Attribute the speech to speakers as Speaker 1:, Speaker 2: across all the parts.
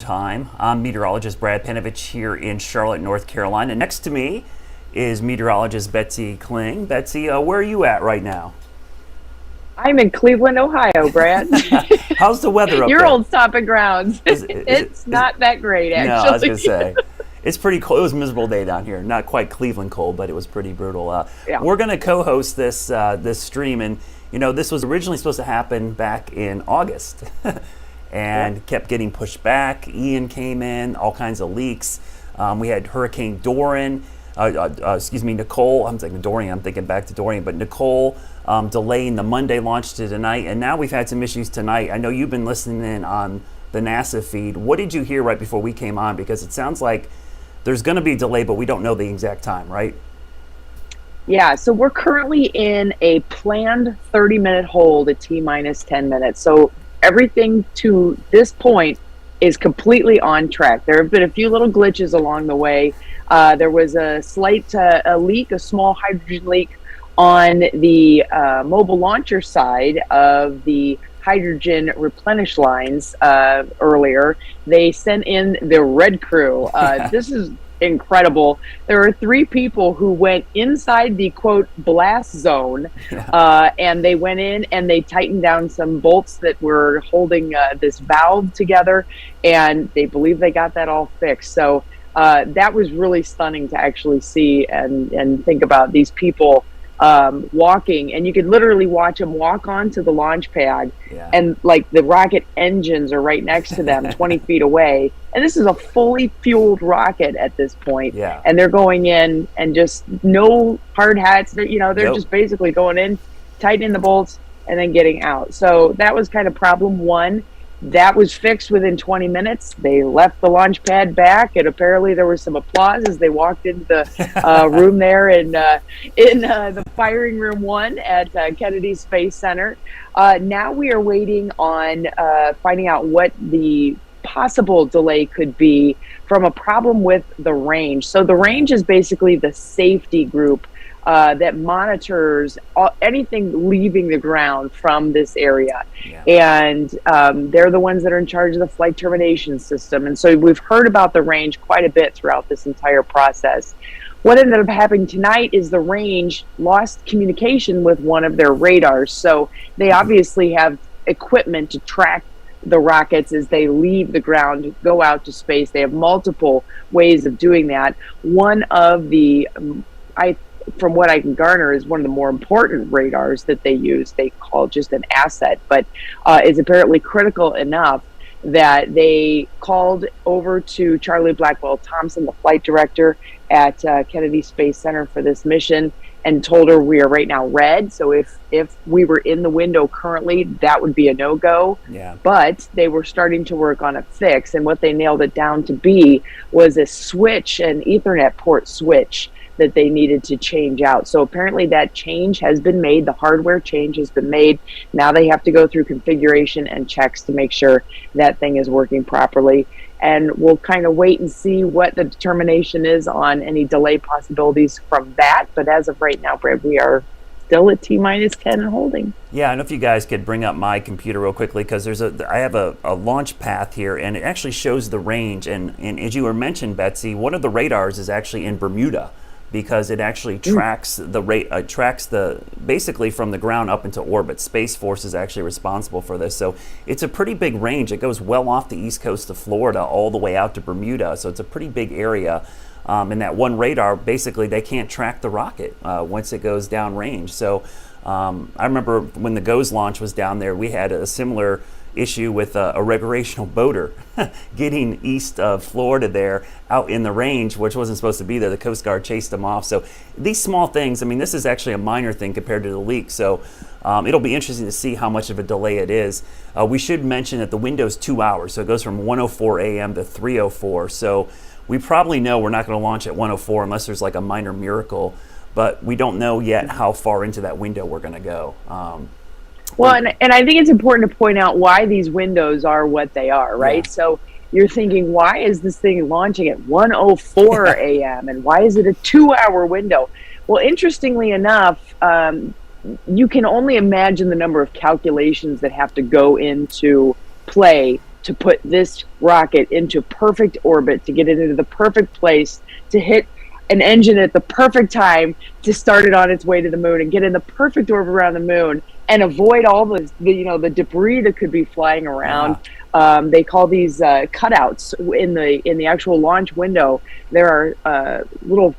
Speaker 1: time. I'm meteorologist Brad Panovich here in Charlotte, North Carolina. Next to me is meteorologist Betsy Kling. Betsy, where are you at right now?
Speaker 2: I'm in Cleveland, Ohio, Brad.
Speaker 1: How's the weather up
Speaker 2: Your
Speaker 1: there?
Speaker 2: old stomping grounds. It's not that great, actually.
Speaker 1: No, I was going to say. It's pretty cold. It was a miserable day down here. Not quite Cleveland cold, but it was pretty brutal.
Speaker 2: Yeah.
Speaker 1: We're going to co-host this stream, and this was originally supposed to happen back in August, and kept getting pushed back. Ian came in, all kinds of leaks. We had Hurricane Nicole. I'm thinking Dorian. I'm thinking back to Dorian, but Nicole delaying the Monday launch to tonight, and now we've had some issues tonight. I know you've been listening in on the NASA feed. What did you hear right before we came on? Because it sounds like there's going to be a delay, but we don't know the exact time, right?
Speaker 2: Yeah, so we're currently in a planned 30-minute hold at T-minus 10 minutes. So everything to this point is completely on track. There have been a few little glitches along the way. There was a slight leak, a small hydrogen leak on the mobile launcher side of the hydrogen replenish lines earlier. They sent in the red crew. This is incredible. There are 3 people who went inside the quote blast zone, and they went in and they tightened down some bolts that were holding this valve together, and they believe they got that all fixed. So that was really stunning to actually see and think about these people walking, and you could literally watch them walk onto the launch pad, and like the rocket engines are right next to them 20 feet away, and this is a fully fueled rocket at this point, and they're going in and just no hard hats. They're just basically going in, tightening the bolts, and then getting out. So that was kind of problem one. That was fixed within 20 minutes. They left the launch pad back, and apparently there was some applause as they walked into the room there in the firing room 1 at Kennedy Space Center. Now we are waiting on finding out what the possible delay could be from a problem with the range. So the range is basically the safety group that monitors anything leaving the ground from this area. And they're the ones that are in charge of the flight termination system. And so we've heard about the range quite a bit throughout this entire process. What ended up happening tonight is the range lost communication with one of their radars. So they obviously have equipment to track the rockets as they leave the ground, go out to space. They have multiple ways of doing that. One of the, from what I can garner, is one of the more important radars that they use. They call just an Ascent, but is apparently critical enough that they called over to Charlie Blackwell Thompson, the flight director at Kennedy Space Center for this mission, and told her we are right now red. So if we were in the window currently, that would be a no-go. But they were starting to work on a fix, and what they nailed it down to be was a switch, an Ethernet port switch, that they needed to change out. So apparently that change has been made. The hardware change has been made. Now they have to go through configuration and checks to make sure that thing is working properly. And we'll kind of wait and see what the determination is on any delay possibilities from that. But as of right now, Brad, we are still at T-minus 10 and holding.
Speaker 1: Yeah, I don't know if you guys could bring up my computer real quickly, because I have a launch path here, and it actually shows the range. And as you were mentioned, Betsy, one of the radars is actually in Bermuda, because it actually tracks basically from the ground up into orbit. Space Force is actually responsible for this. So it's a pretty big range. It goes well off the east coast of Florida all the way out to Bermuda. So it's a pretty big area. And that one radar, basically they can't track the rocket once it goes downrange. So I remember when the GOES launch was down there, we had a similar issue with a recreational boater getting east of Florida there out in the range, which wasn't supposed to be there. The Coast Guard chased them off. So these small things, I mean, this is actually a minor thing compared to the leak. So it'll be interesting to see how much of a delay it is. We should mention that the window's 2 hours. So it goes from 1:04 a.m. to 3:04. So we probably know we're not going to launch at 1:04 unless there's like a minor miracle, but we don't know yet how far into that window we're going to go.
Speaker 2: Well, and I think it's important to point out why these windows are what they are, right? So you're thinking, why is this thing launching at 1:04 a.m. and why is it a 2-hour window? Well, interestingly enough, you can only imagine the number of calculations that have to go into play to put this rocket into perfect orbit, to get it into the perfect place, to hit an engine at the perfect time, to start it on its way to the moon and get in the perfect orbit around the moon and avoid all the debris that could be flying around. They call these cutouts in the actual launch window. There are little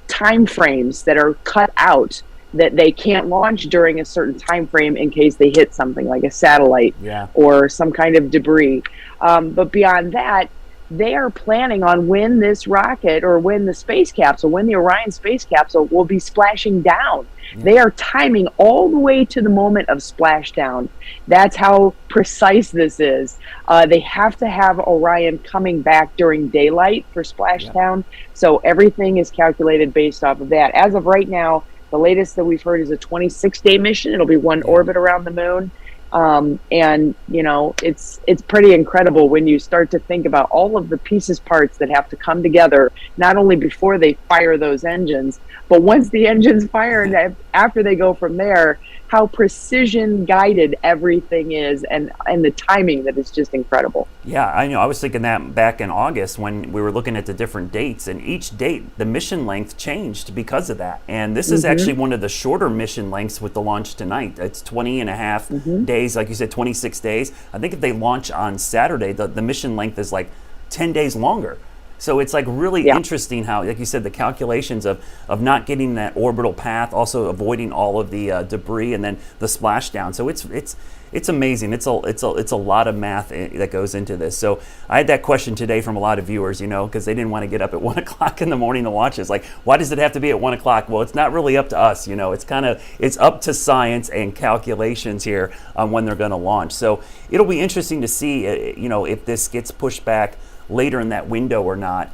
Speaker 2: time frames that are cut out that they can't launch during a certain time frame in case they hit something like a satellite or some kind of debris. But beyond that, they are planning on when this rocket or when the space capsule, when the Orion space capsule will be splashing down. They are timing all the way to the moment of splashdown. That's how precise this is. They have to have Orion coming back during daylight for splashdown. So everything is calculated based off of that. As of right now, the latest that we've heard is a 26-day mission. It'll be one orbit around the moon. And you know, it's pretty incredible when you start to think about all of the parts that have to come together, not only before they fire those engines, but once the engines fire and after they go from there, how precision guided everything is, and the timing that is just incredible.
Speaker 1: Yeah, I know. I was thinking that back in August when we were looking at the different dates, and each date the mission length changed because of that. And this is actually one of the shorter mission lengths with the launch tonight. It's 20 and a half days, like you said, 26 days. I think if they launch on Saturday, the mission length is like 10 days longer. So it's like really interesting how, like you said, the calculations of not getting that orbital path, also avoiding all of the debris, and then the splashdown. So it's amazing. It's a lot of math that goes into this. So I had that question today from a lot of viewers, you know, because they didn't want to get up at 1 o'clock in the morning to watch this. Like, why does it have to be at 1 o'clock? Well, it's not really up to us, you know. It's up to science and calculations here on when they're going to launch. So it'll be interesting to see, you know, if this gets pushed back later in that window or not,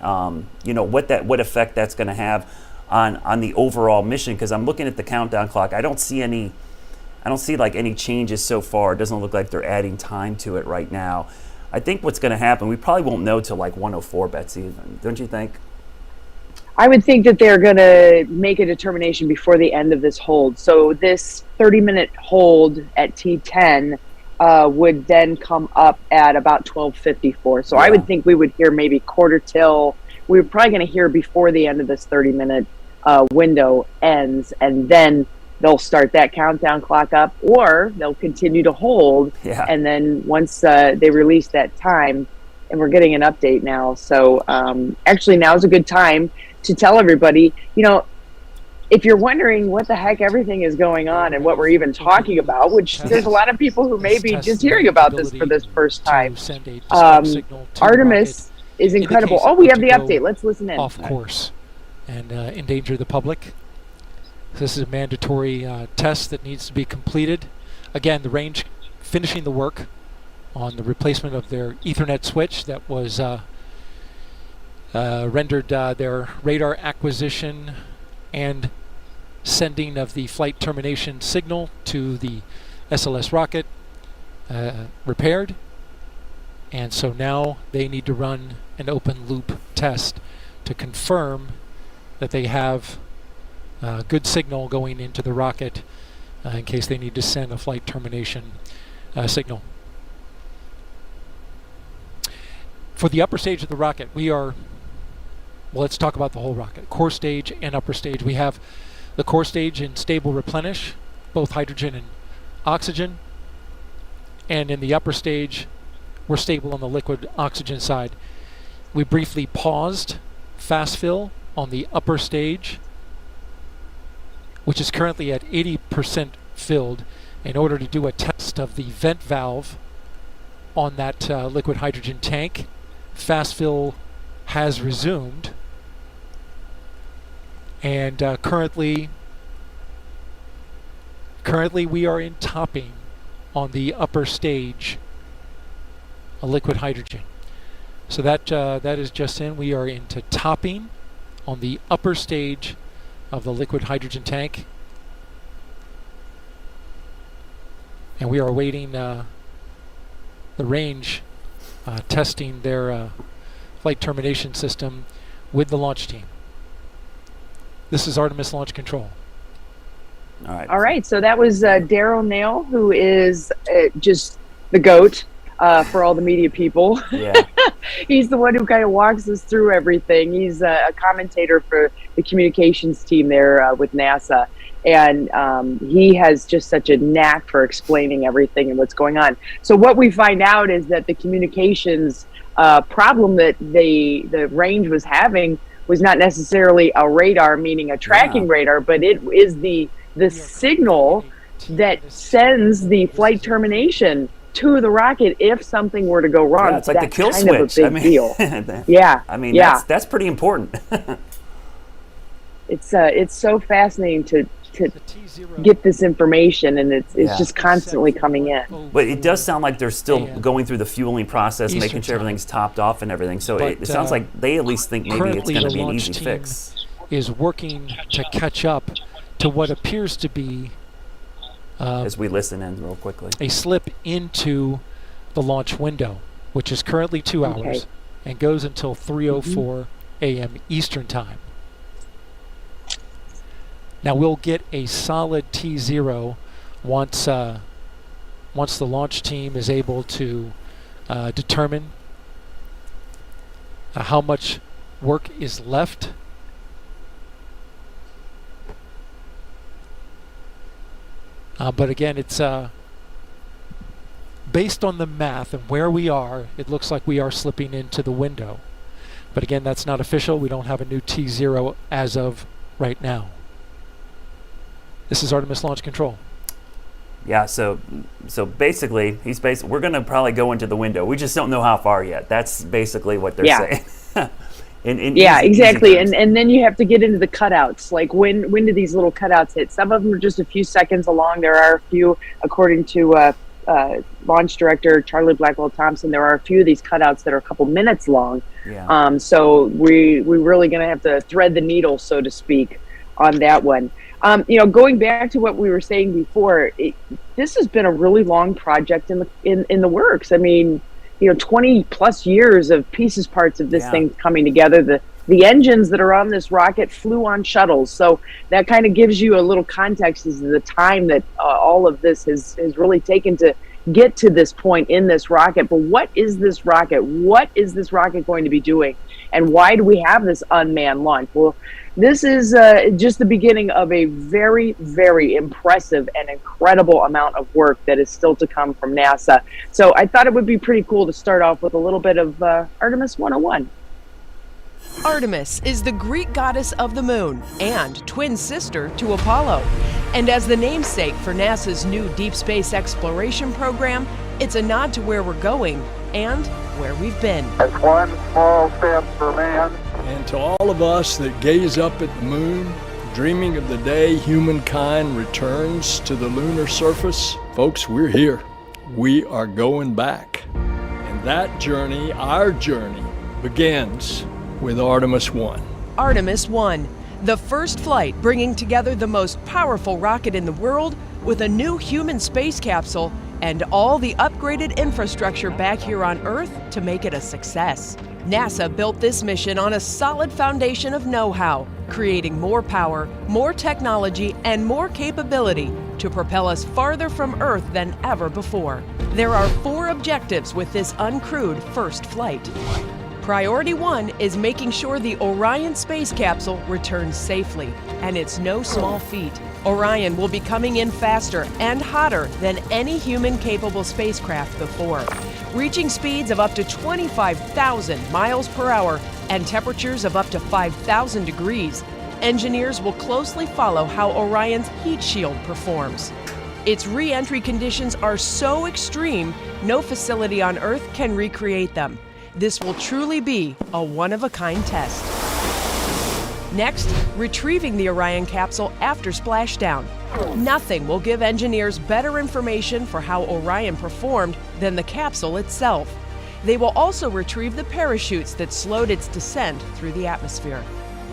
Speaker 1: you know, what effect that's going to have on the overall mission. Because I'm looking at the countdown clock, I don't see like any changes so far. It doesn't look like they're adding time to it right now. I think what's going to happen, we probably won't know till like 104, Betsy, don't you think?
Speaker 2: I would think that they're going to make a determination before the end of this hold. So this 30-minute hold at T10 would then come up at about 12:54. So I would think we would hear maybe quarter till. We're probably going to hear before the end of this 30-minute window ends, and then they'll start that countdown clock up, or they'll continue to hold. And then once they release that time, and we're getting an update now. So actually now is a good time to tell everybody, you know, if you're wondering what the heck everything is going on and what we're even talking about, which there's a lot of people who may be just hearing about this for this first time. Artemis is incredible. Oh, we have the update. Let's listen in.
Speaker 3: Off course and endanger the public. This is a mandatory test that needs to be completed. Again, the range finishing the work on the replacement of their Ethernet switch that was rendered their radar acquisition and sending of the flight termination signal to the SLS rocket repaired. And so now they need to run an open loop test to confirm that they have good signal going into the rocket in case they need to send a flight termination signal. For the upper stage of the rocket, we are, well, let's talk about the whole rocket. Core stage and upper stage. We have the core stage in stable replenish, both hydrogen and oxygen. And in the upper stage, we're stable on the liquid oxygen side. We briefly paused fast fill on the upper stage, which is currently at 80% filled, in order to do a test of the vent valve on that liquid hydrogen tank. Fast fill has resumed, and currently we are in topping on the upper stage of liquid hydrogen. So that is just in. We are into topping on the upper stage of the liquid hydrogen tank, and we are awaiting the range testing their flight termination system with the launch team. This is Artemis Launch Control.
Speaker 2: All right. So that was Daryl Nail, who is just the GOAT for all the media people.
Speaker 1: Yeah.
Speaker 2: He's the one who kind of walks us through everything. He's a commentator for the communications team there with NASA. And he has just such a knack for explaining everything and what's going on. So what we find out is that the communications problem that the range was having was not necessarily a radar, meaning a tracking radar, but it is the signal that sends the flight termination to the rocket if something were to go wrong.
Speaker 1: Yeah, it's like the kill
Speaker 2: kind
Speaker 1: switch.
Speaker 2: Of a big deal. Yeah.
Speaker 1: I mean,
Speaker 2: yeah.
Speaker 1: that's pretty important.
Speaker 2: It's so fascinating to get this information, and it's just constantly coming in.
Speaker 1: But it does sound like they're still going through the fueling process, making sure everything's topped off and everything. So it sounds like they at least think maybe it's going to be an easy fix.
Speaker 3: Is working to catch up to what appears to be
Speaker 1: as we listen in real quickly,
Speaker 3: a slip into the launch window, which is currently 2 hours and goes until 3:04 a.m. Eastern time. Now we'll get a solid T0 once the launch team is able to determine how much work is left. But again, it's based on the math and where we are, it looks like we are slipping into the window. But again, that's not official. We don't have a new T0 as of right now. This is Artemis Launch Control.
Speaker 1: Yeah, so basically, we're going to probably go into the window. We just don't know how far yet. That's basically what they're saying.
Speaker 2: Exactly. And then you have to get into the cutouts. Like when do these little cutouts hit? Some of them are just a few seconds along. There are a few, according to launch director Charlie Blackwell Thompson, there are a few of these cutouts that are a couple minutes long.
Speaker 1: Yeah.
Speaker 2: So we're really going to have to thread the needle, so to speak, on that one. Going back to what we were saying before, this has been a really long project in the works. I mean, 20 plus years of parts of this thing coming together. The engines that are on this rocket flew on shuttles, so that kind of gives you a little context as to the time that all of this has really taken to get to this point in this rocket. But what is this rocket? What is this rocket going to be doing? And why do we have this unmanned launch? Well, this is just the beginning of a very, very impressive and incredible amount of work that is still to come from NASA. So I thought it would be pretty cool to start off with a little bit of Artemis 101.
Speaker 4: Artemis is the Greek goddess of the moon and twin sister to Apollo. And as the namesake for NASA's new deep space exploration program, it's a nod to where we're going and where we've been.
Speaker 5: That's one small step for man.
Speaker 6: And to all of us that gaze up at the moon, dreaming of the day humankind returns to the lunar surface, folks, we're here. We are going back. And that journey, our journey, begins with Artemis 1.
Speaker 4: Artemis 1, the first flight bringing together the most powerful rocket in the world with a new human space capsule and all the upgraded infrastructure back here on Earth to make it a success. NASA built this mission on a solid foundation of know-how, creating more power, more technology, and more capability to propel us farther from Earth than ever before. There are 4 objectives with this uncrewed first flight. Priority 1 is making sure the Orion space capsule returns safely, and it's no small feat. Orion will be coming in faster and hotter than any human-capable spacecraft before, reaching speeds of up to 25,000 miles per hour and temperatures of up to 5,000 degrees. Engineers will closely follow how Orion's heat shield performs. Its re-entry conditions are so extreme, no facility on Earth can recreate them. This will truly be a one-of-a-kind test. Next, retrieving the Orion capsule after splashdown. Nothing will give engineers better information for how Orion performed than the capsule itself. They will also retrieve the parachutes that slowed its descent through the atmosphere.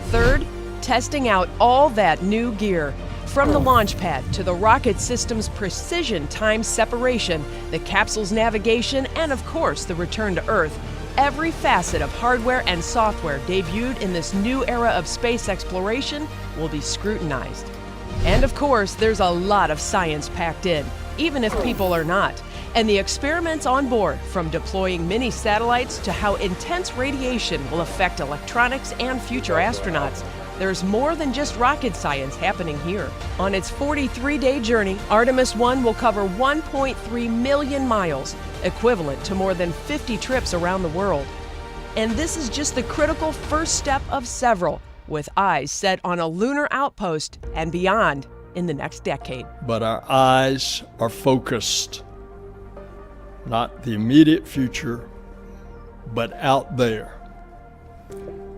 Speaker 4: Third, testing out all that new gear. From the launch pad to the rocket system's precision time separation, the capsule's navigation, and of course the return to Earth, every facet of hardware and software debuted in this new era of space exploration will be scrutinized. And of course, there's a lot of science packed in, even if people are not. And the experiments on board, from deploying mini satellites to how intense radiation will affect electronics and future astronauts, there's more than just rocket science happening here. On its 43-day journey, Artemis 1 will cover 1.3 million miles, equivalent to more than 50 trips around the world. And this is just the critical first step of several, with eyes set on a lunar outpost and beyond in the next decade.
Speaker 6: But our eyes are focused, not the immediate future, but out there.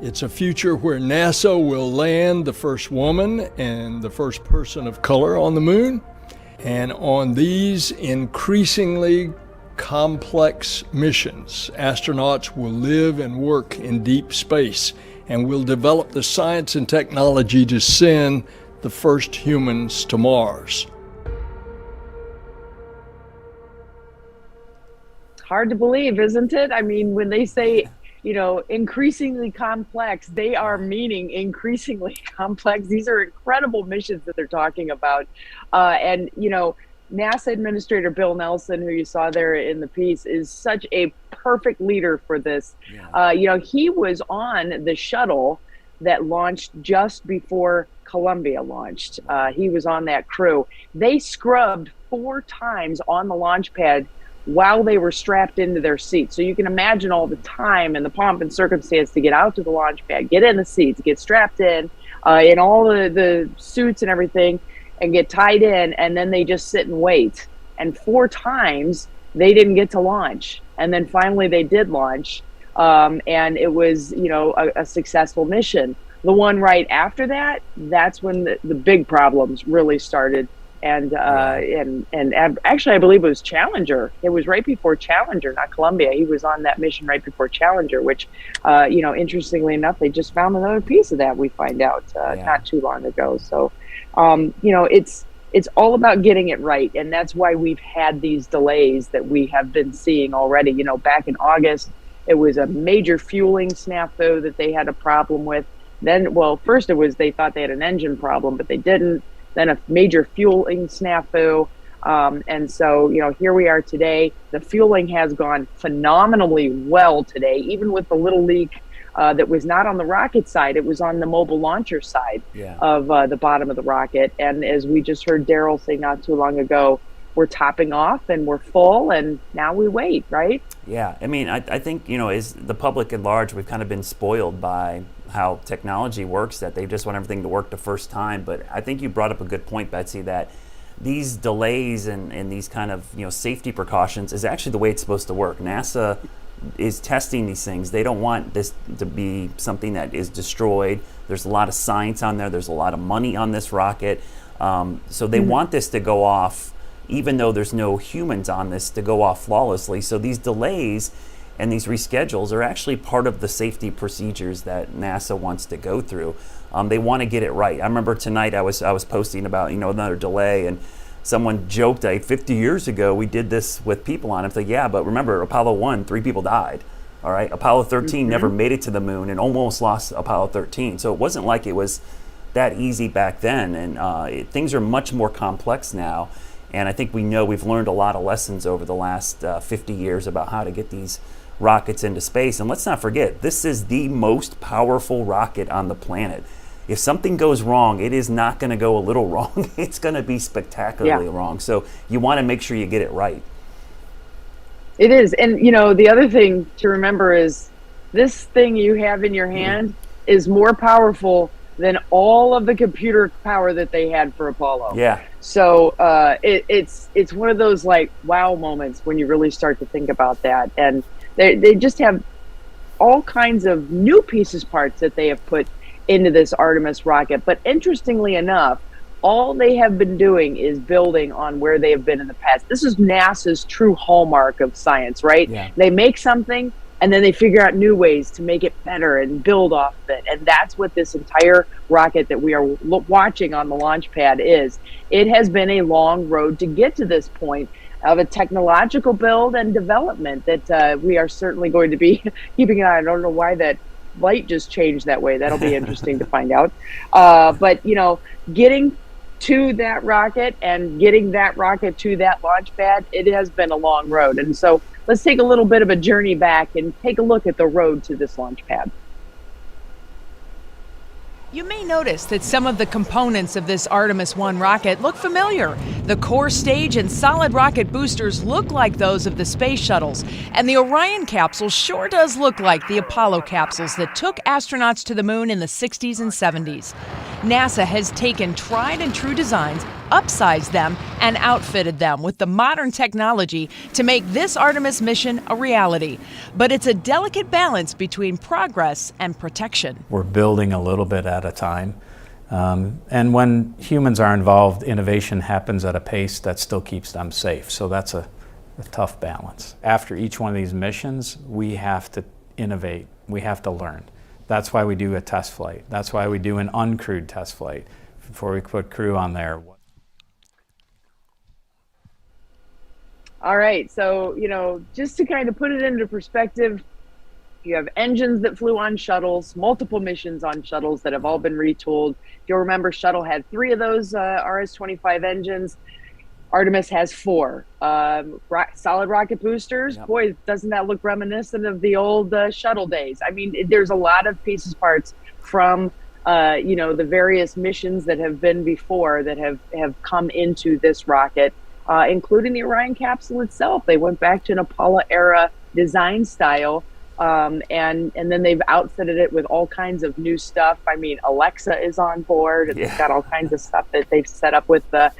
Speaker 6: It's a future where NASA will land the first woman and the first person of color on the moon. And on these increasingly complex missions, astronauts will live and work in deep space and will develop the science and technology to send the first humans to Mars.
Speaker 2: It's hard to believe, isn't it? I mean, when they say, increasingly complex, they are meaning increasingly complex. These are incredible missions that they're talking about. NASA Administrator Bill Nelson, who you saw there in the piece, is such a perfect leader for this. Yeah. He was on the shuttle that launched just before Columbia launched. He was on that crew. They scrubbed 4 times on the launch pad while they were strapped into their seats. So you can imagine all the time and the pomp and circumstance to get out to the launch pad, get in the seats, get strapped in all the suits and everything, and get tied in, and then they just sit and wait. And 4 times they didn't get to launch. And then finally they did launch. And it was, a successful mission. The one right after that, that's when the big problems really started. And actually, I believe it was Challenger. It was right before Challenger, not Columbia. He was on that mission right before Challenger, which, interestingly enough, they just found another piece of that, we find out, not too long ago. So, it's all about getting it right. And that's why we've had these delays that we have been seeing already. Back in August, it was a major fueling snafu that they had a problem with. Then, first it was they thought they had an engine problem, but they didn't. Then a major fueling snafu. And so, here we are today. The fueling has gone phenomenally well today, even with the little leak that was not on the rocket side. It was on the mobile launcher side of the bottom of the rocket. And as we just heard Daryl say not too long ago, we're topping off and we're full, and now we wait, right?
Speaker 1: Yeah, I mean, I think, as the public at large, we've kind of been spoiled by how technology works, that they just want everything to work the first time. But I think you brought up a good point, Betsy, that these delays and these kind of safety precautions is actually the way it's supposed to work. NASA is testing these things. They don't want this to be something that is destroyed. There's a lot of science on there. There's a lot of money on this rocket. So they want this to go off, even though there's no humans on this, to go off flawlessly. So these delays and these reschedules are actually part of the safety procedures that NASA wants to go through. They want to get it right. I remember tonight I was posting about another delay, and someone joked, 50 years ago we did this with people on it. It's like, yeah, but remember Apollo 1, 3 people died. All right, Apollo 13 never made it to the moon and almost lost Apollo 13. So it wasn't like it was that easy back then, and things are much more complex now. And I think we've learned a lot of lessons over the last 50 years about how to get these rockets into space. And let's not forget, this is the most powerful rocket on the planet. If something goes wrong, it is not going to go a little wrong. It's going to be spectacularly wrong. So you want to make sure you get it right.
Speaker 2: It is. And, the other thing to remember is this thing you have in your hand is more powerful than all of the computer power that they had for Apollo.
Speaker 1: Yeah.
Speaker 2: So it's one of those wow moments when you really start to think about that. And they just have all kinds of new parts that they have put into this Artemis rocket. But interestingly enough, all they have been doing is building on where they have been in the past. This is NASA's true hallmark of science, right? Yeah. They make something and then they figure out new ways to make it better and build off of it. And that's what this entire rocket that we are watching on the launch pad is. It has been a long road to get to this point of a technological build and development that we are certainly going to be keeping an eye on. I don't know why that light just changed that way. That'll be interesting to find out. But, getting to that rocket and getting that rocket to that launch pad, it has been a long road. And so let's take a little bit of a journey back and take a look at the road to this launch pad.
Speaker 4: You may notice that some of the components of this Artemis 1 rocket look familiar. The core stage and solid rocket boosters look like those of the space shuttles, and the Orion capsule sure does look like the Apollo capsules that took astronauts to the moon in the 60s and 70s. NASA has taken tried and true designs, upsized them, and outfitted them with the modern technology to make this Artemis mission a reality. But it's a delicate balance between progress and protection.
Speaker 7: We're building a little bit at a time. And when humans are involved, innovation happens at a pace that still keeps them safe. So that's a tough balance. After each one of these missions, we have to innovate. We have to learn. That's why we do a test flight. That's why we do an uncrewed test flight before we put crew on there.
Speaker 2: All right, so, just to kind of put it into perspective, you have engines that flew on shuttles, multiple missions on shuttles that have all been retooled. If you'll remember, Shuttle had 3 of those RS-25 engines. Artemis has 4. Solid rocket boosters,
Speaker 1: Yep.
Speaker 2: Boy, doesn't that look reminiscent of the old shuttle days? I mean, there's a lot of pieces, parts from, the various missions that have been before that have come into this rocket. Including the Orion capsule itself. They went back to an Apollo era design style, and then they've outfitted it with all kinds of new stuff. I mean, Alexa is on board, and they've got all kinds of stuff that they've set up with the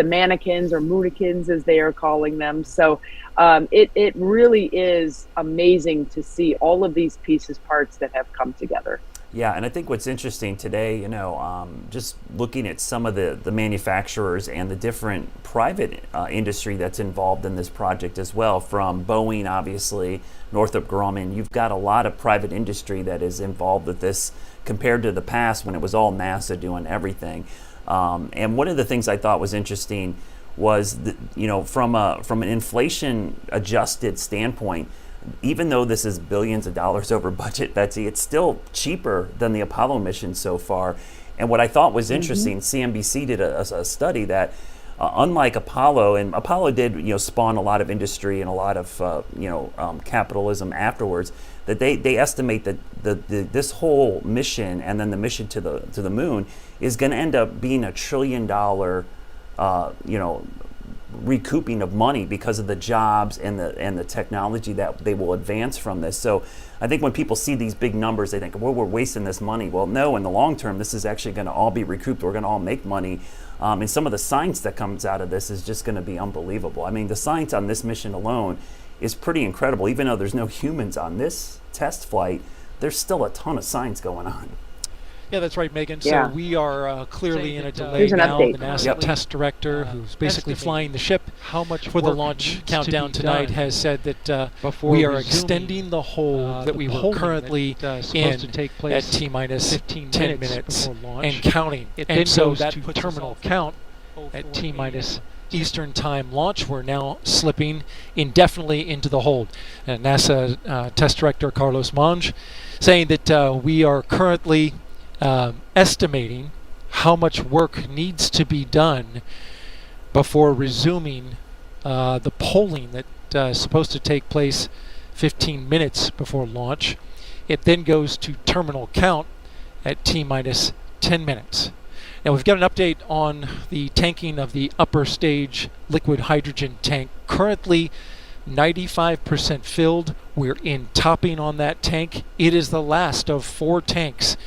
Speaker 2: mannequins, or moonikins as they are calling them. So it really is amazing to see all of these pieces, parts that have come together.
Speaker 1: Yeah, and I think what's interesting today, just looking at some of the manufacturers and the different private industry that's involved in this project as well, from Boeing, obviously, Northrop Grumman. You've got a lot of private industry that is involved with this compared to the past when it was all NASA doing everything. And one of the things I thought was interesting was, from an inflation-adjusted standpoint, even though this is billions of dollars over budget, Betsy, it's still cheaper than the Apollo mission so far. And what I thought was interesting, CNBC did a study that, unlike Apollo, and Apollo did spawn a lot of industry and a lot of capitalism afterwards, that they estimate that this whole mission and then the mission to the moon is going to end up being $1 trillion recouping of money because of the jobs and the technology that they will advance from this. So I think when people see these big numbers, they think, well, we're wasting this money. Well, no, in the long term, this is actually going to all be recouped. We're going to all make money. And some of the science that comes out of this is just going to be unbelievable. I mean, the science on this mission alone is pretty incredible. Even though there's no humans on this test flight, there's still a ton of science going on.
Speaker 3: Yeah, that's right, Megan.
Speaker 2: Yeah.
Speaker 3: So we are clearly in a delay
Speaker 2: Here's an
Speaker 3: now.
Speaker 2: update.
Speaker 3: The NASA
Speaker 1: Yep.
Speaker 3: test director, who's basically flying the ship for the launch countdown tonight, has said that we are extending the hold that we were currently in at T-minus 10 minutes and counting. And so that puts terminal count at T-minus Eastern Time launch. We're now slipping indefinitely into the hold. And NASA test director Carlos Monge saying that we are currently estimating how much work needs to be done before resuming the polling that is supposed to take place 15 minutes before launch. It then goes to terminal count at T-minus 10 minutes. Now we've got an update on the tanking of the upper stage liquid hydrogen tank. Currently 95% filled. We're in topping on that tank. It is the last of 4 tanks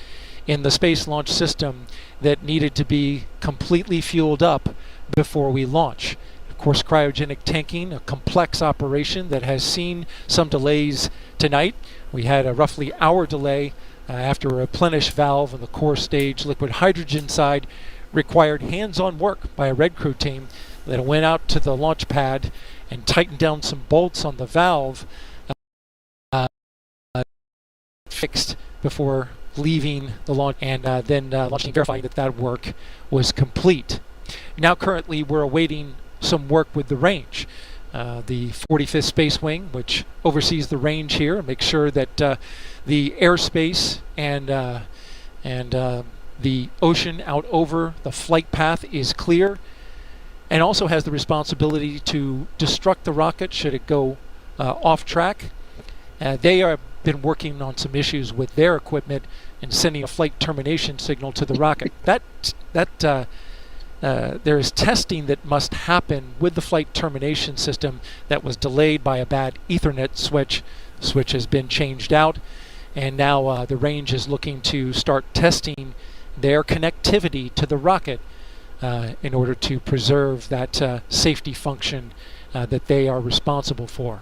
Speaker 3: in the Space Launch System that needed to be completely fueled up before we launch. Of course, cryogenic tanking, a complex operation that has seen some delays tonight. We had a roughly hour delay after a replenish valve on the core stage liquid hydrogen side required hands-on work by a Red Crew team that went out to the launch pad and tightened down some bolts on the valve fixed before leaving the launch, and then launching, verifying that work was complete. Now currently we're awaiting some work with the range. The 45th Space Wing, which oversees the range here, and makes sure that the airspace and the ocean out over. The flight path is clear, and also has the responsibility to destruct the rocket should it go off track. They have been working on some issues with their equipment and sending a flight termination signal to the rocket. There is testing that must happen with the flight termination system that was delayed by a bad Ethernet switch. Switch has been changed out, and now the range is looking to start testing their connectivity to the rocket in order to preserve that safety function that they are responsible for.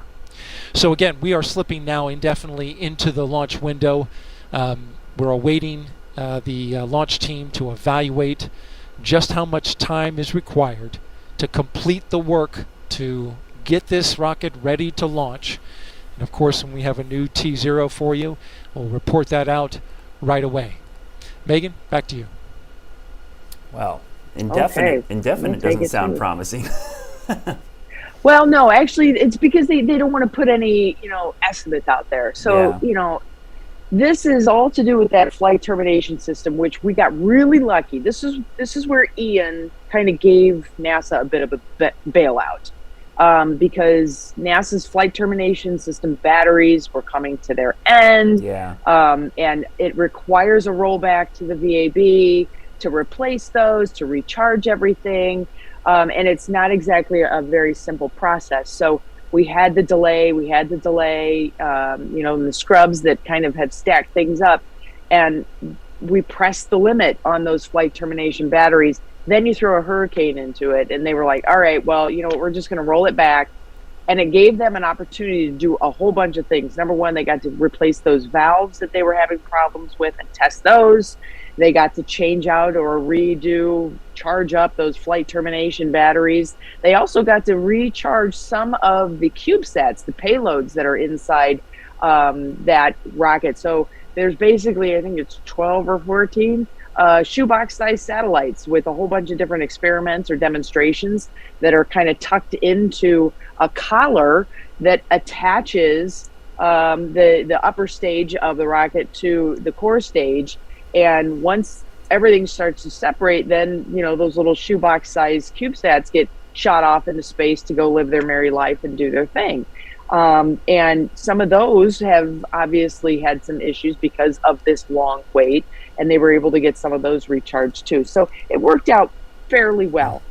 Speaker 3: So again, we are slipping now indefinitely into the launch window. We're awaiting the launch team to evaluate just how much time is required to complete the work to get this rocket ready to launch. And of course, when we have a new T0 for you, we'll report that out right away. Megan, back to you.
Speaker 1: Wow. Indefinite doesn't sound
Speaker 2: too.
Speaker 1: promising.
Speaker 2: Well, no, actually, it's because they don't want to put any, estimates out there. So, this is all to do with that flight termination system, which we got really lucky. This is where Ian kind of gave NASA a bit of a bailout, because NASA's flight termination system batteries were coming to their end.
Speaker 1: Yeah.
Speaker 2: And it requires a rollback to the VAB to replace those, to recharge everything. And it's not exactly a very simple process. So we had the delay, the scrubs that kind of had stacked things up, and we pressed the limit on those flight termination batteries. Then you throw a hurricane into it, and they were like, all right, well, we're just going to roll it back. And it gave them an opportunity to do a whole bunch of things. Number one, they got to replace those valves that they were having problems with and test those. They got to change out or charge up those flight termination batteries. They also got to recharge some of the CubeSats, the payloads that are inside that rocket. So there's basically, I think it's 12 or 14 shoebox-sized satellites with a whole bunch of different experiments or demonstrations that are kind of tucked into a collar that attaches the upper stage of the rocket to the core stage. And once everything starts to separate, then, those little shoebox-sized CubeSats get shot off into space to go live their merry life and do their thing. And some of those have obviously had some issues because of this long wait, and they were able to get some of those recharged too. So it worked out fairly well.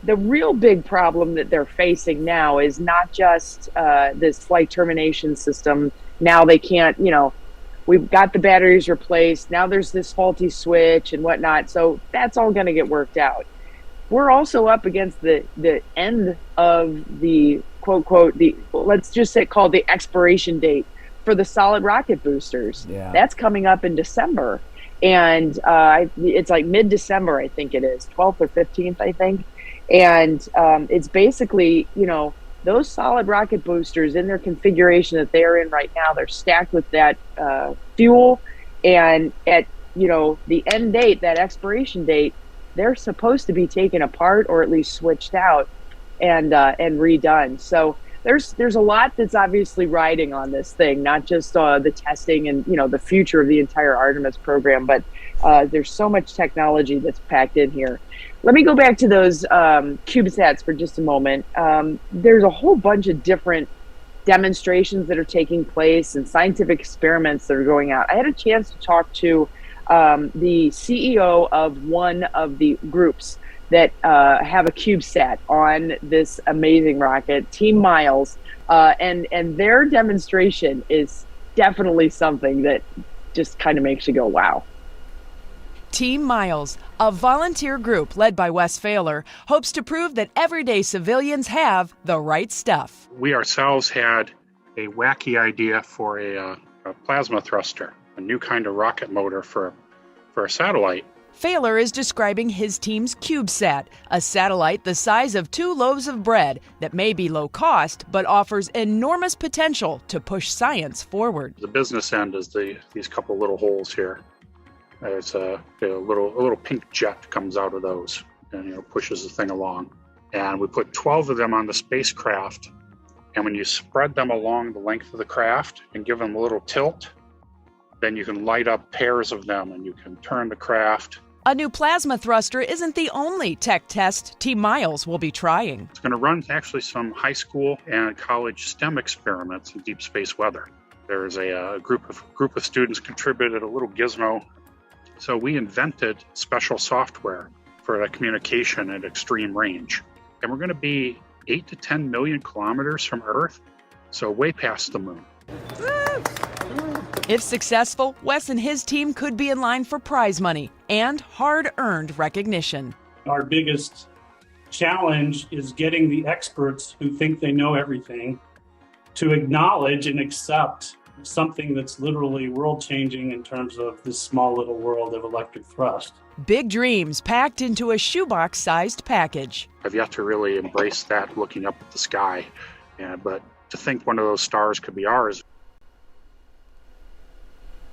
Speaker 2: The real big problem that they're facing now is not just this flight termination system. Now they can't, we've got the batteries replaced. Now there's this faulty switch and whatnot. So that's all going to get worked out. We're also up against the end of the quote, let's just say called the expiration date for the solid rocket boosters.
Speaker 1: Yeah.
Speaker 2: That's coming up in December. And it's like mid-December, I think it is, 12th or 15th, I think. And it's basically, those solid rocket boosters in their configuration that they're in right now, they're stacked with that fuel. And at, the end date, that expiration date, they're supposed to be taken apart or at least switched out and redone. So there's a lot that's obviously riding on this thing, not just the testing and, the future of the entire Artemis program, but there's so much technology that's packed in here. Let me go back to those CubeSats for just a moment. There's a whole bunch of different demonstrations that are taking place and scientific experiments that are going out. I had a chance to talk to the CEO of one of the groups that have a CubeSat on this amazing rocket, Team Miles, and their demonstration is definitely something that just kind of makes you go, wow.
Speaker 4: Team Miles, a volunteer group led by Wes Failer, hopes to prove that everyday civilians have the right stuff.
Speaker 8: We ourselves had a wacky idea for a plasma thruster, a new kind of rocket motor for a satellite.
Speaker 4: Failer is describing his team's CubeSat, a satellite the size of 2 loaves of bread that may be low cost but offers enormous potential to push science forward.
Speaker 8: The business end is these couple little holes here. It's a little pink jet comes out of those and pushes the thing along. And we put 12 of them on the spacecraft. And when you spread them along the length of the craft and give them a little tilt, then you can light up pairs of them and you can turn the craft.
Speaker 4: A new plasma thruster isn't the only tech test Team Miles will be trying.
Speaker 8: It's going to run actually some high school and college STEM experiments in deep space weather. There's a group of students contributed a little gizmo. So we invented special software for that communication at extreme range. And we're going to be 8 to 10 million kilometers from Earth, so way past the moon.
Speaker 4: If successful, Wes and his team could be in line for prize money and hard-earned recognition.
Speaker 9: Our biggest challenge is getting the experts who think they know everything to acknowledge and accept something that's literally world-changing in terms of this small little world of electric thrust.
Speaker 4: Big dreams packed into a shoebox-sized package.
Speaker 8: I've yet to really embrace that looking up at the sky, but to think one of those stars could be ours.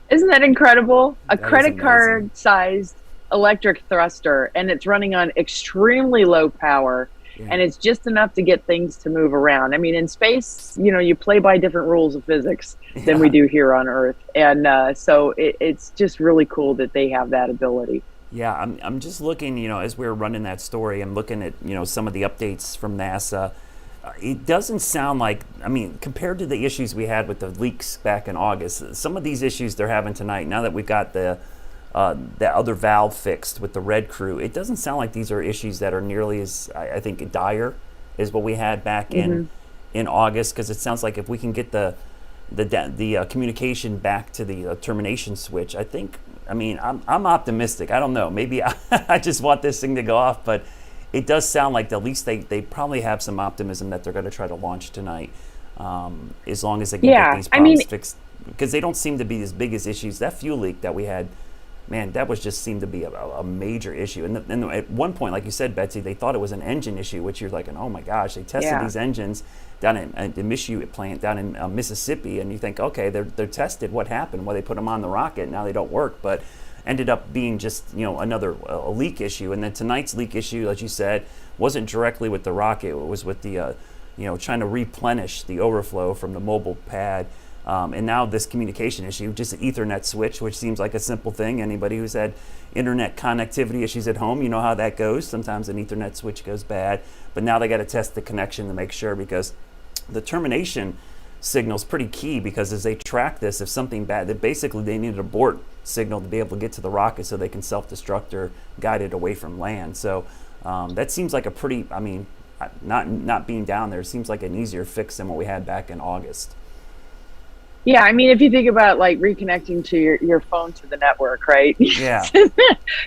Speaker 2: Isn't that incredible? A
Speaker 1: That is
Speaker 2: credit
Speaker 1: amazing.
Speaker 2: card sized electric thruster, and it's running on extremely low power.
Speaker 1: Yeah.
Speaker 2: And it's just enough to get things to move around. I mean, in space, you play by different rules of physics than we do here on Earth. And so it's just really cool that they have that ability.
Speaker 1: Yeah, I'm just looking, as we were running that story, I'm looking at, some of the updates from NASA. It doesn't sound like, compared to the issues we had with the leaks back in August, some of these issues they're having tonight, now that we've got the other valve fixed with the red crew, it doesn't sound like these are issues that are nearly as, I think, dire as what we had back in August, because it sounds like if we can get the communication back to the termination switch, I'm optimistic. I don't know, maybe I just want this thing to go off, but it does sound like at least they probably have some optimism that they're going to try to launch tonight, as long as they can get these problems fixed, because they don't seem to be as big as issues. That fuel leak that we had, man, that was just seemed to be a major issue. And at one point, like you said, Betsy, they thought it was an engine issue, which you're like, oh my gosh, they tested these engines down in the Michigan plant down in Mississippi, and you think, okay, they're tested. What happened? Well, they put them on the rocket. Now they don't work, but ended up being just another a leak issue. And then tonight's leak issue, as you said, wasn't directly with the rocket. It was with the trying to replenish the overflow from the mobile pad. And now this communication issue, just an Ethernet switch, which seems like a simple thing. Anybody who's had internet connectivity issues at home, you know how that goes. Sometimes an Ethernet switch goes bad, but now they got to test the connection to make sure, because the termination signal is pretty key, because as they track this, if something bad, that basically they need an abort signal to be able to get to the rocket so they can self-destruct or guide it away from land. So that seems like a pretty, not being down there, seems like an easier fix than what we had back in August.
Speaker 2: Yeah, if you think about like reconnecting to your phone to the network, right?
Speaker 1: Yeah.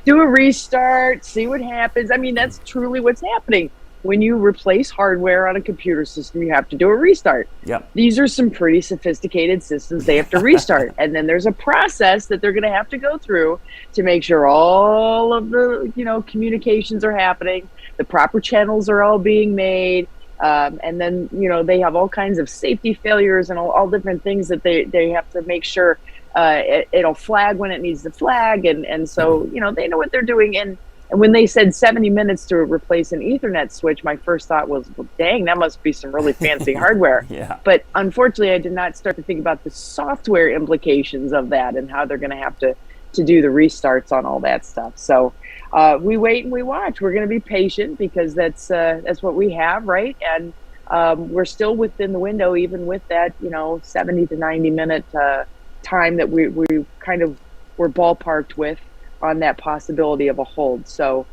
Speaker 2: Do a restart, see what happens. That's truly what's happening. When you replace hardware on a computer system, you have to do a restart.
Speaker 1: Yep.
Speaker 2: These are some pretty sophisticated systems. They have to restart. And then there's a process that they're going to have to go through to make sure all of the, communications are happening. The proper channels are all being made. And then, they have all kinds of safety failures and all different things that they have to make sure it'll flag when it needs to flag. And so, they know what they're doing. And when they said 70 minutes to replace an Ethernet switch, my first thought was, well, dang, that must be some really fancy hardware.
Speaker 1: Yeah.
Speaker 2: But unfortunately, I did not start to think about the software implications of that and how they're going to have to do the restarts on all that stuff. So we wait and we watch. We're going to be patient, because that's what we have, right? And we're still within the window, even with that 70 to 90 minute time that we kind of were ballparked with on that possibility of a hold. So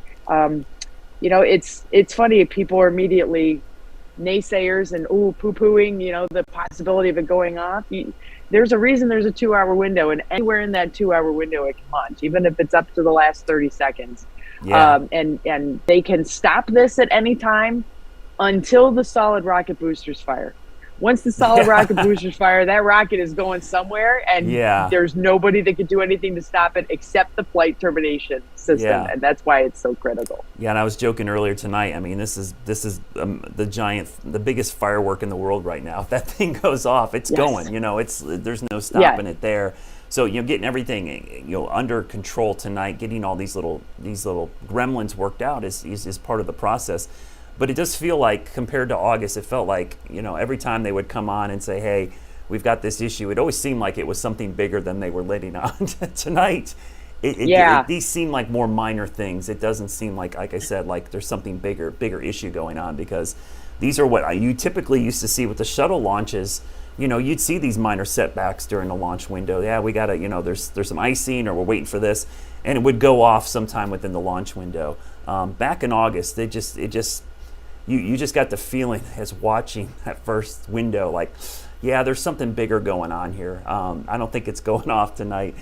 Speaker 2: it's funny, people are immediately naysayers and poo-pooing the possibility of it going off. There's a reason there's a 2-hour window, and anywhere in that 2-hour window it can launch, even if it's up to the last 30 seconds.
Speaker 1: Yeah.
Speaker 2: And they can stop this at any time until the solid rocket boosters fire. Once the solid rocket boosters fire, that rocket is going somewhere, and there's nobody that could do anything to stop it except the flight termination system, and that's why it's so critical. Yeah,
Speaker 1: and I was joking earlier tonight. This is the biggest firework in the world right now. If that thing goes off, it's going. There's no stopping it there. So getting everything under control tonight, getting all these little gremlins worked out is part of the process. But it does feel like, compared to August, it felt like every time they would come on and say, hey, we've got this issue. It always seemed like it was something bigger than they were letting on. Tonight, these seem like more minor things. It doesn't seem like I said, like there's something bigger issue going on, because these are what you typically used to see with the shuttle launches. You'd see these minor setbacks during the launch window. Yeah, we got to, there's some icing, or we're waiting for this, and it would go off sometime within the launch window. Back in August, you just got the feeling as watching that first window, like, yeah, there's something bigger going on here. I don't think it's going off tonight.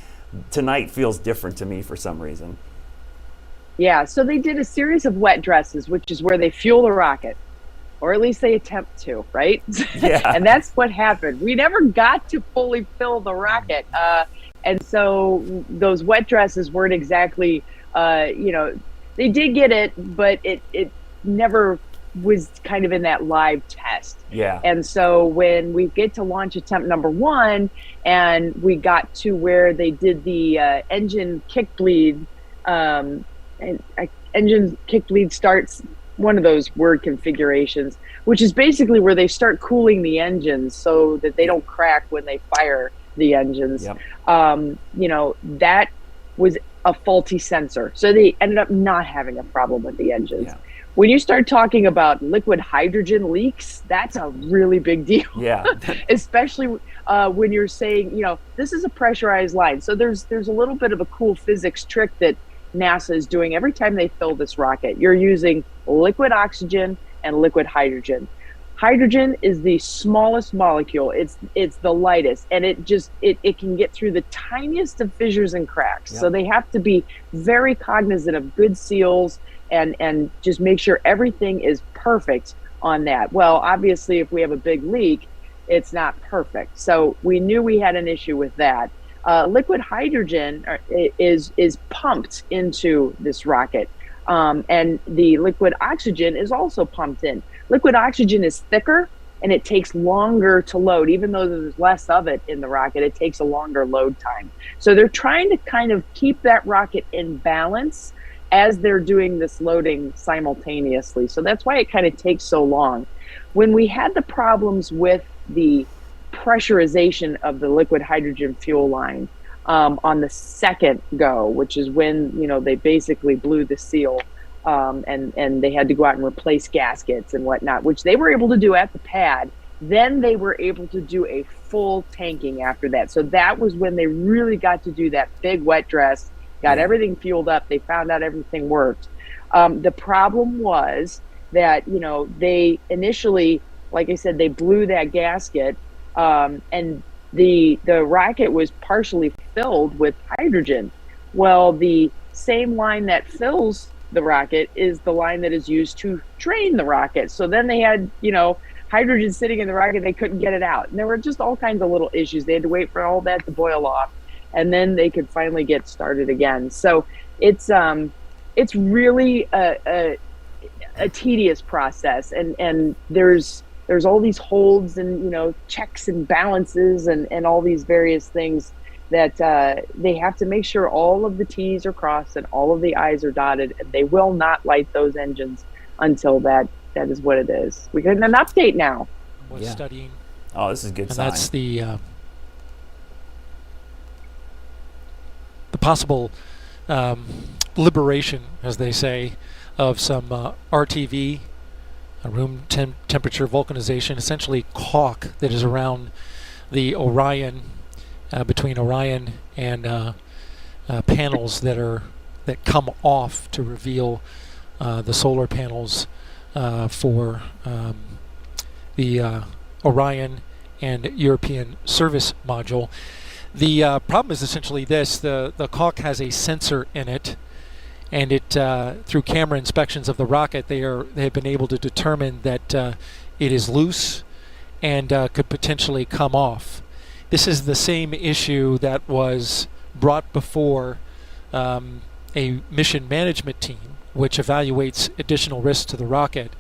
Speaker 1: Tonight feels different to me for some reason.
Speaker 2: Yeah, so they did a series of wet dresses, which is where they fuel the rocket. Or at least they attempt to, right?
Speaker 1: Yeah.
Speaker 2: And that's what happened. We never got to fully fill the rocket. And so those wet dresses weren't exactly, they did get it, but it never was kind of in that live test.
Speaker 1: Yeah.
Speaker 2: And so when we get to launch attempt number 1, and we got to where they did the engine kick bleed, engine kick bleed starts, one of those word configurations, which is basically where they start cooling the engines so that they don't crack when they fire the engines.
Speaker 1: Yep.
Speaker 2: That was a faulty sensor. So they ended up not having a problem with the engines.
Speaker 1: Yeah.
Speaker 2: When you start talking about liquid hydrogen leaks, that's a really big deal.
Speaker 1: Yeah.
Speaker 2: Especially when you're saying, this is a pressurized line. So there's a little bit of a cool physics trick that NASA is doing every time they fill this rocket. You're using liquid oxygen and liquid hydrogen. Hydrogen is the smallest molecule. It's the lightest, and it can get through the tiniest of fissures and cracks.
Speaker 1: Yeah.
Speaker 2: So they have to be very cognizant of good seals and just make sure everything is perfect on that. Well, obviously, if we have a big leak, it's not perfect. So we knew we had an issue with that. Liquid hydrogen is pumped into this rocket, and the liquid oxygen is also pumped in. Liquid oxygen is thicker, and it takes longer to load. Even though there's less of it in the rocket, it takes a longer load time. So they're trying to kind of keep that rocket in balance as they're doing this loading simultaneously. So that's why it kind of takes so long. When we had the problems with the pressurization of the liquid hydrogen fuel line on the second go, which is when they basically blew the seal, and they had to go out and replace gaskets and whatnot, which they were able to do at the pad. Then they were able to do a full tanking after that. So that was when they really got to do that big wet dress, got everything fueled up. They found out everything worked. The problem was that they initially, like I said, they blew that gasket. And the rocket was partially filled with hydrogen. Well, the same line that fills the rocket is the line that is used to drain the rocket. So then they had, hydrogen sitting in the rocket. They couldn't get it out. And there were just all kinds of little issues. They had to wait for all that to boil off, and then they could finally get started again. So it's really a tedious process, and there's all these holds and checks and balances and all these various things that they have to make sure all of the T's are crossed and all of the I's are dotted. They will not light those engines until that is what it is. We get an update now.
Speaker 3: Was studying.
Speaker 1: Oh, this is a good
Speaker 3: and
Speaker 1: sign.
Speaker 3: That's the possible liberation, as they say, of some RTV, room temperature vulcanization, essentially caulk that is around the Orion, between Orion and panels that come off to reveal the solar panels for the Orion and European service module. The problem is essentially this: the caulk has a sensor in it, and it through camera inspections of the rocket, they have been able to determine that it is loose and could potentially come off. This is the same issue that was brought before a mission management team, which evaluates additional risks to the rocket,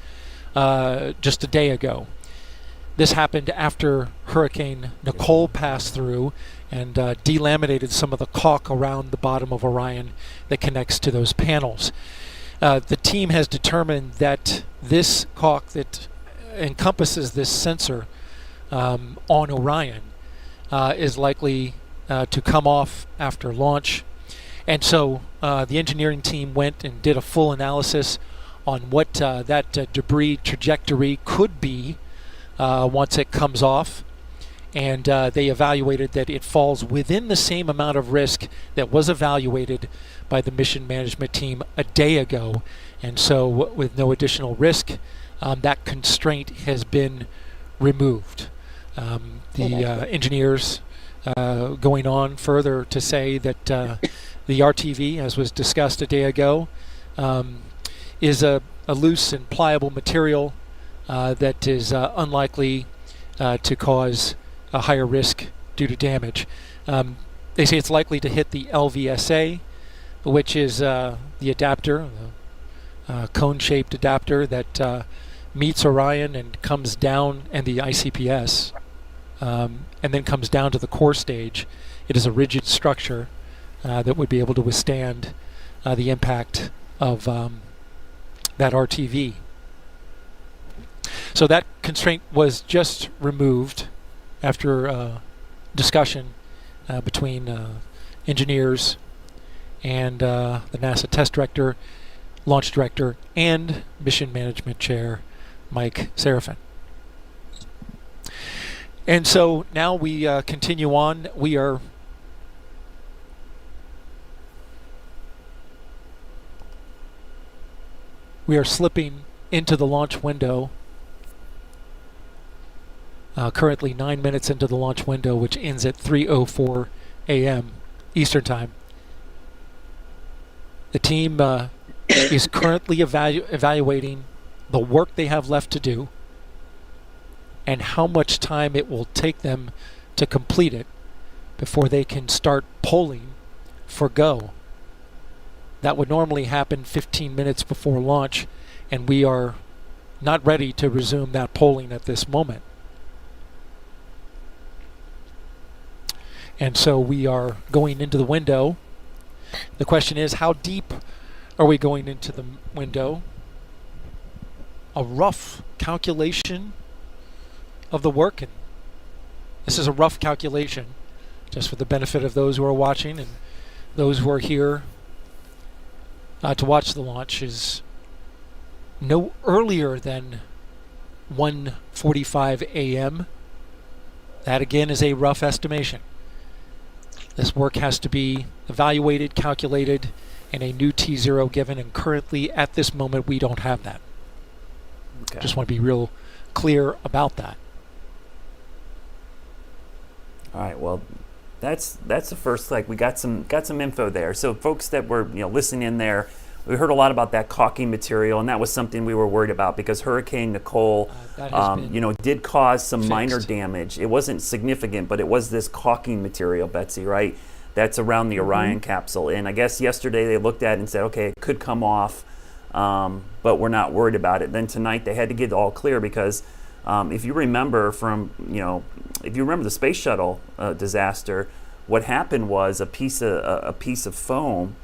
Speaker 3: just a day ago. This happened after Hurricane Nicole passed through and delaminated some of the caulk around the bottom of Orion that connects to those panels. The team has determined that this caulk that encompasses this sensor on Orion is likely to come off after launch. And so the engineering team went and did a full analysis on what that debris trajectory could be once it comes off. And they evaluated that it falls within the same amount of risk that was evaluated by the mission management team a day ago. And so with no additional risk, that constraint has been removed. The engineers going on further to say that the RTV, as was discussed a day ago, is a loose and pliable material that is unlikely to cause a higher risk due to damage. They say it's likely to hit the LVSA, which is the adapter, the cone-shaped adapter that meets Orion and comes down, and the ICPS, and then comes down to the core stage. It is a rigid structure that would be able to withstand the impact of that RTV. So that constraint was just removed after discussion between engineers and the NASA test director, launch director, and mission management chair Mike Serafin. And so now we continue on. We are slipping into the launch window. Currently 9 minutes into the launch window, which ends at 3:04 a.m. Eastern Time. The team is currently evaluating the work they have left to do and how much time it will take them to complete it before they can start polling for go. That would normally happen 15 minutes before launch, and we are not ready to resume that polling at this moment. And so we are going into the window. The question is, how deep are we going into the window? A rough calculation of the work, and this is a rough calculation just for the benefit of those who are watching and those who are here to watch the launch, is no earlier than 1:45 a.m. That again is a rough estimation. This work has to be evaluated, calculated, and a new T0 given, and currently at this moment we don't have that. Okay. Just want to be real clear about that.
Speaker 1: All right, well, that's the first, like, we got some info there. So folks that were listening in there, we heard a lot about that caulking material, and that was something we were worried about because Hurricane Nicole did cause some minor damage. It wasn't significant, but it was this caulking material, Betsy, right? That's around the Orion capsule. And I guess yesterday they looked at it and said, okay, it could come off, but we're not worried about it. Then tonight they had to get all clear because if you remember the space shuttle disaster, what happened was a piece of foam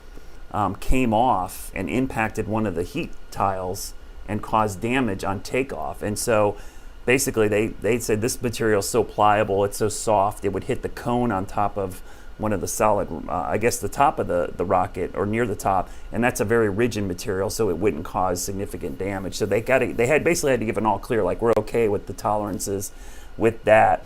Speaker 1: came off and impacted one of the heat tiles and caused damage on takeoff. And so basically they said this material is so pliable, it's so soft, it would hit the cone on top of one of the solid, the top of the rocket or near the top, and that's a very rigid material, so it wouldn't cause significant damage. So they basically had to give an all clear, like we're okay with the tolerances with that.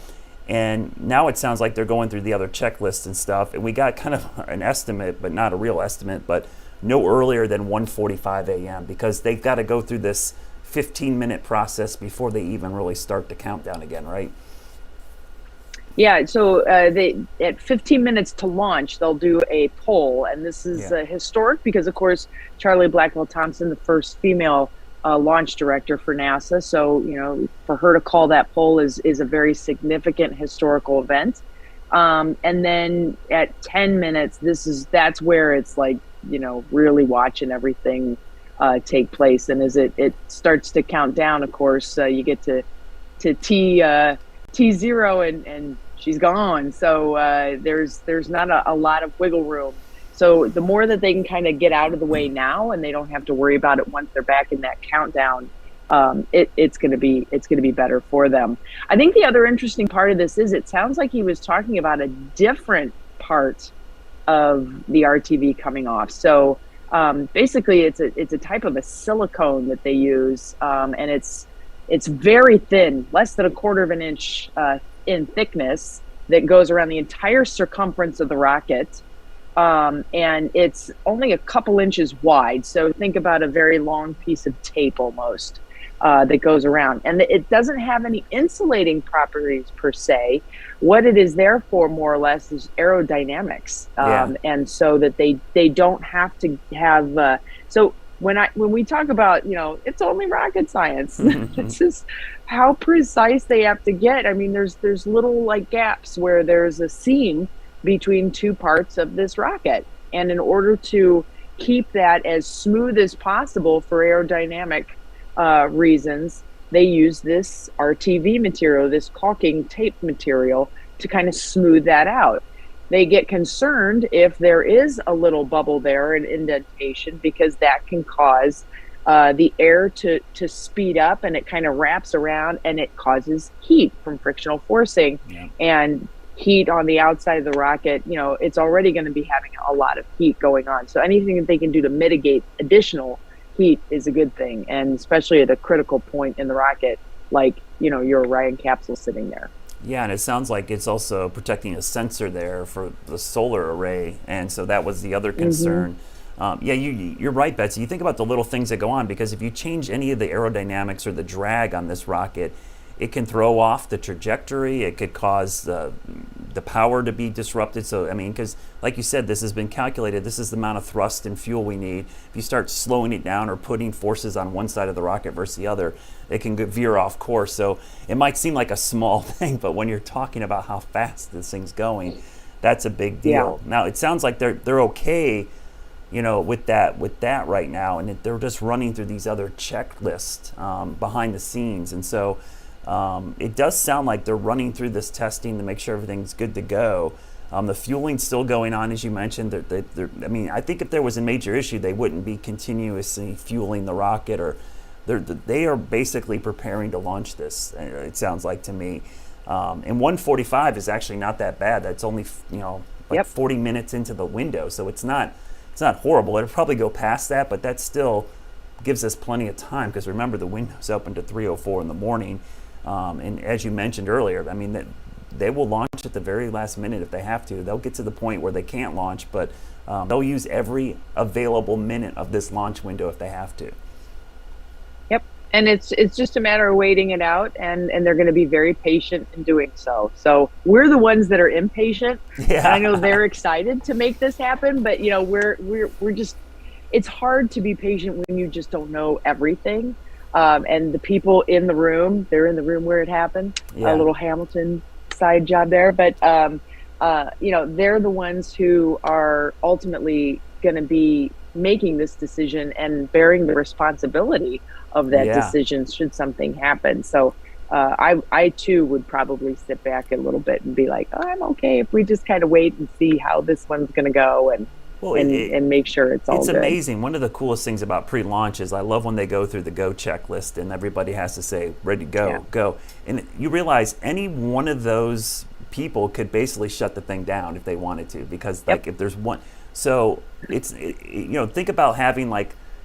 Speaker 1: And now it sounds like they're going through the other checklists and stuff, and we got kind of an estimate, but not a real estimate, but no earlier than 1:45 a.m. because they've got to go through this 15-minute process before they even really start the countdown again, right?
Speaker 2: Yeah, so they at 15 minutes to launch, they'll do a poll, and this is historic because, of course, Charlie Blackwell Thompson, the first female launch director for NASA. So, for her to call that poll is a very significant historical event. And then at 10 minutes, that's where it's like, really watching everything take place. And as it starts to count down, of course, you get to T0 and she's gone. So there's not a lot of wiggle room. So the more that they can kind of get out of the way now, and they don't have to worry about it once they're back in that countdown, it's going to be better for them. I think the other interesting part of this is it sounds like he was talking about a different part of the RTV coming off. So basically, it's a type of a silicone that they use, and it's very thin, less than a quarter of an inch in thickness, that goes around the entire circumference of the rocket. And it's only a couple inches wide. So think about a very long piece of tape almost that goes around. And it doesn't have any insulating properties per se. What it is there for, more or less, is aerodynamics. And so that they don't have to have, so when we talk about, it's only rocket science, it's just how precise they have to get. I mean, there's little like gaps where there's a seam between two parts of this rocket. And in order to keep that as smooth as possible for aerodynamic reasons, they use this RTV material, this caulking tape material, to kind of smooth that out. They get concerned if there is a little bubble there, an indentation, because that can cause the air to speed up, and it kind of wraps around and it causes heat from frictional forcing. And heat on the outside of the rocket, it's already going to be having a lot of heat going on. So anything that they can do to mitigate additional heat is a good thing, and especially at a critical point in the rocket, like your Orion capsule sitting there.
Speaker 1: Yeah, and it sounds like it's also protecting a sensor there for the solar array, and so that was the other concern. You're right, Betsy. You think about the little things that go on, because if you change any of the aerodynamics or the drag on this rocket, it can throw off the trajectory. It could cause the power to be disrupted. So, I mean, because like you said, this has been calculated. This is the amount of thrust and fuel we need. If you start slowing it down or putting forces on one side of the rocket versus the other, it can veer off course. So it might seem like a small thing, but when you're talking about how fast this thing's going, that's a big deal. Now, it sounds like they're okay, with that right now, and they're just running through these other checklists behind the scenes. And so it does sound like they're running through this testing to make sure everything's good to go. The fueling's still going on, as you mentioned. I think if there was a major issue, they wouldn't be continuously fueling the rocket, or they are basically preparing to launch this, it sounds like to me. And 1:45 is actually not that bad. That's only 40 minutes into the window, so it's not horrible. It'll probably go past that, but that still gives us plenty of time, because remember, the window's open to 3:04 in the morning. And as you mentioned earlier, I mean, that they will launch at the very last minute if they have to. They'll get to the point where they can't launch, but they'll use every available minute of this launch window if they have to.
Speaker 2: Yep, and it's just a matter of waiting it out, and they're going to be very patient in doing so. So we're the ones that are impatient.
Speaker 1: Yeah.
Speaker 2: I know they're excited to make this happen, but we're just. It's hard to be patient when you just don't know everything. And the people in the room, they're in the room where it happened. A little Hamilton side job there. But, they're the ones who are ultimately going to be making this decision and bearing the responsibility of that decision should something happen. So I too would probably sit back a little bit and be like, I'm okay if we just kind of wait and see how this one's going to go, and make sure it's all good.
Speaker 1: It's amazing. One of the coolest things about pre-launch is I love when they go through the go checklist and everybody has to say, ready to go, go. And you realize any one of those people could basically shut the thing down if they wanted to, because if there's one. So think about having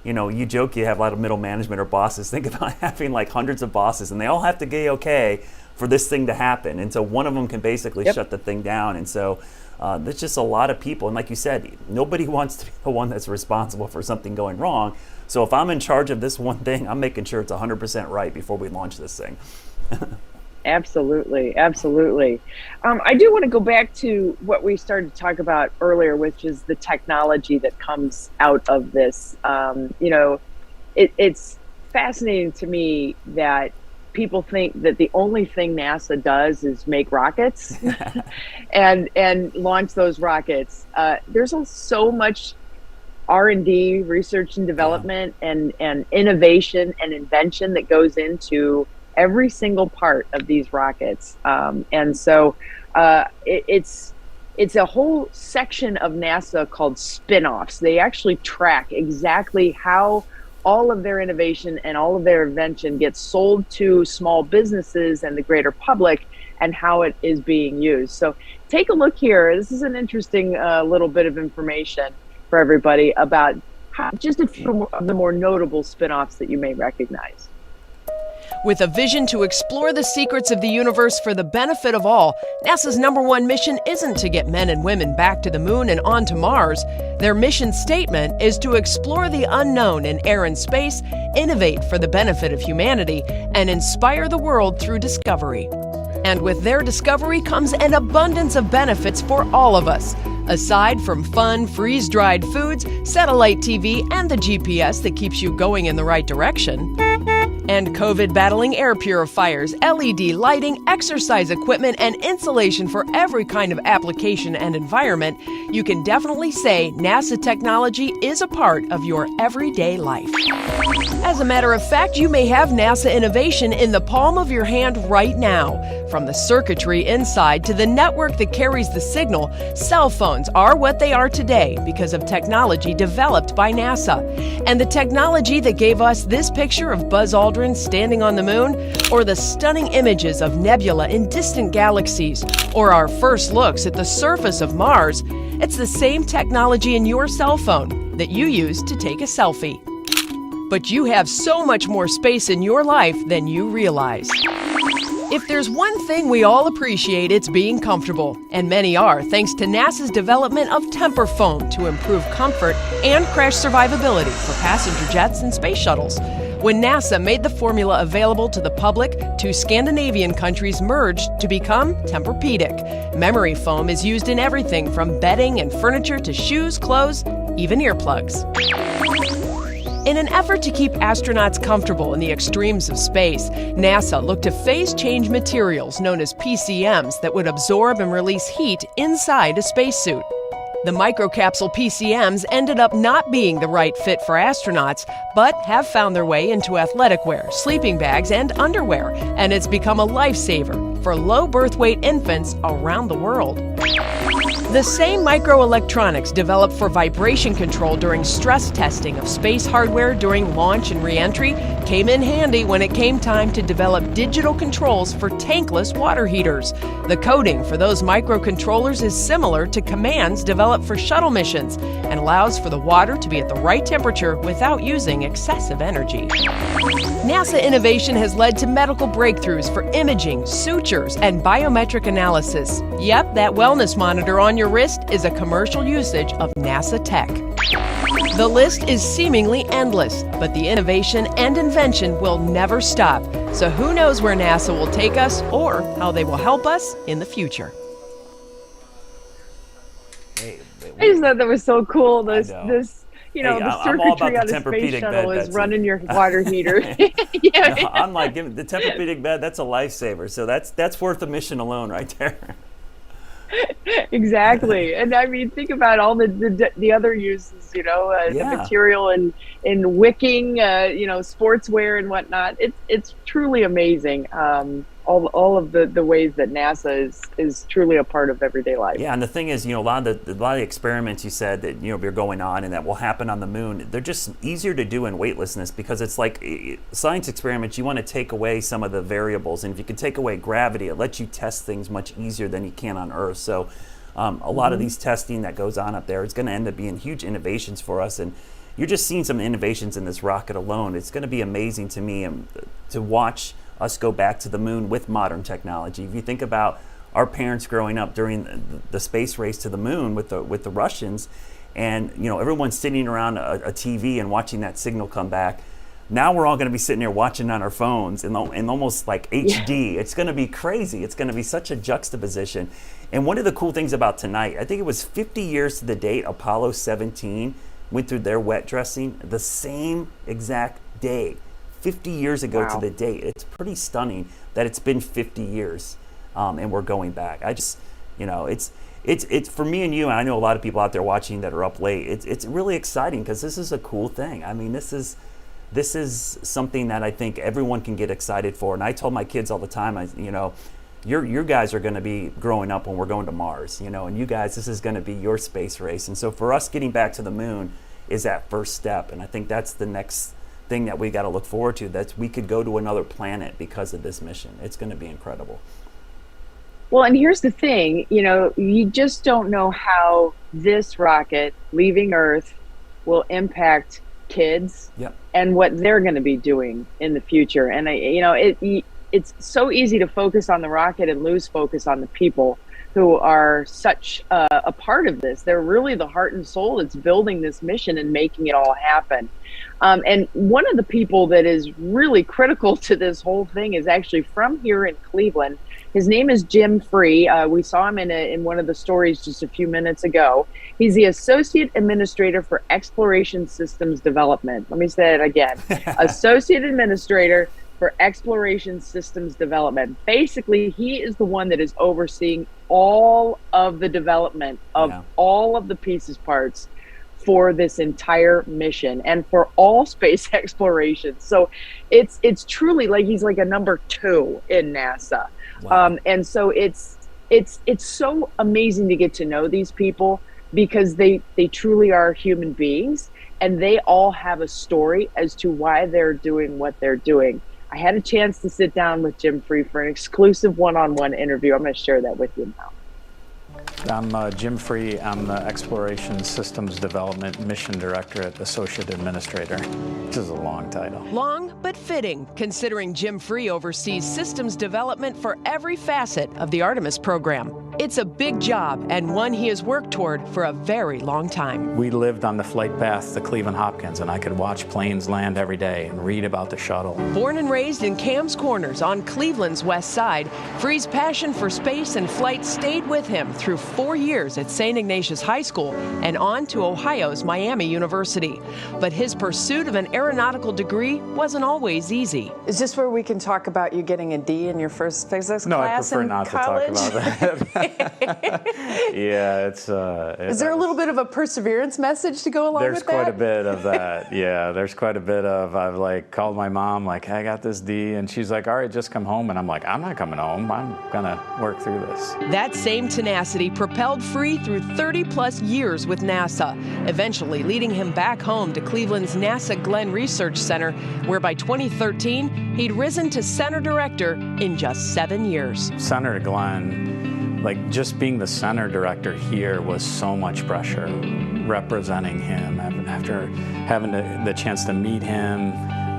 Speaker 1: you joke you have a lot of middle management or bosses. Think about having hundreds of bosses, and they all have to get okay for this thing to happen. And so one of them can basically shut the thing down. And so there's just a lot of people. And like you said, nobody wants to be the one that's responsible for something going wrong. So if I'm in charge of this one thing, I'm making sure it's 100% right before we launch this thing.
Speaker 2: Absolutely. I do want to go back to what we started to talk about earlier, which is the technology that comes out of this. It's fascinating to me that people think that the only thing NASA does is make rockets and launch those rockets. There's so much R&D, research and development, and innovation and invention that goes into every single part of these rockets. And so it's a whole section of NASA called spin-offs. They actually track exactly how all of their innovation and all of their invention gets sold to small businesses and the greater public, and how it is being used. So take a look here. This is an interesting little bit of information for everybody about just a few of the more notable spin-offs that you may recognize.
Speaker 4: With a vision to explore the secrets of the universe for the benefit of all, NASA's #1 mission isn't to get men and women back to the moon and onto Mars. Their mission statement is to explore the unknown in air and space, innovate for the benefit of humanity, and inspire the world through discovery. And with their discovery comes an abundance of benefits for all of us. Aside from fun, freeze-dried foods, satellite TV, and the GPS that keeps you going in the right direction, and COVID-battling air purifiers, LED lighting, exercise equipment, and insulation for every kind of application and environment, you can definitely say NASA technology is a part of your everyday life. As a matter of fact, you may have NASA innovation in the palm of your hand right now. From the circuitry inside to the network that carries the signal, cell phones are what they are today because of technology developed by NASA. And the technology that gave us this picture of Buzz Aldrin standing on the moon, or the stunning images of nebula in distant galaxies, or our first looks at the surface of Mars, it's the same technology in your cell phone that you use to take a selfie. But you have so much more space in your life than you realize. If there's one thing we all appreciate, it's being comfortable. And many are, thanks to NASA's development of temper foam to improve comfort and crash survivability for passenger jets and space shuttles. When NASA made the formula available to the public, 2 Scandinavian countries merged to become Tempur-Pedic. Memory foam is used in everything from bedding and furniture to shoes, clothes, even earplugs. In an effort to keep astronauts comfortable in the extremes of space, NASA looked to phase change materials known as PCMs that would absorb and release heat inside a spacesuit. The microcapsule PCMs ended up not being the right fit for astronauts, but have found their way into athletic wear, sleeping bags, and underwear, and it's become a lifesaver for low birth weight infants around the world. The same microelectronics developed for vibration control during stress testing of space hardware during launch and re-entry came in handy when it came time to develop digital controls for tankless water heaters. The coding for those microcontrollers is similar to commands developed for shuttle missions and allows for the water to be at the right temperature without using excessive energy. NASA innovation has led to medical breakthroughs for imaging, sutures, and biometric analysis. Yep, that wellness monitor on your wrist is a commercial usage of NASA tech. The list is seemingly endless, but the innovation and invention will never stop. So who knows where NASA will take us or how they will help us in the future.
Speaker 2: I just thought that was so cool. The
Speaker 1: I'm all about
Speaker 2: circuitry on
Speaker 1: the
Speaker 2: a space
Speaker 1: Tempur-Pedic
Speaker 2: shuttle
Speaker 1: bed,
Speaker 2: is
Speaker 1: Betsy.
Speaker 2: running your water heater. Yeah.
Speaker 1: No, I'm like, the Tempur-Pedic bed, that's a lifesaver. So that's worth the mission alone right there.
Speaker 2: Exactly. And I mean, think about all the other uses, the material in wicking, sportswear and whatnot. It's truly amazing. All of the ways that NASA is truly a part of everyday life.
Speaker 1: Yeah, and the thing is, a lot of the experiments you said that are going on and that will happen on the moon, they're just easier to do in weightlessness because it's like science experiments. You want to take away some of the variables, and if you can take away gravity, it lets you test things much easier than you can on Earth. So, a lot of these testing that goes on up there is going to end up being huge innovations for us, and you're just seeing some innovations in this rocket alone. It's going to be amazing to me to watch us go back to the moon with modern technology. If you think about our parents growing up during the space race to the moon with the Russians, and everyone's sitting around a TV and watching that signal come back. Now we're all going to be sitting there watching on our phones in almost like HD. Yeah. It's going to be crazy. It's going to be such a juxtaposition. And one of the cool things about tonight, I think it was 50 years to the date Apollo 17 went through their wet dressing, the same exact day. 50 years ago to the date. It's pretty stunning that it's been 50 years and we're going back. I just, it's for me and you, and I know a lot of people out there watching that are up late. It's really exciting because this is a cool thing. I mean, this is something that I think everyone can get excited for. And I told my kids all the time, your guys are going to be growing up when we're going to Mars, and you guys, this is going to be your space race. And so for us getting back to the moon is that first step. And I think that's the next thing that we got to look forward to. That we could go to another planet because of this mission. It's going to be incredible.
Speaker 2: Well, and here's the thing, you know, you just don't know how this rocket leaving Earth will impact kids and what they're going to be doing in the future. And it's so easy to focus on the rocket and lose focus on the people who are such a part of this. They're really the heart and soul that's building this mission and making it all happen. And one of the people that is really critical to this whole thing is actually from here in Cleveland. His name is Jim Free. We saw him in one of the stories just a few minutes ago. He's the Associate Administrator for Exploration Systems Development. Let me say it again. Associate Administrator for Exploration Systems Development. Basically, he is the one that is overseeing all of the development of all of the pieces parts for this entire mission and for all space exploration. So it's truly like he's like a number 2 in NASA. Wow. And so it's so amazing to get to know these people because they truly are human beings and they all have a story as to why they're doing what they're doing. I had a chance to sit down with Jim Free for an exclusive one-on-one interview. I'm going to share that with you now.
Speaker 7: I'm Jim Free. I'm the Exploration Systems Development Mission Director at Associate Administrator. This is a long title.
Speaker 4: Long but fitting, considering Jim Free oversees systems development for every facet of the Artemis program. It's a big job and one he has worked toward for a very long time.
Speaker 7: We lived on the flight path to Cleveland Hopkins, and I could watch planes land every day and read about the shuttle.
Speaker 4: Born and raised in Cam's Corners on Cleveland's west side, Free's passion for space and flight stayed with him through 4 years at St. Ignatius High School and on to Ohio's Miami University. But his pursuit of an aeronautical degree wasn't always easy.
Speaker 10: Is this where we can talk about you getting a D in your first physics class in college?
Speaker 7: No, I prefer not to talk about that. Yeah, it's...
Speaker 10: Is there a little bit of a perseverance message to go along with that?
Speaker 7: There's quite a bit of that, yeah. There's quite a bit of, I've like called my mom, like, hey, I got this D, and she's like, all right, just come home. And I'm like, I'm not coming home. I'm gonna work through this.
Speaker 4: That same tenacity propelled Free through 30-plus years with NASA, eventually leading him back home to Cleveland's NASA Glenn Research Center, where by 2013, he'd risen to Center Director in just 7 years.
Speaker 7: Senator Glenn, like just being the Center Director here was so much pressure, representing him after having the chance to meet him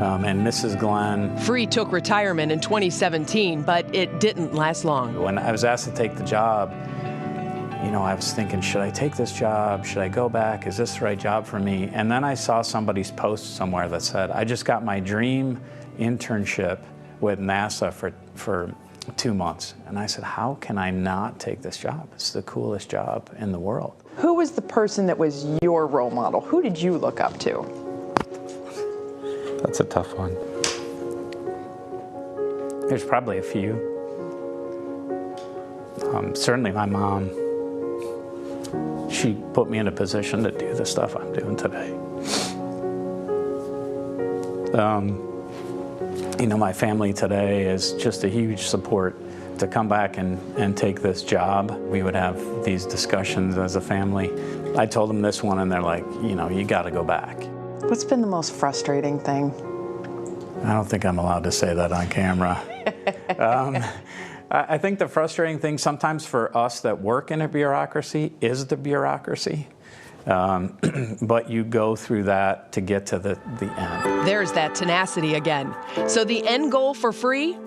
Speaker 7: and Mrs. Glenn.
Speaker 4: Free took retirement in 2017, but it didn't last long.
Speaker 7: When I was asked to take the job, you know, I was thinking, should I take this job? Should I go back? Is this the right job for me? And then I saw somebody's post somewhere that said, I just got my dream internship with NASA for 2 months. And I said, how can I not take this job? It's the coolest job in the world.
Speaker 10: Who was the person that was your role model? Who did you look up to?
Speaker 7: That's a tough one. There's probably a few. Certainly my mom. She put me in a position to do the stuff I'm doing today. You know, my family today is just a huge support to come back and take this job. We would have these discussions as a family. I told them this one and they're like, you know, you gotta go back.
Speaker 10: What's been the most frustrating thing?
Speaker 7: I don't think I'm allowed to say that on camera. I think the frustrating thing sometimes for us that work in a bureaucracy is the bureaucracy. But you go through that to get to the end.
Speaker 4: There's that tenacity again. So the end goal for Free?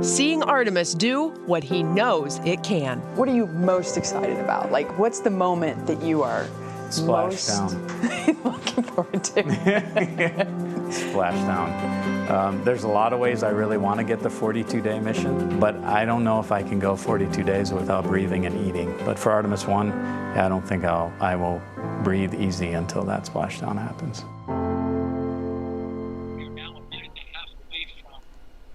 Speaker 4: Seeing Artemis do what he knows it can.
Speaker 10: What are you most excited about? Like, what's the moment that you are
Speaker 7: Splashdown.
Speaker 10: looking forward to?
Speaker 7: Splashdown. There's a lot of ways I really want to get the 42-day mission, but I don't know if I can go 42 days without breathing and eating. But for Artemis 1, I don't think I will breathe easy until that splashdown happens.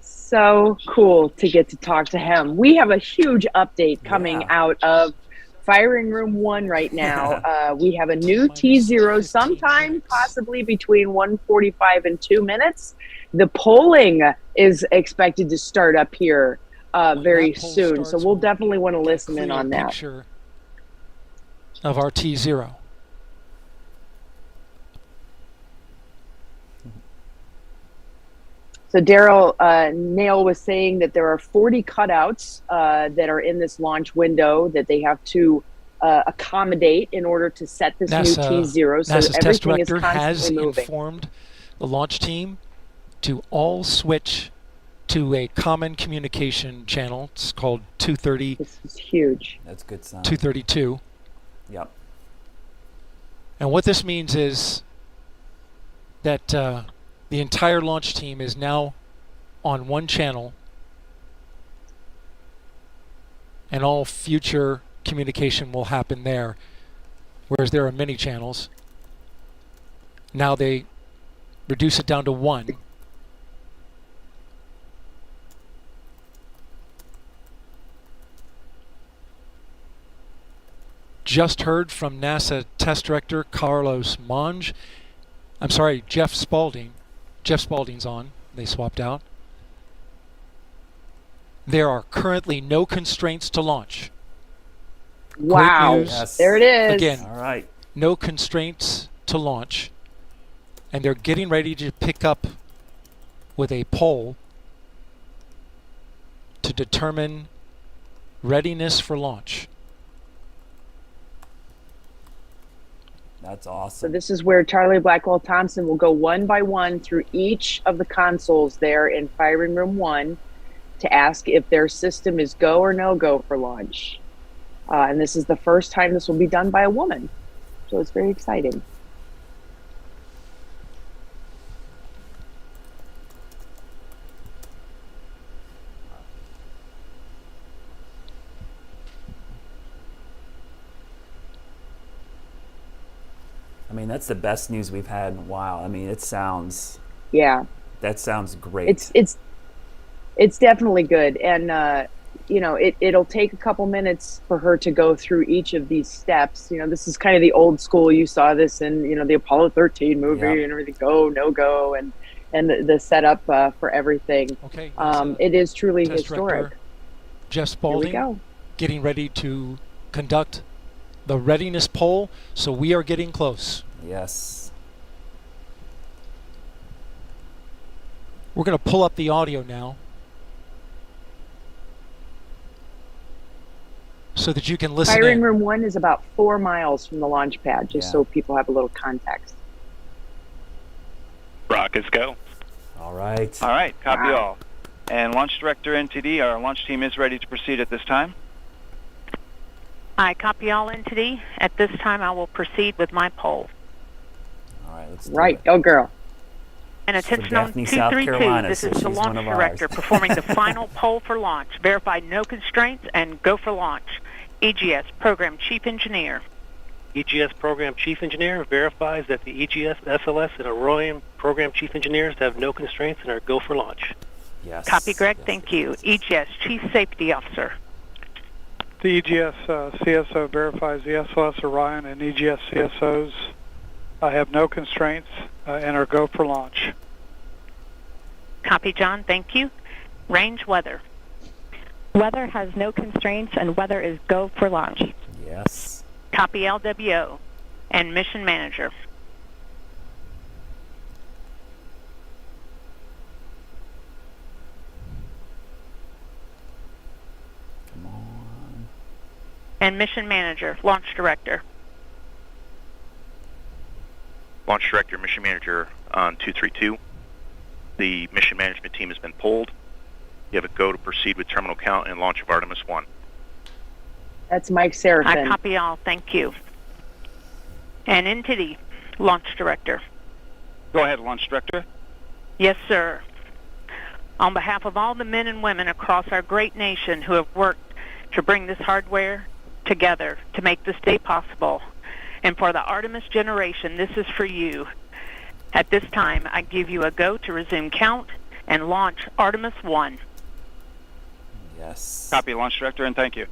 Speaker 2: So cool to get to talk to him. We have a huge update coming out of Firing Room 1 right now. We have a new T0 sometime possibly between 1:45 and 2 minutes. The polling is expected to start up here very soon. So we'll definitely want to listen in on that.
Speaker 3: Picture of our T0.
Speaker 2: So Daryl Nail was saying that there are 40 cutouts that are in this launch window that they have to accommodate in order to set this new T0. So
Speaker 3: NASA's test
Speaker 2: everything is
Speaker 3: director has
Speaker 2: constantly moving.
Speaker 3: informed the launch team to all switch to a common communication channel. It's called 230.
Speaker 2: This is huge.
Speaker 1: That's a good sign.
Speaker 3: 232.
Speaker 1: Yep.
Speaker 3: And what this means is that the entire launch team is now on one channel, and all future communication will happen there, whereas there are many channels. Now they reduce it down to one. Just heard from NASA Test Director Carlos Monge. I'm sorry, Jeff Spaulding. Jeff Spaulding's on. They swapped out. There are currently no constraints to launch.
Speaker 2: Wow.
Speaker 3: Great news.
Speaker 1: Yes.
Speaker 2: There it is.
Speaker 3: Again,
Speaker 1: All right.
Speaker 3: no constraints to launch. And they're getting ready to pick up with a poll to determine readiness for launch.
Speaker 1: That's awesome.
Speaker 2: So this is where Charlie Blackwell Thompson will go one by one through each of the consoles there in firing room 1 to ask if their system is go or no go for launch. And this is the first time this will be done by a woman. So it's very exciting.
Speaker 1: I mean, that's the best news we've had in a while. I mean, it sounds.
Speaker 2: Yeah.
Speaker 1: That sounds great.
Speaker 2: It's definitely good, and you know, it'll take a couple minutes for her to go through each of these steps. You know, this is kind of the old school. You saw this in, you know, the Apollo 13 movie and everything. Go, no go, and the setup for everything.
Speaker 3: Okay.
Speaker 2: It is truly
Speaker 3: Test
Speaker 2: historic.
Speaker 3: Director Jeff Spaulding getting ready to conduct the readiness poll, so we are getting close.
Speaker 1: Yes.
Speaker 3: We're going to pull up the audio now so that you can listen
Speaker 2: Firing
Speaker 3: in.
Speaker 2: room 1 is about 4 miles from the launch pad, just so people have a little context.
Speaker 11: Rockets go.
Speaker 1: All right.
Speaker 11: All right, copy all. And Launch Director NTD, our launch team is ready to proceed at this time.
Speaker 12: I copy all NTD. At this time, I will proceed with my poll.
Speaker 1: All right, let's do
Speaker 2: Right,
Speaker 1: it.
Speaker 2: go girl.
Speaker 12: And attention on
Speaker 1: Daphne, South
Speaker 12: 232,
Speaker 1: Carolina,
Speaker 12: this
Speaker 1: so
Speaker 12: is the
Speaker 1: she's
Speaker 12: launch
Speaker 1: one of
Speaker 12: director
Speaker 1: ours.
Speaker 12: performing the final poll for launch. Verify no constraints and go for launch. EGS Program Chief Engineer.
Speaker 13: EGS Program Chief Engineer verifies that the EGS, SLS, and Orion Program Chief Engineers have no constraints and are go for launch.
Speaker 1: Yes.
Speaker 12: Copy, Greg. Thank you. EGS Chief Safety Officer.
Speaker 14: The EGS CSO verifies the SLS, Orion, and EGS CSOs have no constraints and are go for launch.
Speaker 12: Copy, John. Thank you. Range weather.
Speaker 15: Weather has no constraints and weather is go for launch.
Speaker 1: Yes.
Speaker 12: Copy, LWO. And mission manager.
Speaker 1: Come on.
Speaker 12: And mission manager, launch director.
Speaker 16: Launch Director, Mission Manager on 232. The mission management team has been polled. You have a go to proceed with terminal count and launch of Artemis 1.
Speaker 2: That's Mike Serafin.
Speaker 12: I copy all. Thank you. And NTD, launch director.
Speaker 11: Go ahead, Launch Director.
Speaker 12: Yes, sir. On behalf of all the men and women across our great nation who have worked to bring this hardware together to make this day possible, and for the Artemis generation, this is for you. At this time, I give you a go to resume count and launch Artemis 1.
Speaker 1: Yes.
Speaker 11: Copy, Launch Director, and thank you.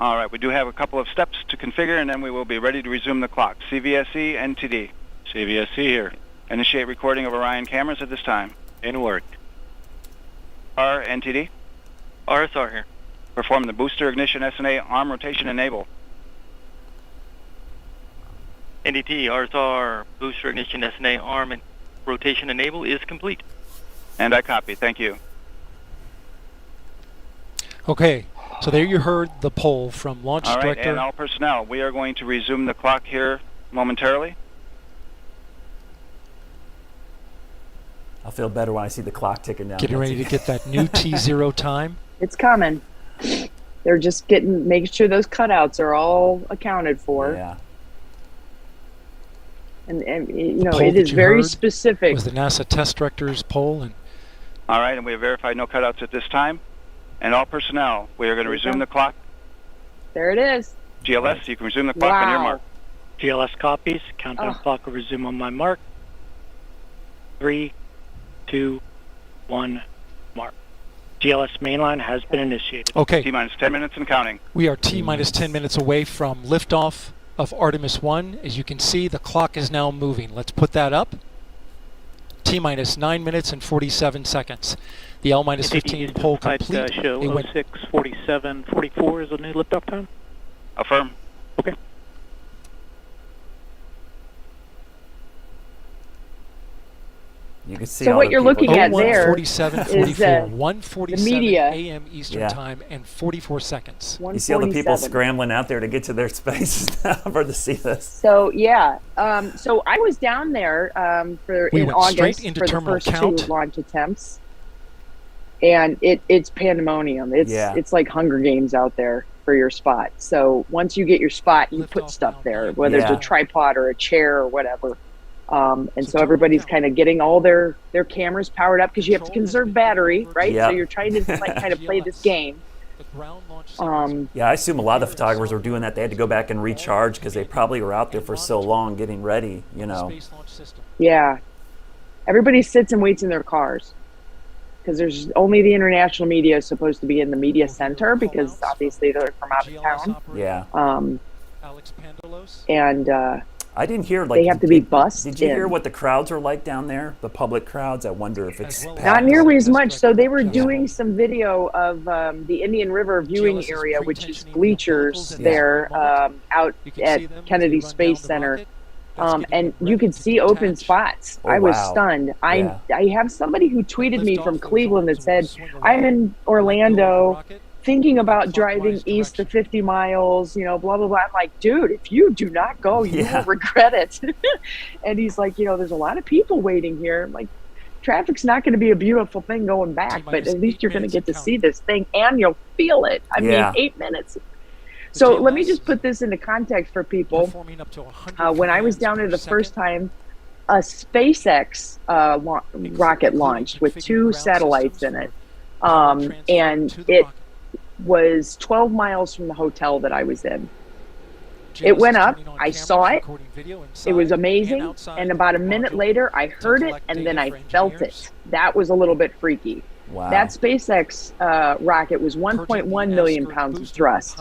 Speaker 11: All right, we do have a couple of steps to configure, and then we will be ready to resume the clock. CVSE, NTD.
Speaker 13: CVSC here.
Speaker 11: Initiate recording of Orion cameras at this time.
Speaker 13: In work.
Speaker 11: NTD.
Speaker 13: RSR here.
Speaker 11: Perform the booster ignition SNA arm rotation enable.
Speaker 13: NDT, RSR, booster ignition SNA arm and rotation enable is complete.
Speaker 11: And I copy. Thank you.
Speaker 3: Okay, so there you heard the poll from Launch
Speaker 11: All right,
Speaker 3: Director.
Speaker 11: and all personnel, we are going to resume the clock here momentarily.
Speaker 1: I'll feel better when I see the clock ticking down.
Speaker 3: Getting ready to get that new T0 time.
Speaker 2: It's coming. They're just making sure those cutouts are all accounted for.
Speaker 1: Yeah.
Speaker 2: And you know, it is very specific.
Speaker 3: Was the NASA test director's poll. And
Speaker 11: all right, and we have verified no cutouts at this time. And all personnel, we are going to resume the clock.
Speaker 2: There it is.
Speaker 11: GLS, you can resume the clock on your mark.
Speaker 17: GLS copies. Countdown clock will resume on my mark. 3, 2, 1, mark. GLS mainline has been initiated.
Speaker 3: Okay.
Speaker 11: T-minus 10 minutes and counting.
Speaker 3: We are T-minus 10 minutes away from liftoff of Artemis 1. As you can see, the clock is now moving. Let's put that up. T-minus 9 minutes and 47 seconds. The L-minus 15 poll complete.
Speaker 17: Show 06:47:44 is the new liftoff time.
Speaker 11: Affirm.
Speaker 17: Okay.
Speaker 1: You can see
Speaker 2: so what you're looking at there
Speaker 3: 1:47:44, 1:47
Speaker 2: the media
Speaker 3: a.m. Eastern time and 44 seconds.
Speaker 1: You see all the people scrambling out there to get to their spaces now for to see this.
Speaker 2: So yeah, so I was down there in August for the first 2 launch attempts, and it's pandemonium. It's like Hunger Games out there for your spot. So once you get your spot, you put stuff there, whether it's a tripod or a chair or whatever. And so everybody's kind of getting all their cameras powered up because you have to conserve battery, right?
Speaker 1: Yep.
Speaker 2: So you're trying to kind of play this game.
Speaker 1: Yeah, I assume a lot of the photographers were doing that. They had to go back and recharge because they probably were out there for so long getting ready, you know.
Speaker 2: Yeah. Everybody sits and waits in their cars because there's only the international media is supposed to be in the media center because obviously they're from out of town.
Speaker 1: Yeah.
Speaker 2: And
Speaker 1: I didn't hear
Speaker 2: they have to be bussed.
Speaker 1: Did you hear what the crowds are like down there? The public crowds. I wonder if it's
Speaker 2: not nearly as much. So they were doing some video of the Indian River viewing area, which is bleachers there out at Kennedy Space Center, and you could see open spots. I was stunned. I have somebody who tweeted me from Cleveland that said, "I'm in Orlando." Thinking about driving east to 50 miles, you know, blah, blah, blah. I'm like, dude, if you do not go, you will regret it. And he's like, you know, there's a lot of people waiting here. I'm like, traffic's not going to be a beautiful thing going back, but at least you're going to get to see this thing and you'll feel it. I mean, 8 minutes. So let me just put this into context for people. When I was down there the first time, a SpaceX rocket launched with 2 satellites in it. And it was 12 miles from the hotel that I was in. It went up, I saw it, it was amazing, and about a minute later I heard it and then I felt it. That was a little bit freaky.
Speaker 1: Wow.
Speaker 2: That SpaceX rocket was 1.1 million pounds of thrust.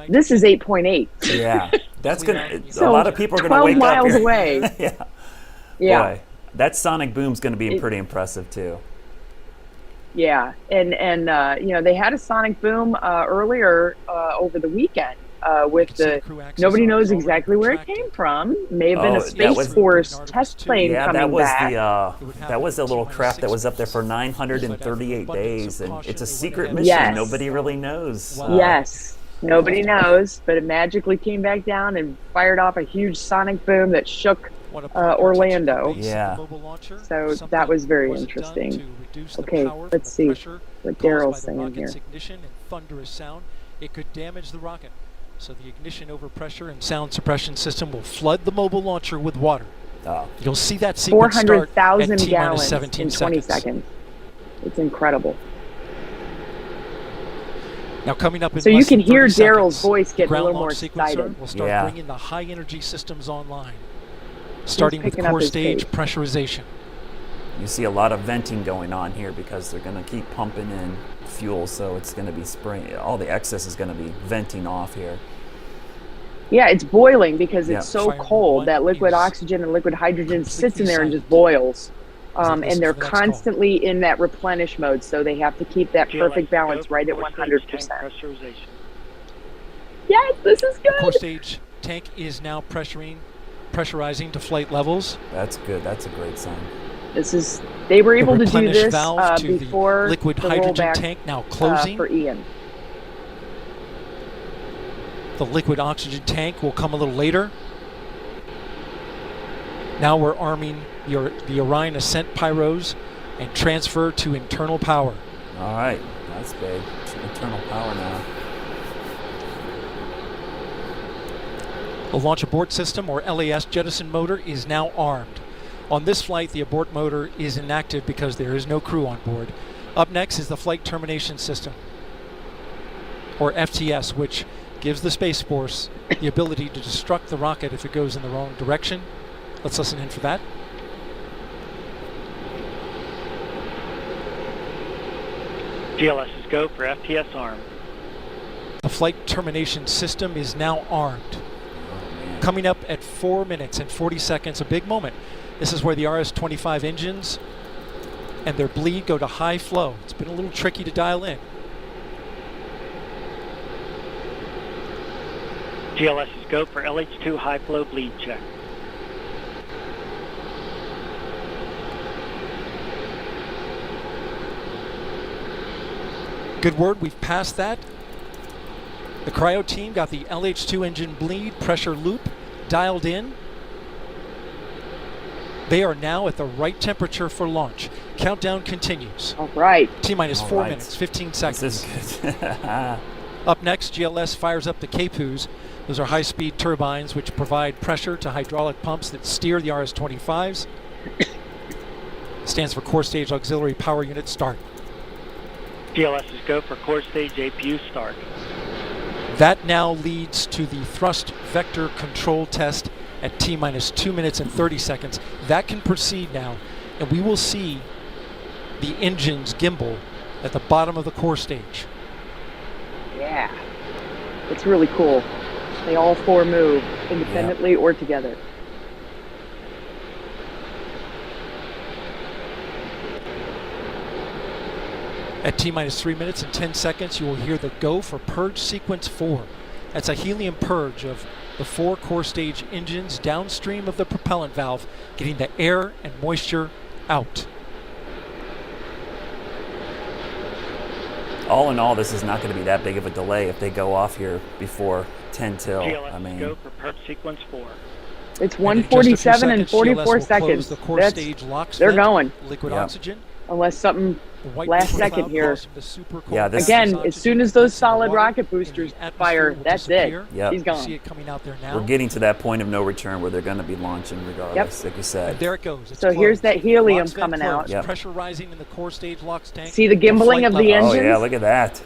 Speaker 2: This is 8.8.
Speaker 1: Yeah, that's gonna.
Speaker 2: So
Speaker 1: a lot of people are gonna wake up
Speaker 2: 12 miles
Speaker 1: here.
Speaker 2: away.
Speaker 1: Yeah. Boy, that sonic boom's gonna be pretty impressive too.
Speaker 2: Yeah, and you know, they had a sonic boom earlier over the weekend with the nobody knows exactly where it came from. May have been a Space Force test plane coming back.
Speaker 1: That was the little craft that was up there for 938 days, and it's a secret mission.
Speaker 2: Yes.
Speaker 1: Nobody really knows.
Speaker 2: Yes, nobody knows, but it magically came back down and fired off a huge sonic boom that shook Orlando.
Speaker 1: Yeah.
Speaker 2: So that was very interesting. Okay, let's see what Daryl's saying here.
Speaker 3: Ignition and thunderous sound, it could damage the rocket. So the ignition overpressure and sound suppression system will flood the mobile launcher with water. You'll see that sequence start at
Speaker 2: 400,000 gallons
Speaker 3: 17
Speaker 2: in 20 seconds. It's incredible.
Speaker 3: Now coming up in
Speaker 2: so you
Speaker 3: less
Speaker 2: can
Speaker 3: than
Speaker 2: hear
Speaker 3: 30
Speaker 2: Daryl's
Speaker 3: seconds,
Speaker 2: voice getting a
Speaker 3: ground
Speaker 2: little more
Speaker 3: launch
Speaker 2: excited.
Speaker 3: sequencer will start bringing the high energy systems online, starting with core stage pressurization.
Speaker 1: You see a lot of venting going on here because they're going to keep pumping in fuel, so it's going to be spraying. All the excess is going to be venting off here.
Speaker 2: Yeah, it's boiling because it's so cold that liquid oxygen and liquid hydrogen sits in there and just boils. And they're constantly in that replenish mode, so they have to keep that perfect balance right at 100%. Yes, this is good.
Speaker 3: The core stage tank is now pressurizing to flight levels.
Speaker 1: That's good. That's a great sign.
Speaker 2: They were able to do
Speaker 3: replenish
Speaker 2: this
Speaker 3: valve to
Speaker 2: before
Speaker 3: the liquid
Speaker 2: the
Speaker 3: hydrogen
Speaker 2: rollback,
Speaker 3: tank now closing.
Speaker 2: for Ian.
Speaker 3: The liquid oxygen tank will come a little later. Now we're arming the Orion Ascent pyros and transfer to internal power.
Speaker 1: All right, that's big. It's internal power now.
Speaker 3: The launch abort system, or LAS jettison motor, is now armed. On this flight, the abort motor is inactive because there is no crew on board. Up next is the flight termination system, or FTS, which gives the Space Force the ability to destruct the rocket if it goes in the wrong direction. Let's listen in for that.
Speaker 17: GLS is go for FTS arm.
Speaker 3: The flight termination system is now armed. Coming up at 4 minutes and 40 seconds, a big moment. This is where the RS-25 engines and their bleed go to high flow. It's been a little tricky to dial in.
Speaker 17: GLS is go for LH2 high flow bleed check.
Speaker 3: Good word, we've passed that. The cryo team got the LH2 engine bleed pressure loop dialed in. They are now at the right temperature for launch. Countdown continues.
Speaker 2: All right.
Speaker 3: T-minus 4 minutes, 15 seconds.
Speaker 1: This is good.
Speaker 3: Up next, GLS fires up the KPUs. Those are high-speed turbines which provide pressure to hydraulic pumps that steer the RS-25s. Stands for Core Stage Auxiliary Power Unit Start.
Speaker 17: GLS is go for core stage APU start.
Speaker 3: That now leads to the thrust vector control test at T-minus 2 minutes and 30 seconds. That can proceed now, and we will see the engines gimbal at the bottom of the core stage.
Speaker 2: Yeah. It's really cool. They all four move independently or together.
Speaker 3: At T-minus 3 minutes and 10 seconds, you will hear the go for purge sequence 4. That's a helium purge of the 4 core stage engines downstream of the propellant valve, getting the air and moisture out.
Speaker 1: All in all, this is not going to be that big of a delay if they go off here before 10 till.
Speaker 17: GLS
Speaker 1: I mean,
Speaker 17: go for purge sequence 4.
Speaker 2: It's 1:47 and 44 seconds.
Speaker 3: The core stage locks
Speaker 2: they're
Speaker 3: vent,
Speaker 2: going.
Speaker 3: liquid oxygen.
Speaker 2: Unless something last second here.
Speaker 1: Yeah, this
Speaker 2: Again, as soon as those solid rocket boosters fire, that's it.
Speaker 1: Yep.
Speaker 2: He's gone.
Speaker 3: See it coming out there now.
Speaker 1: we're getting to that point of no return where they're going to be launching regardless, like you said.
Speaker 3: And there it goes. It's
Speaker 2: So
Speaker 3: closed.
Speaker 2: here's that helium
Speaker 3: Locks vent
Speaker 2: coming
Speaker 3: closed.
Speaker 2: out.
Speaker 1: Yep.
Speaker 3: Pressure rising in the core stage locks tank.
Speaker 2: See the gimbling
Speaker 3: flight
Speaker 2: of the
Speaker 3: level.
Speaker 2: engines?
Speaker 1: Oh yeah, look at that.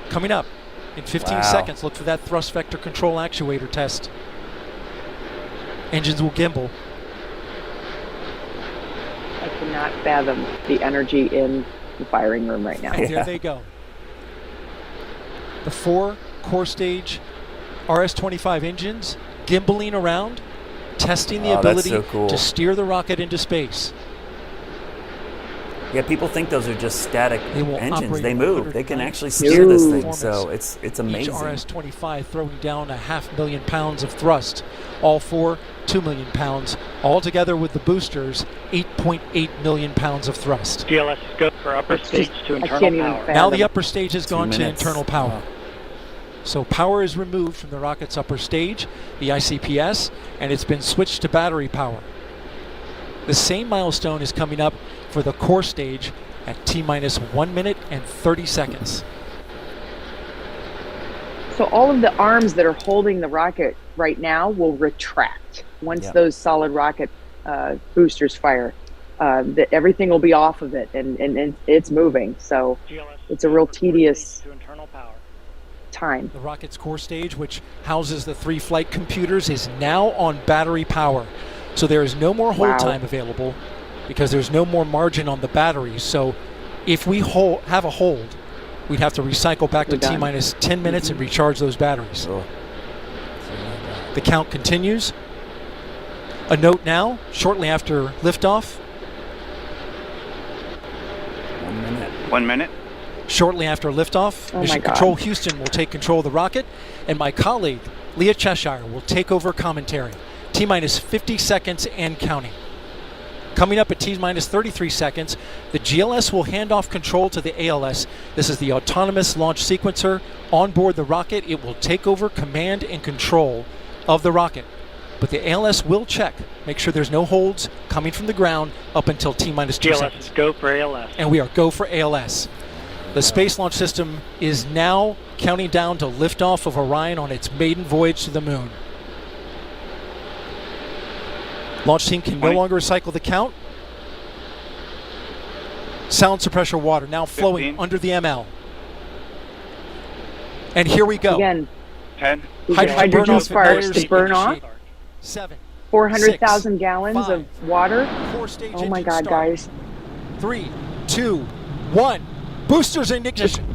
Speaker 3: Coming up in 15
Speaker 1: Wow.
Speaker 3: seconds. Look for that thrust vector control actuator test. Engines will gimbal.
Speaker 2: I cannot fathom the energy in the firing room right now.
Speaker 3: There they go. The 4 core stage RS-25 engines gimbaling around, testing the
Speaker 1: Oh, that's
Speaker 3: ability
Speaker 1: so cool.
Speaker 3: to steer the rocket into space.
Speaker 1: Yeah, people think those are just static
Speaker 3: They will
Speaker 1: engines.
Speaker 3: operate
Speaker 1: They
Speaker 3: at
Speaker 1: move. They can
Speaker 3: 190
Speaker 1: actually steer this thing.
Speaker 3: performance.
Speaker 1: So it's amazing.
Speaker 3: Each RS-25 throwing down 500,000 pounds of thrust. All 4, 2 million pounds. All together with the boosters, 8.8 million pounds of thrust.
Speaker 17: GLS is go for upper stage to
Speaker 2: I can't
Speaker 17: internal
Speaker 2: even
Speaker 17: power.
Speaker 2: fathom.
Speaker 3: Now the upper stage has
Speaker 1: 2
Speaker 3: gone to
Speaker 1: minutes.
Speaker 3: internal power. So power is removed from the rocket's upper stage, the ICPS, and it's been switched to battery power. The same milestone is coming up for the core stage at T-minus 1 minute and 30 seconds.
Speaker 2: So all of the arms that are holding the rocket right now will retract once
Speaker 1: Yep.
Speaker 2: those solid rocket boosters fire. That everything will be off of it, and it's moving. So
Speaker 17: GLS
Speaker 2: it's a real
Speaker 17: go for core
Speaker 2: tedious
Speaker 17: stage to internal power.
Speaker 2: time.
Speaker 3: The rocket's core stage, which houses the 3 flight computers, is now on battery power. So there is no more hold
Speaker 2: Wow.
Speaker 3: time available because there's no more margin on the batteries. So if we have a hold, we'd have to recycle back
Speaker 2: We're
Speaker 3: to
Speaker 2: done.
Speaker 3: T-minus 10 minutes and recharge those batteries.
Speaker 1: Oh.
Speaker 3: The count continues. A note now, shortly after liftoff,
Speaker 1: 1 minute.
Speaker 11: 1 minute.
Speaker 3: Shortly after liftoff,
Speaker 2: Oh my
Speaker 3: Mission
Speaker 2: God.
Speaker 3: Control Houston will take control of the rocket, and my colleague, Leah Cheshire, will take over commentary. T-minus 50 seconds and counting. Coming up at T-minus 33 seconds, the GLS will hand off control to the ALS. This is the autonomous launch sequencer. On board the rocket, it will take over command and control of the rocket. But the ALS will check, make sure there's no holds coming from the ground up until T-minus 2 seconds.
Speaker 17: GLS, go for ALS.
Speaker 3: And we are go for ALS. The Space Launch System is now counting down to liftoff of Orion on its maiden voyage to the moon. Launch team can no longer recycle the count. Sound suppressor water now flowing
Speaker 11: 15.
Speaker 3: under the ML. And here we go.
Speaker 2: Again,
Speaker 11: 10.
Speaker 2: hydrogen sparks to burn off.
Speaker 3: 7.
Speaker 2: 400,000 gallons
Speaker 3: 5,
Speaker 2: of water.
Speaker 3: Four-stage
Speaker 2: Oh my
Speaker 3: engine
Speaker 2: God,
Speaker 3: start.
Speaker 2: guys.
Speaker 3: 3, 2, 1. Boosters in ignition.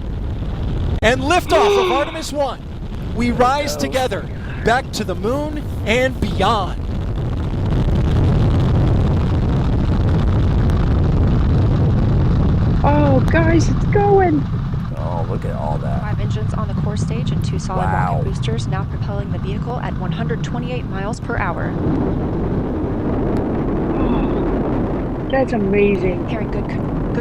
Speaker 3: And liftoff of Artemis 1. We rise together back to the moon and beyond.
Speaker 2: Oh, guys, it's going.
Speaker 1: Oh, look at all that.
Speaker 15: 5 engines on the core stage and 2 solid
Speaker 1: Wow.
Speaker 15: rocket boosters now propelling the vehicle at 128 miles per hour.
Speaker 2: That's amazing.
Speaker 15: Carrying good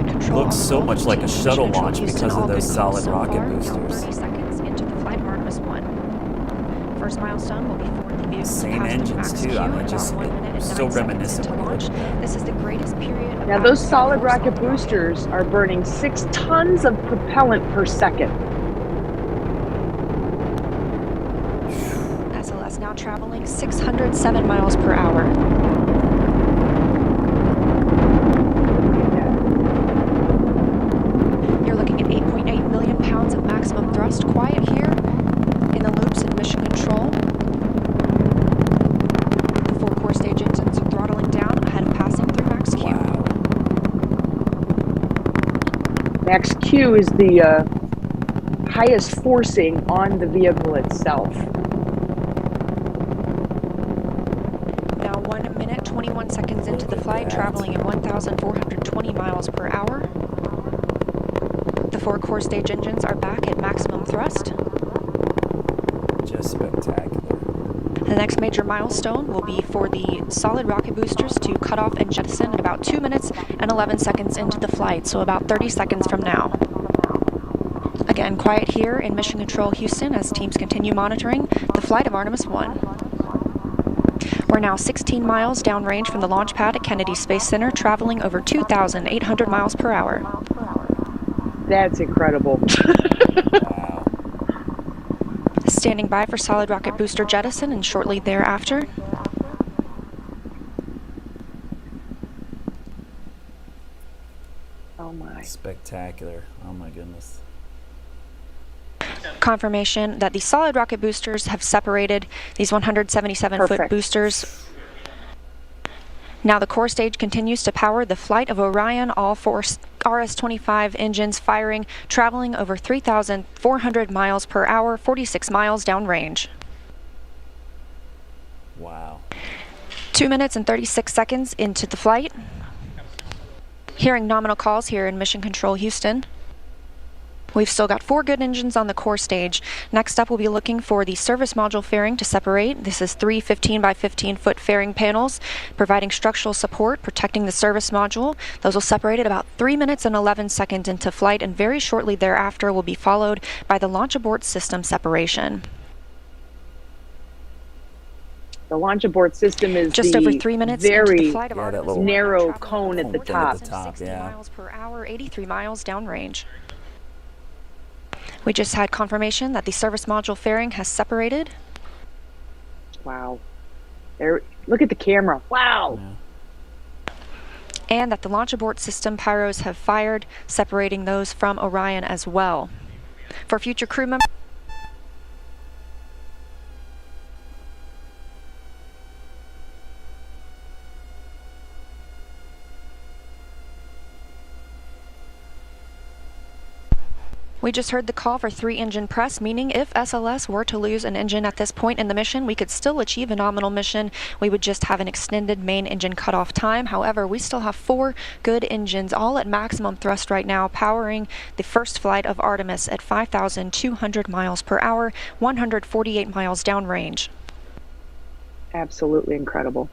Speaker 15: control.
Speaker 1: Looks so much like a shuttle launch
Speaker 15: Houston,
Speaker 1: because
Speaker 15: all
Speaker 1: of those
Speaker 15: good
Speaker 1: solid
Speaker 15: calls so
Speaker 1: rocket
Speaker 15: far. Now
Speaker 1: boosters.
Speaker 15: 30 seconds into the flight of Artemis 1. First milestone will be for the vehicle
Speaker 1: Same
Speaker 15: to pass
Speaker 1: engines
Speaker 15: through max
Speaker 1: too.
Speaker 15: Q
Speaker 1: I
Speaker 15: in
Speaker 1: mean,
Speaker 15: about
Speaker 1: just
Speaker 15: 1 minute and
Speaker 1: so
Speaker 15: 9 seconds
Speaker 1: reminiscent
Speaker 15: into
Speaker 1: when you
Speaker 15: launch.
Speaker 1: look at it.
Speaker 15: This is the greatest period of
Speaker 2: Now, those
Speaker 15: active
Speaker 2: solid
Speaker 15: fuel
Speaker 2: rocket
Speaker 15: cycle.
Speaker 2: boosters are burning 6 tons of propellant per second.
Speaker 15: SLS now traveling 607 miles per hour. You're looking at 8.8 million pounds of maximum thrust. Quiet here in the loops in mission control. The 4 core stage engines are throttling down ahead of passing through max Q.
Speaker 2: Max Q is the highest forcing on the vehicle itself.
Speaker 15: Now 1 minute, 21 seconds into the flight, traveling at 1,420 miles per hour. The 4 core stage engines are back at maximum thrust.
Speaker 1: Just spectacular.
Speaker 15: The next major milestone will be for the solid rocket boosters to cut off and jettison at about 2 minutes and 11 seconds into the flight, so about 30 seconds from now. Again, quiet here in Mission Control Houston as teams continue monitoring the flight of Artemis 1. We're now 16 miles downrange from the launch pad at Kennedy Space Center, traveling over 2,800 miles per hour.
Speaker 2: That's incredible.
Speaker 15: Standing by for solid rocket booster jettison and shortly thereafter.
Speaker 2: Oh my.
Speaker 1: Spectacular. Oh my goodness.
Speaker 15: Confirmation that the solid rocket boosters have separated these 177-foot boosters. Now the core stage continues to power the flight of Orion, all 4 RS-25 engines firing, traveling over 3,400 miles per hour, 46 miles downrange.
Speaker 1: Wow.
Speaker 15: 2 minutes and 36 seconds into the flight. Hearing nominal calls here in Mission Control Houston. We've still got 4 good engines on the core stage. Next up, we'll be looking for the service module fairing to separate. This is 3 15 by 15 foot fairing panels, providing structural support, protecting the service module. Those will separate at about 3 minutes and 11 seconds into flight, and very shortly thereafter will be followed by the launch abort system separation.
Speaker 2: The launch abort system is
Speaker 15: just over 3 minutes into the flight of
Speaker 2: very
Speaker 15: Artemis
Speaker 2: narrow cone at the top.
Speaker 15: 60 miles per hour, 83 miles downrange. We just had confirmation that the service module fairing has separated.
Speaker 2: Wow. There, look at the camera. Wow.
Speaker 15: And that the launch abort system pyros have fired, separating those from Orion as well. For future crew members, we just heard the call for 3 engine press, meaning if SLS were to lose an engine at this point in the mission, we could still achieve a nominal mission. We would just have an extended main engine cutoff time. However, we still have 4 good engines, all at maximum thrust right now, powering the first flight of Artemis at 5,200 miles per hour, 148 miles downrange.
Speaker 2: Absolutely incredible.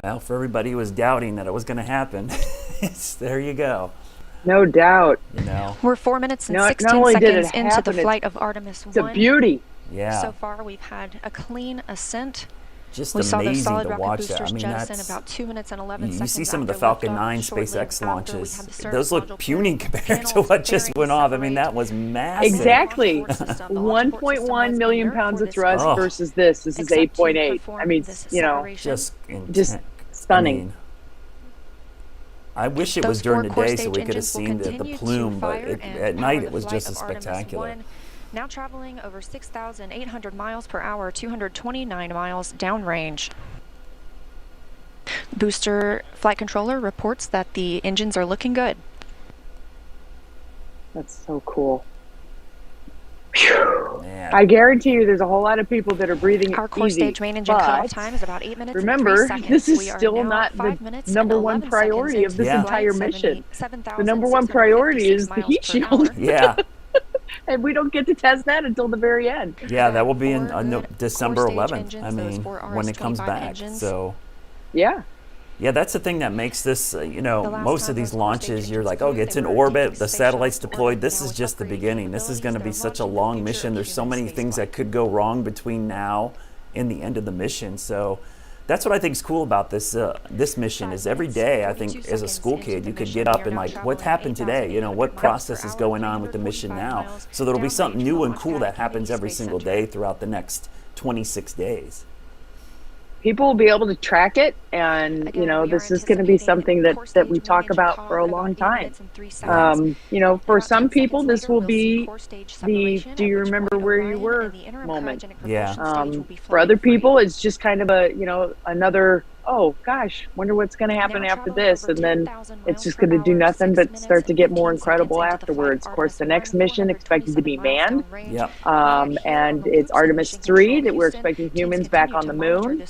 Speaker 1: Well, for everybody who was doubting that it was going to happen, there you go.
Speaker 2: No doubt.
Speaker 1: You know,
Speaker 15: We're 4 minutes and
Speaker 2: Not
Speaker 15: 16
Speaker 2: only did it
Speaker 15: seconds into the
Speaker 2: happen,
Speaker 15: flight of Artemis 1.
Speaker 2: It's a beauty.
Speaker 1: Yeah.
Speaker 15: So far, we've had a clean ascent.
Speaker 1: Just
Speaker 15: we saw those
Speaker 1: amazing
Speaker 15: solid
Speaker 1: to
Speaker 15: rocket
Speaker 1: watch
Speaker 15: boosters
Speaker 1: that. I mean,
Speaker 15: jettison
Speaker 1: that's
Speaker 15: about 2 minutes and 11 seconds.
Speaker 1: You see some of the
Speaker 15: after
Speaker 1: Falcon
Speaker 15: liftoff.
Speaker 1: 9
Speaker 15: Shortly
Speaker 1: SpaceX
Speaker 15: after,
Speaker 1: launches.
Speaker 15: we had the
Speaker 1: Those look
Speaker 15: surface
Speaker 1: puny
Speaker 15: module
Speaker 1: compared to
Speaker 15: panels,
Speaker 1: what just went off. I mean,
Speaker 15: separate.
Speaker 1: that was massive.
Speaker 2: Exactly. 1.1 million pounds of thrust versus this. This is 8.8. I mean, you know,
Speaker 1: just
Speaker 2: stunning.
Speaker 1: I wish it was during the day so we could have seen the plume, but at night it was just as spectacular.
Speaker 15: Now traveling over 6,800 miles per hour, 229 miles downrange. Booster flight controller reports that the engines are looking good.
Speaker 2: That's so cool. I guarantee you there's a whole lot of people that are breathing
Speaker 15: Our core
Speaker 2: easy,
Speaker 15: stage main engine cutoff time is about 8 minutes
Speaker 2: remember,
Speaker 15: and 3 seconds.
Speaker 2: this is
Speaker 15: We are
Speaker 2: still
Speaker 15: now
Speaker 2: not
Speaker 15: 5
Speaker 2: the
Speaker 15: minutes
Speaker 2: number
Speaker 15: and
Speaker 2: one
Speaker 15: 11
Speaker 2: priority of this
Speaker 15: seconds
Speaker 2: entire
Speaker 15: into
Speaker 2: mission.
Speaker 15: flight,
Speaker 2: The number one priority is the heat
Speaker 15: 7,656 miles
Speaker 2: shield.
Speaker 15: per hour.
Speaker 1: Yeah.
Speaker 2: And we don't get to test that until the very end.
Speaker 1: Yeah, that will be in December
Speaker 15: core stage
Speaker 1: 11th.
Speaker 15: engines,
Speaker 1: I
Speaker 15: those
Speaker 1: mean,
Speaker 15: 4
Speaker 1: when it comes
Speaker 15: RS-25
Speaker 1: back.
Speaker 15: engines.
Speaker 1: So.
Speaker 2: Yeah.
Speaker 1: Yeah, that's the thing that makes this, you know, most of these launches, you're like, oh,
Speaker 15: flew,
Speaker 1: it's
Speaker 15: they
Speaker 1: in
Speaker 15: were
Speaker 1: orbit,
Speaker 15: deep
Speaker 1: the
Speaker 15: space
Speaker 1: satellite's
Speaker 15: shuttle
Speaker 1: deployed.
Speaker 15: orbit.
Speaker 1: This
Speaker 15: Now
Speaker 1: is
Speaker 15: with
Speaker 1: just the
Speaker 15: upgraded
Speaker 1: beginning. This is going to be
Speaker 15: capabilities,
Speaker 1: such a
Speaker 15: they're
Speaker 1: long
Speaker 15: launching the
Speaker 1: mission.
Speaker 15: future
Speaker 1: There's so
Speaker 15: human
Speaker 1: many things
Speaker 15: spaceflight.
Speaker 1: that could go wrong between now and the end of the mission. So that's what I think is cool about this this mission is every day, I think, as a school kid, you could get up and like, what happened today? You know, what process is going on with the mission now? So there'll be something new and cool that happens every single day throughout the next 26 days.
Speaker 2: People will be able to track it, and you know, this is going to be something that we talk about for a long time. You know, for some people, this will be the "do you remember where you were" moment.
Speaker 1: Yeah.
Speaker 2: For other people, it's just kind of a, you know, another, oh gosh, wonder what's going to happen after this, and then it's just going to do nothing but start to get more incredible afterwards. Of course, the next mission expected to be manned, and it's Artemis 3 that we're expecting humans back on the moon,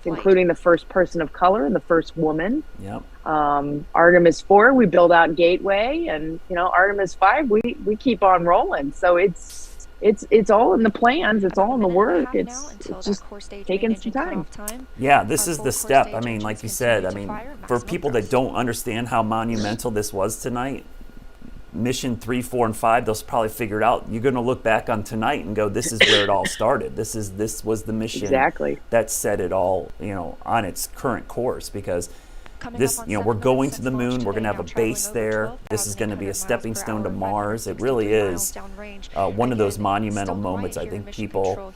Speaker 2: including the first person of color and the first woman.
Speaker 1: Yep.
Speaker 2: Artemis 4, we build out Gateway, and you know, Artemis 5, we keep on rolling. So it's all in the plans. It's all in the work. It's just taking some time.
Speaker 1: Yeah, this is the step. I mean, like you said, I mean, for people that don't understand how monumental this was tonight, mission 3, 4, and 5, they'll probably figure it out. You're going to look back on tonight and go, this is where it all started. This was the mission that set it all, you know, on its current course, because this, you know, we're going to the moon. We're going to have a base there. This is going to be a stepping stone to Mars. It really is one of those monumental moments. I think people,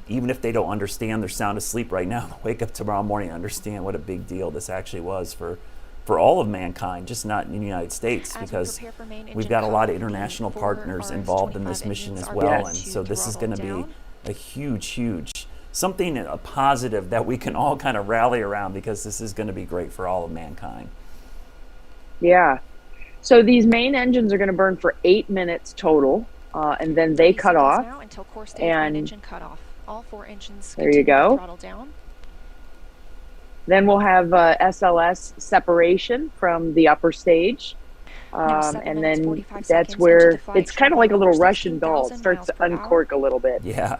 Speaker 1: even if they don't understand, they're sound asleep right now, wake up tomorrow morning and understand what a big deal this actually was for all of mankind, just not in the United States, because we've got a lot of international partners involved in this mission as well. And so this is going to be a huge something, a positive that we can all kind of rally around, because this is going to be great for all of mankind.
Speaker 2: Yeah. So these main engines are going to burn for 8 minutes total, and then they cut off. And
Speaker 15: all 4 engines
Speaker 2: there you go.
Speaker 15: Throttle down.
Speaker 2: Then we'll have SLS separation from the upper stage. And then that's where it's kind of like a little Russian doll. It starts to uncork a little bit.
Speaker 1: Yeah.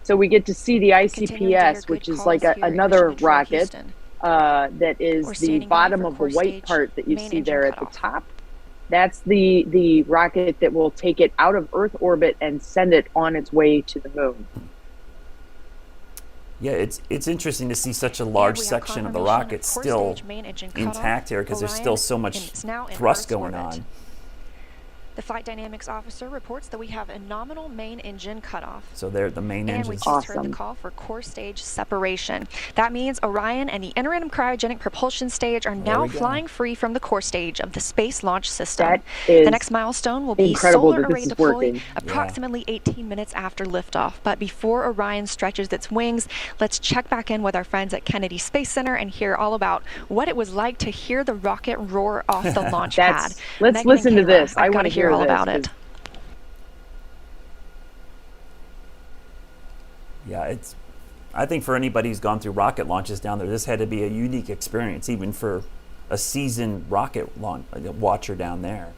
Speaker 2: So we get to see the ICPS, which is like another rocket that is the bottom of the white part that you see there at the top. That's the rocket that will take it out of Earth orbit and send it on its way to the moon.
Speaker 1: Yeah, it's interesting to see such a large section of the rocket still intact here, because there's still so much thrust going on.
Speaker 15: The flight dynamics officer reports that we have a nominal main engine cutoff.
Speaker 1: So they're the main engines.
Speaker 15: And we just heard the call for core stage separation. That means Orion and the interim cryogenic propulsion stage are now flying free from the core stage of the Space Launch System. The next milestone will be solar array deploy approximately 18 minutes after liftoff. But before Orion stretches its wings, let's check back in with our friends at Kennedy Space Center and hear all about what it was like to hear the rocket roar off the launch pad.
Speaker 2: Let's listen to this. I want to hear
Speaker 15: all about it.
Speaker 1: Yeah, I think for anybody who's gone through rocket launches down there, this had to be a unique experience, even for a seasoned rocket watcher down there.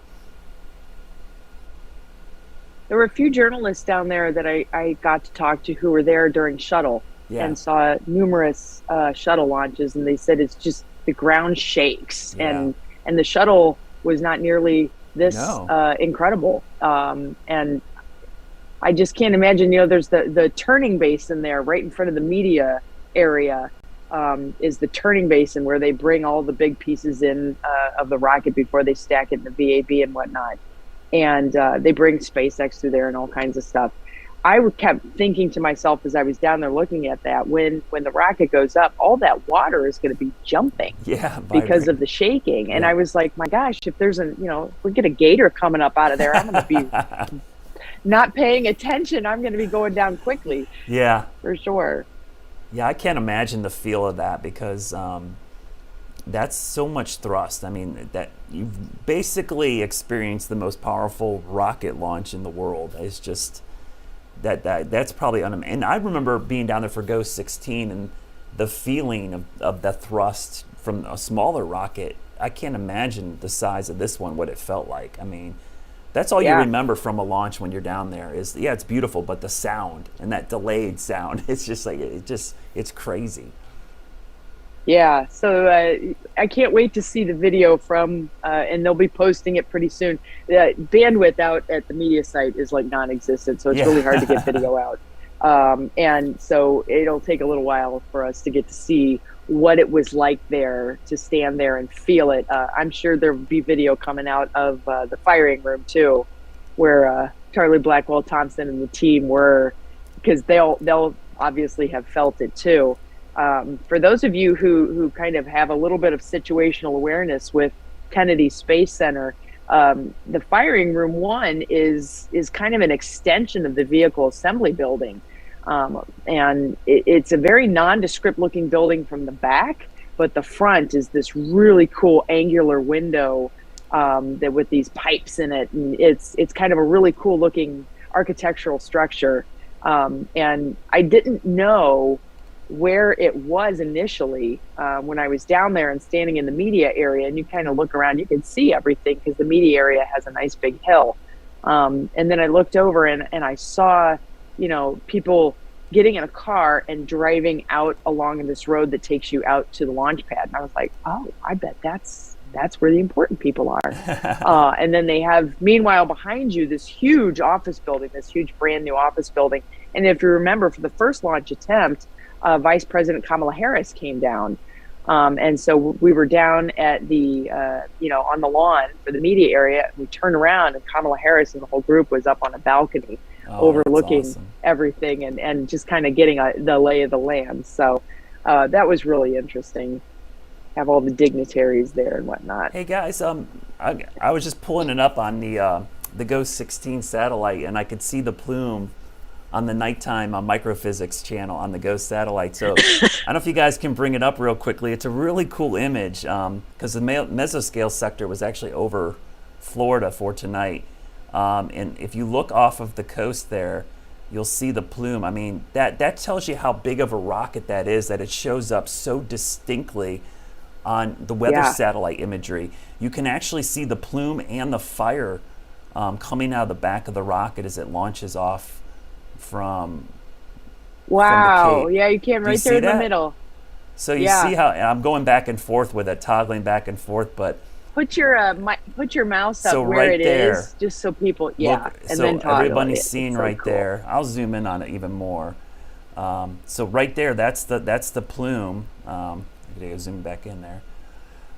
Speaker 2: There were a few journalists down there that I got to talk to who were there during shuttle. and saw numerous shuttle launches, and they said it's just the ground shakes, and the shuttle was not nearly this incredible. And I just can't imagine. There's the turning basin there right in front of the media area. Is the turning basin where they bring all the big pieces in of the rocket before they stack it in the VAB and whatnot. And they bring SpaceX through there and all kinds of stuff. I kept thinking to myself as I was down there looking at that, when the rocket goes up, all that water is going to be jumping because of the shaking. And I was like, my gosh, if there's if we get a gator coming up out of there, I'm going to be not paying attention. I'm going to be going down quickly.
Speaker 1: Yeah.
Speaker 2: For sure.
Speaker 1: Yeah, I can't imagine the feel of that because that's so much thrust. I mean, that you've basically experienced the most powerful rocket launch in the world. It's just that's probably and I remember being down there for Ghost 16 and the feeling of the thrust from a smaller rocket. I can't imagine the size of this one, what it felt like. I mean, that's all you remember from a launch when you're down there is, it's beautiful, but the sound and that delayed sound, it's just like, it's crazy.
Speaker 2: Yeah, so I can't wait to see the video from, and they'll be posting it pretty soon. Bandwidth out at the media site is like non-existent, so it's really hard to get video out. And so it'll take a little while for us to get to see what it was like there, to stand there and feel it. I'm sure there'll be video coming out of the firing room too, where Charlie Blackwell Thompson and the team were, because they'll obviously have felt it too. For those of you who kind of have a little bit of situational awareness with Kennedy Space Center, the firing room 1 is kind of an extension of the vehicle assembly building. And it's a very nondescript looking building from the back, but the front is this really cool angular window that with these pipes in it. And it's kind of a really cool looking architectural structure. And I didn't know where it was initially when I was down there and standing in the media area, and you kind of look around, you can see everything because the media area has a nice big hill. And then I looked over and I saw, people getting in a car and driving out along this road that takes you out to the launch pad. And I was like, oh, I bet that's where the important people are. And then they have, meanwhile, behind you, this huge office building, this huge brand new office building. And if you remember, for the first launch attempt, Vice President Kamala Harris came down. And so we were down at the, on the lawn for the media area. We turned around and Kamala Harris and the whole group was up on a balcony overlooking everything and just kind of getting the lay of the land. So that was really interesting. Have all the dignitaries there and whatnot.
Speaker 1: Hey guys, I was just pulling it up on the Ghost 16 satellite, and I could see the plume on the nighttime microphysics channel on the Ghost satellite. So I don't know if you guys can bring it up real quickly. It's a really cool image because the mesoscale sector was actually over Florida for tonight. And if you look off of the coast there, you'll see the plume. I mean, that tells you how big of a rocket that is, that it shows up so distinctly on the weather satellite imagery. You can actually see the plume and the fire coming out of the back of the rocket as it launches off from
Speaker 2: Wow.
Speaker 1: from the
Speaker 2: Yeah, you can right there in the middle.
Speaker 1: So you see how, and I'm going back and forth with it, toggling back and forth, but
Speaker 2: Put your mouse up
Speaker 1: so
Speaker 2: where
Speaker 1: right
Speaker 2: it
Speaker 1: there,
Speaker 2: is, just so people,
Speaker 1: look,
Speaker 2: and
Speaker 1: so
Speaker 2: then toggle
Speaker 1: everybody's
Speaker 2: it.
Speaker 1: seeing
Speaker 2: It's so
Speaker 1: right
Speaker 2: cool.
Speaker 1: there. I'll zoom in on it even more. So right there, that's the plume. I gotta zoom back in there,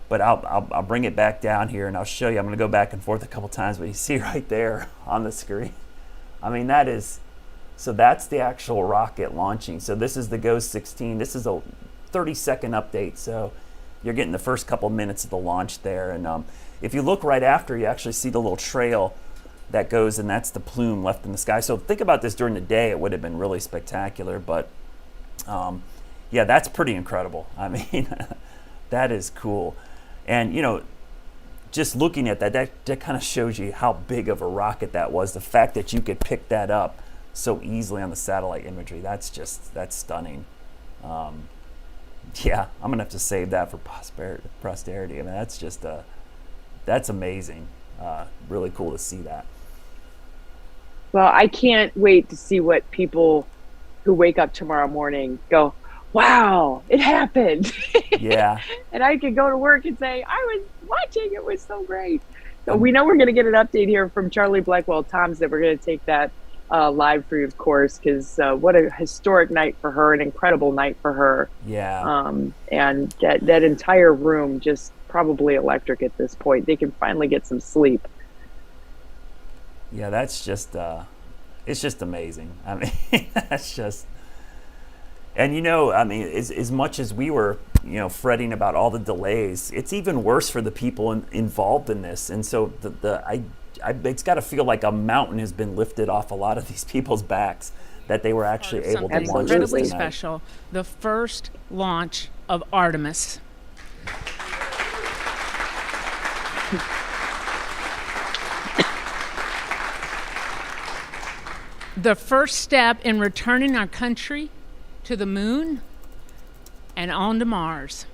Speaker 1: but I'll bring it back down here and I'll show you. I'm gonna go back and forth a couple times, but you see right there on the screen. I mean, that is, so that's the actual rocket launching. So this is the Ghost 16. This is a 30-second update. So you're getting the first couple minutes of the launch there. And if you look right after, you actually see the little trail that goes, and that's the plume left in the sky. So think about this during the day, it would have been really spectacular. But yeah, that's pretty incredible. I mean, that is cool. And, you know, just looking at that kind of shows you how big of a rocket that was. The fact that you could pick that up so easily on the satellite imagery, that's stunning. Yeah, I'm gonna have to save that for posterity. I mean, that's just that's amazing. Really cool to see that.
Speaker 2: Well, I can't wait to see what people who wake up tomorrow morning go, wow, it happened.
Speaker 1: Yeah.
Speaker 2: And I could go to work and say, I was watching, it was so great. So we know we're going to get an update here from Charlie Blackwell Thompson. We're going to take that live for you, of course, because what a historic night for her, an incredible night for her.
Speaker 1: Yeah.
Speaker 2: And that entire room just probably electric at this point. They can finally get some sleep.
Speaker 1: Yeah, that's just, it's just amazing. I mean, that's just, and I mean, as much as we were, fretting about all the delays, it's even worse for the people involved in this. And so it's got to feel like a mountain has been lifted off a lot of these people's backs that they were actually able to launch this
Speaker 18: incredibly
Speaker 1: tonight.
Speaker 18: Special, the first launch of Artemis. The first step in returning our country to the moon and on to Mars.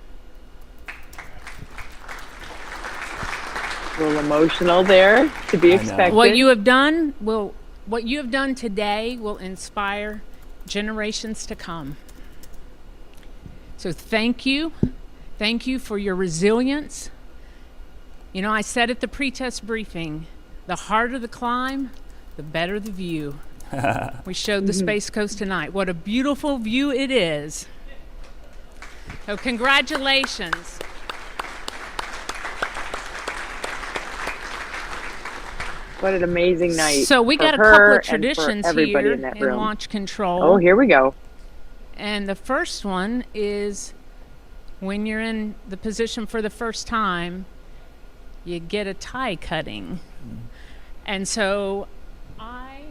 Speaker 2: A little emotional there, to be expected.
Speaker 18: What you have done today will inspire generations to come. So thank you. Thank you for your resilience. I said at the pre-test briefing, the harder the climb, the better the view. We showed the Space Coast tonight. What a beautiful view it is. So congratulations.
Speaker 2: What an amazing night.
Speaker 18: So we got a couple of traditions here in launch control.
Speaker 2: Oh, here we go.
Speaker 18: And the first one is when you're in the position for the first time, you get a tie cutting. And so I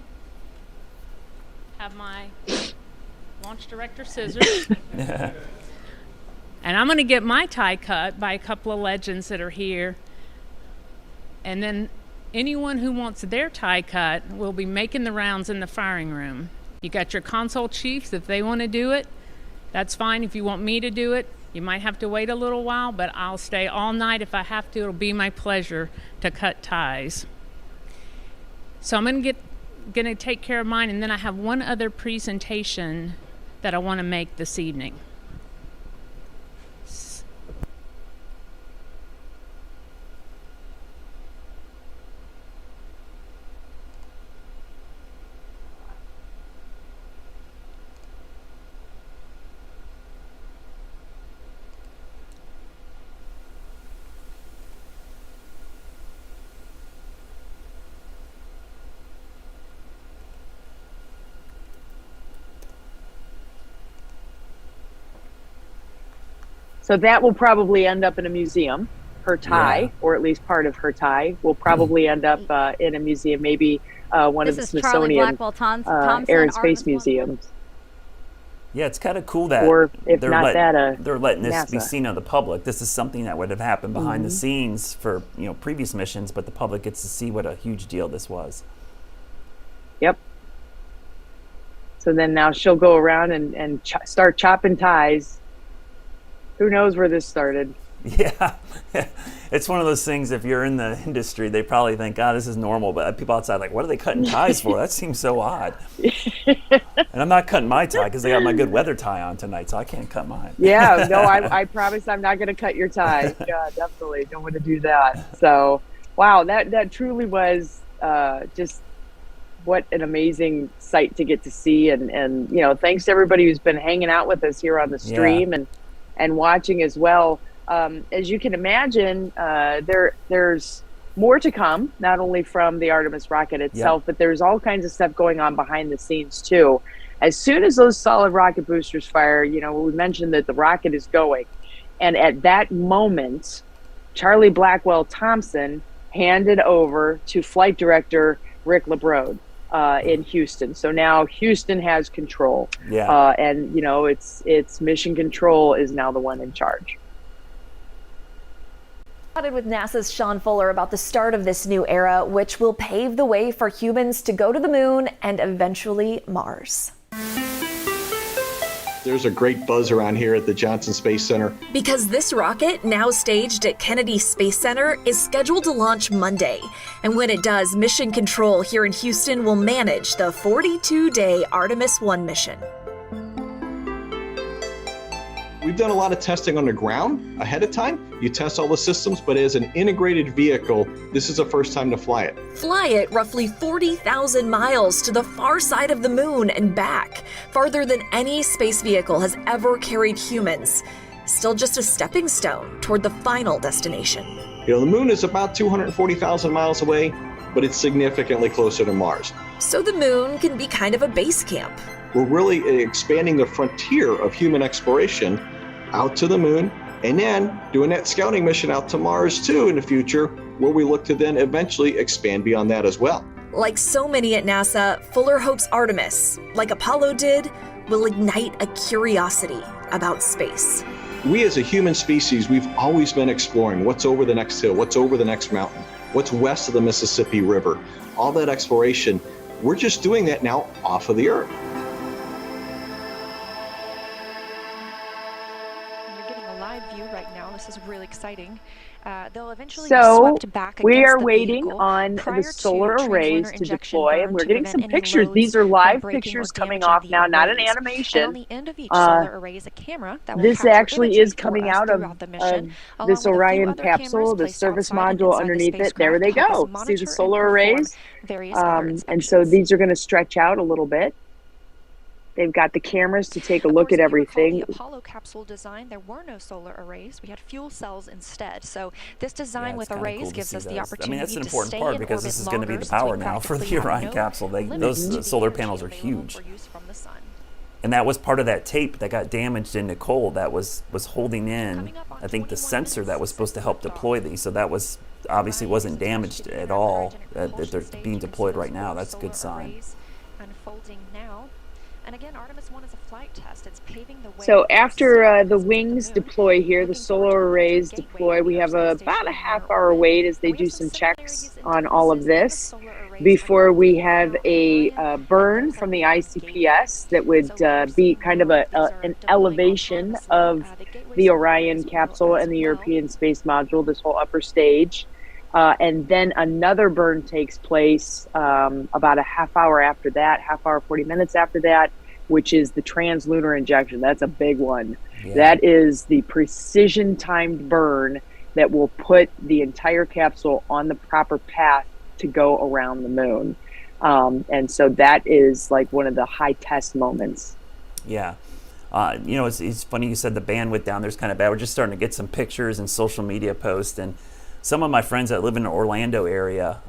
Speaker 18: have my launch director scissors. And I'm going to get my tie cut by a couple of legends that are here. And then anyone who wants their tie cut will be making the rounds in the firing room. You got your console chiefs. If they want to do it, that's fine. If you want me to do it, you might have to wait a little while, but I'll stay all night if I have to. It'll be my pleasure to cut ties. So I'm going to take care of mine, and then I have one other presentation that I want to make this evening.
Speaker 2: So that will probably end up in a museum. Her tie, or at least part of her tie, will probably end up in a museum, maybe one of the Smithsonian Air and Space Museums.
Speaker 1: Yeah, it's kind of cool that
Speaker 2: or if
Speaker 1: they're
Speaker 2: not
Speaker 1: they're letting this
Speaker 2: NASA.
Speaker 1: be seen of the public. This is something that would have happened behind the scenes for previous missions, but the public gets to see what a huge deal this was.
Speaker 2: Yep. So then now she'll go around and start chopping ties. Who knows where this started?
Speaker 1: Yeah, it's one of those things. If you're in the industry, they probably think, "God, this is normal." But people outside, like, what are they cutting ties for? That seems so odd. And I'm not cutting my tie because I got my good weather tie on tonight, so I can't cut mine.
Speaker 2: Yeah, no, I promise I'm not going to cut your tie. Yeah, definitely don't want to do that. So, wow, that truly was just what an amazing sight to get to see, and thanks to everybody who's been hanging out with us here on the stream and watching as well. As you can imagine, there's more to come, not only from the Artemis rocket itself, but there's all kinds of stuff going on behind the scenes too. As soon as those solid rocket boosters fire, we mentioned that the rocket is going. And at that moment, Charlie Blackwell Thompson handed over to Flight Director Rick LeBrode in Houston. So now Houston has control. And it's Mission Control is now the one in charge.
Speaker 19: With NASA's Sean Fuller about the start of this new era, which will pave the way for humans to go to the moon and eventually Mars.
Speaker 20: There's a great buzz around here at the Johnson Space Center.
Speaker 19: Because this rocket, now staged at Kennedy Space Center, is scheduled to launch Monday. And when it does, Mission Control here in Houston will manage the 42-day Artemis 1 mission.
Speaker 20: We've done a lot of testing on the ground ahead of time. You test all the systems, but as an integrated vehicle, this is the first time to fly it.
Speaker 19: Fly it roughly 40,000 miles to the far side of the moon and back, farther than any space vehicle has ever carried humans. Still just a stepping stone toward the final destination.
Speaker 20: You know, the moon is about 240,000 miles away, but it's significantly closer to Mars.
Speaker 19: So the moon can be kind of a base camp.
Speaker 20: We're really expanding the frontier of human exploration out to the moon, and then doing that scouting mission out to Mars too in the future, where we look to then eventually expand beyond that as well.
Speaker 19: Like so many at NASA, Fuller hopes Artemis, like Apollo did, will ignite a curiosity about space.
Speaker 20: We as a human species, we've always been exploring what's over the next hill, what's over the next mountain, what's west of the Mississippi River. All that exploration, we're just doing that now off of the Earth.
Speaker 15: This is really exciting. They'll eventually be
Speaker 2: So
Speaker 15: swept back
Speaker 2: we
Speaker 15: against
Speaker 2: are
Speaker 15: the
Speaker 2: waiting
Speaker 15: vehicle
Speaker 2: on
Speaker 15: prior
Speaker 2: the solar
Speaker 15: to
Speaker 2: arrays
Speaker 15: translunar
Speaker 2: to
Speaker 15: injection
Speaker 2: deploy,
Speaker 15: burn
Speaker 2: and we're
Speaker 15: to
Speaker 2: getting
Speaker 15: prevent
Speaker 2: some
Speaker 15: any
Speaker 2: pictures.
Speaker 15: loads
Speaker 2: These are
Speaker 15: from
Speaker 2: live
Speaker 15: breaking
Speaker 2: pictures
Speaker 15: or
Speaker 2: coming
Speaker 15: damaging
Speaker 2: off
Speaker 15: the
Speaker 2: now, not an
Speaker 15: arrays.
Speaker 2: animation.
Speaker 15: And on the end of each solar array is a camera that will
Speaker 2: This
Speaker 15: capture
Speaker 2: actually
Speaker 15: imagery
Speaker 2: is
Speaker 15: for
Speaker 2: coming
Speaker 15: us
Speaker 2: out of
Speaker 15: throughout the mission, along
Speaker 2: this
Speaker 15: with a few
Speaker 2: Orion
Speaker 15: other
Speaker 2: capsule,
Speaker 15: cameras
Speaker 2: the
Speaker 15: placed
Speaker 2: service
Speaker 15: outside and
Speaker 2: module
Speaker 15: inside the
Speaker 2: underneath it. There
Speaker 15: spacecraft
Speaker 2: they
Speaker 15: to help us
Speaker 2: go. See
Speaker 15: monitor
Speaker 2: the
Speaker 15: and
Speaker 2: solar
Speaker 15: perform
Speaker 2: arrays?
Speaker 15: various other
Speaker 2: And so
Speaker 15: inspections.
Speaker 2: these are going to stretch out a little bit. They've got the cameras to take a look at everything.
Speaker 15: The Apollo capsule design, there were no solar arrays. We had fuel cells instead. So this design with arrays
Speaker 1: cool
Speaker 15: gives us the
Speaker 1: I
Speaker 15: opportunity
Speaker 1: mean, that's an
Speaker 15: to
Speaker 1: important
Speaker 15: stay
Speaker 1: part
Speaker 15: in
Speaker 1: because
Speaker 15: orbit
Speaker 1: this is going to be
Speaker 15: longer,
Speaker 1: the
Speaker 15: since we
Speaker 1: power now for the
Speaker 15: practically have
Speaker 1: Orion
Speaker 15: no
Speaker 1: capsule.
Speaker 15: limits
Speaker 1: Those
Speaker 15: to the
Speaker 1: solar
Speaker 15: energy
Speaker 1: panels are
Speaker 15: available
Speaker 1: huge.
Speaker 15: for use from the sun.
Speaker 1: And that was part of that tape that got damaged in Nicole that was holding in, I think, the sensor that was supposed to help deploy these. So that was obviously wasn't damaged at all. That they're being deployed right now. That's a good sign.
Speaker 15: Unfolding now. And again, Artemis 1 is a flight test. It's paving the way.
Speaker 2: So after the wings deploy here, the solar arrays deploy, we have about a half-hour wait as they do some checks on all of this before we have a burn from the ICPS that would be kind of an elevation of the Orion capsule and the European Space Module, this whole upper stage. And then another burn takes place about a half hour after that, half hour, 40 minutes after that, which is the translunar injection. That's a big one. Yeah. That is the precision timed burn that will put the entire capsule on the proper path to go around the moon. And so that is like one of the high test moments.
Speaker 1: Yeah. You know, it's funny you said the bandwidth down there's kind of bad. We're just starting to get some pictures and social media posts, and some of my friends that live in the Orlando area,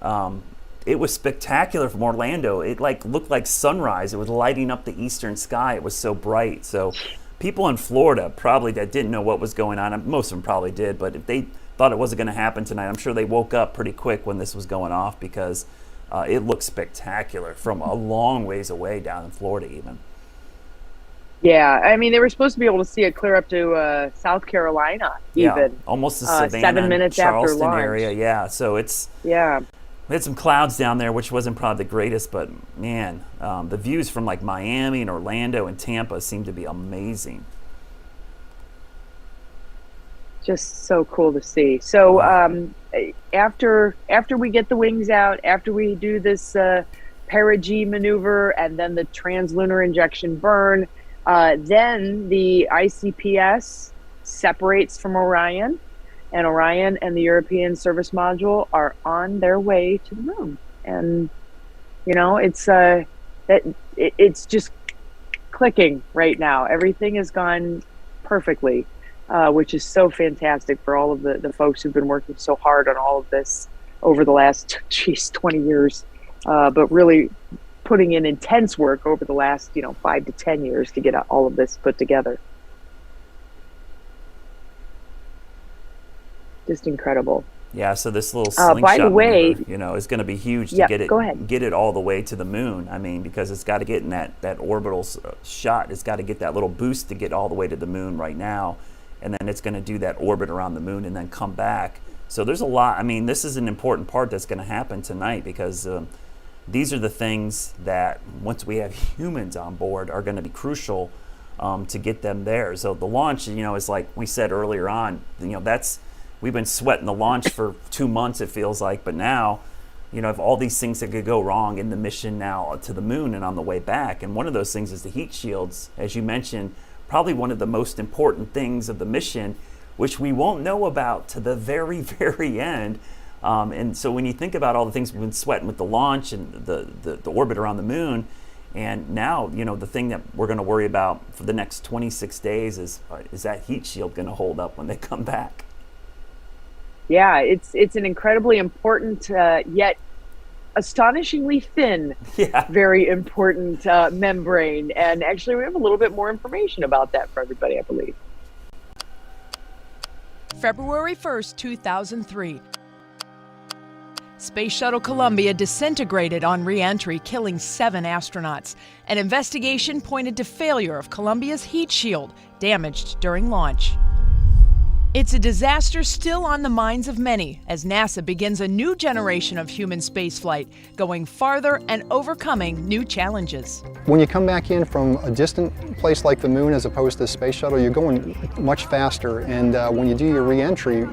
Speaker 1: it was spectacular from Orlando. It like looked like sunrise. It was lighting up the eastern sky. It was so bright. So people in Florida probably that didn't know what was going on, most of them probably did, but if they thought it wasn't going to happen tonight, I'm sure they woke up pretty quick when this was going off because it looked spectacular from a long ways away down in Florida even.
Speaker 2: Yeah, I mean, they were supposed to be able to see it clear up to South Carolina, even.
Speaker 1: Yeah, almost the Savannah,
Speaker 2: 7 minutes
Speaker 1: Charleston
Speaker 2: after launch.
Speaker 1: area. Yeah, so it's we had some clouds down there, which wasn't probably the greatest, but man, the views from like Miami and Orlando and Tampa seem to be amazing.
Speaker 2: Just so cool to see. So after we get the wings out, after we do this perigee maneuver and then the translunar injection burn, then the ICPS separates from Orion, and Orion and the European Service Module are on their way to the moon. And you know, it's just clicking right now. Everything has gone perfectly, which is so fantastic for all of the folks who've been working so hard on all of this over the last 20 years, but really putting in intense work over the last 5 to 10 years to get all of this put together. Just incredible.
Speaker 1: Yeah, so this little slingshot
Speaker 2: by the way,
Speaker 1: maneuver, is going to be huge to get it all the way to the moon. I mean, because it's got to get in that orbital shot. It's got to get that little boost to get all the way to the moon right now, and then it's going to do that orbit around the moon and then come back. So there's a lot. I mean, this is an important part that's going to happen tonight because these are the things that once we have humans on board are going to be crucial to get them there. So the launch, is like we said earlier on. We've been sweating the launch for 2 months, it feels like, but now of all these things that could go wrong in the mission now to the moon and on the way back. And one of those things is the heat shields, as you mentioned, probably one of the most important things of the mission, which we won't know about to the very, very end. And so when you think about all the things we've been sweating with the launch and the orbit around the moon, and now, the thing that we're going to worry about for the next 26 days is that heat shield going to hold up when they come back?
Speaker 2: Yeah, it's an incredibly important yet astonishingly thin, very important membrane. And actually, we have a little bit more information about that for everybody, I believe.
Speaker 4: February 1st, 2003. Space Shuttle Columbia disintegrated on re-entry, killing 7 astronauts. An investigation pointed to failure of Columbia's heat shield, damaged during launch. It's a disaster still on the minds of many as NASA begins a new generation of human spaceflight, going farther and overcoming new challenges.
Speaker 21: When you come back in from a distant place like the moon as opposed to the space shuttle, you're going much faster, and when you do your re-entry,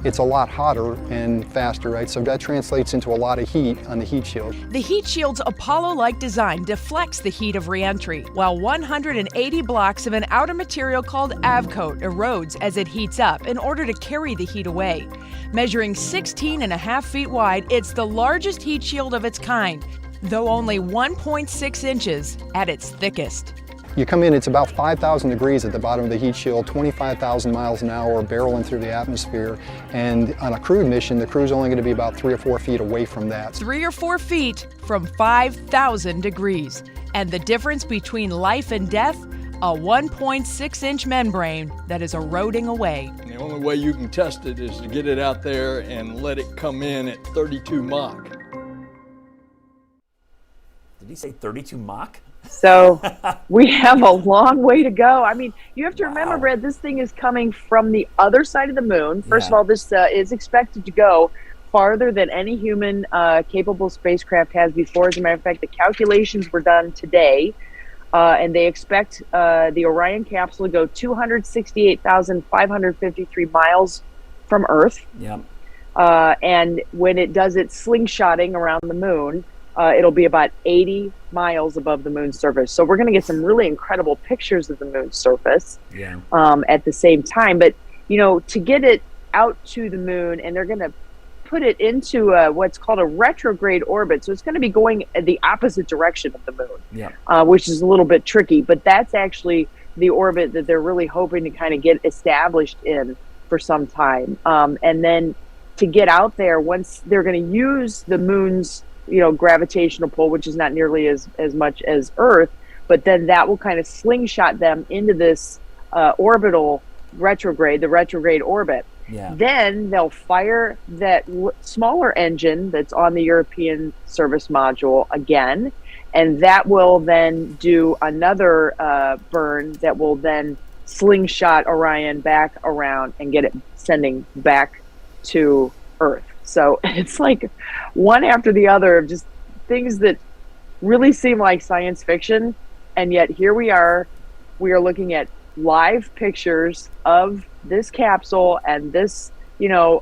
Speaker 21: it's a lot hotter and faster, right? So that translates into a lot of heat on the heat shield.
Speaker 4: The heat shield's Apollo-like design deflects the heat of re-entry, while 180 blocks of an outer material called avcoat erodes as it heats up in order to carry the heat away. Measuring 16.5 feet wide, it's the largest heat shield of its kind, though only 1.6 inches at its thickest.
Speaker 21: You come in, it's about 5,000 degrees at the bottom of the heat shield, 25,000 miles an hour barreling through the atmosphere. And on a crewed mission, the crew's only going to be about 3 or 4 feet away from that.
Speaker 4: 3 or 4 feet from 5,000 degrees. And the difference between life and death? A 1.6-inch membrane that is eroding away.
Speaker 6: And the only way you can test it is to get it out there and let it come in at 32 Mach.
Speaker 1: Did he say 32 Mach?
Speaker 2: So we have a long way to go. I mean, you have to remember, Brad, this thing is coming from the other side of the moon. First of all, this is expected to go farther than any human capable spacecraft has before. As a matter of fact, the calculations were done today. And they expect the Orion capsule to go 268,553 miles from Earth.
Speaker 1: Yeah.
Speaker 2: And when it does its slingshotting around the moon, it'll be about 80 miles above the moon's surface. So we're going to get some really incredible pictures of the moon's surface at the same time. But, to get it out to the moon, and they're going to put it into what's called a retrograde orbit. So it's going to be going the opposite direction of the moon, which is a little bit tricky. But that's actually the orbit that they're really hoping to kind of get established in for some time. And then to get out there, once they're going to use the moon's gravitational pull, which is not nearly as much as Earth, but then that will kind of slingshot them into this orbital retrograde, the retrograde orbit.
Speaker 1: Yeah.
Speaker 2: Then they'll fire that smaller engine that's on the European service module again, and that will then do another burn that will then slingshot Orion back around and get it sending back to Earth. So it's like one after the other of just things that really seem like science fiction, and yet here we are looking at live pictures of this capsule and this,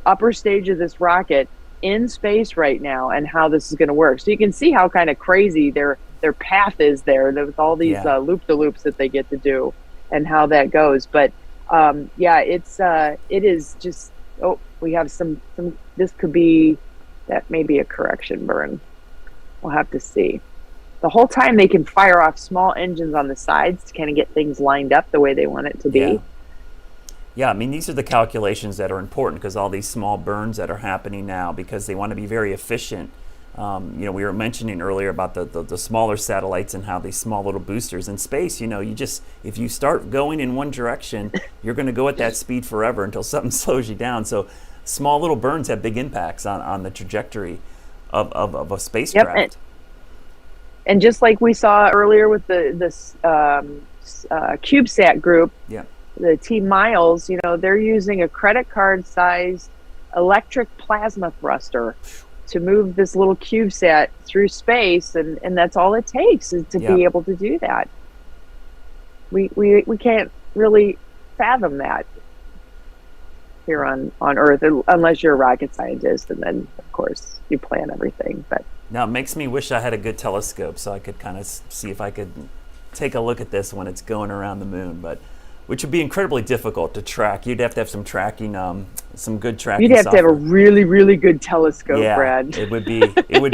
Speaker 2: upper stage of this rocket in space right now, and how this is going to work. So you can see how kind of crazy their path is there with all these loop-de-loops that they get to do, and how that goes. But it is just. Oh, we have some. This could be, that may be a correction burn. We'll have to see. The whole time they can fire off small engines on the sides to kind of get things lined up the way they want it to be.
Speaker 1: Yeah, I mean, these are the calculations that are important, because all these small burns that are happening now, because they want to be very efficient. We were mentioning earlier about the smaller satellites and how these small little boosters in space, if you start going in one direction, you're going to go at that speed forever until something slows you down. So small little burns have big impacts on the trajectory of a spacecraft.
Speaker 2: Yep. And just like we saw earlier with this CubeSat group, the Team Miles, they're using a credit card-sized electric plasma thruster to move this little CubeSat through space, and that's all it takes is to be able to do that. We can't really fathom that. here on Earth, unless you're a rocket scientist, and then of course you plan everything. But
Speaker 1: now it makes me wish I had a good telescope so I could kind of see if I could take a look at this when it's going around the moon, but which would be incredibly difficult to track. You'd have to have some tracking, some good tracking.
Speaker 2: You'd have
Speaker 1: software.
Speaker 2: to have a really, really good telescope,
Speaker 1: yeah,
Speaker 2: Brad.
Speaker 1: it would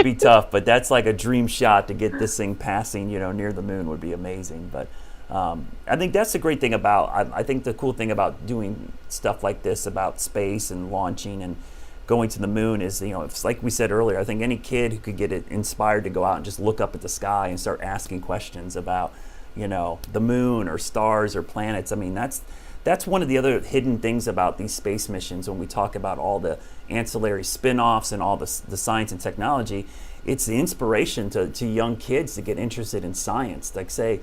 Speaker 1: be tough, but that's like a dream shot to get this thing passing, near the moon would be amazing. But I think that's the great thing about, I think the cool thing about doing stuff like this about space and launching and going to the moon is, it's like we said earlier, I think any kid who could get it inspired to go out and just look up at the sky and start asking questions about, the moon or stars or planets. I mean, that's one of the other hidden things about these space missions when we talk about all the ancillary spin-offs and all the science and technology. It's the inspiration to young kids to get interested in science. Like say,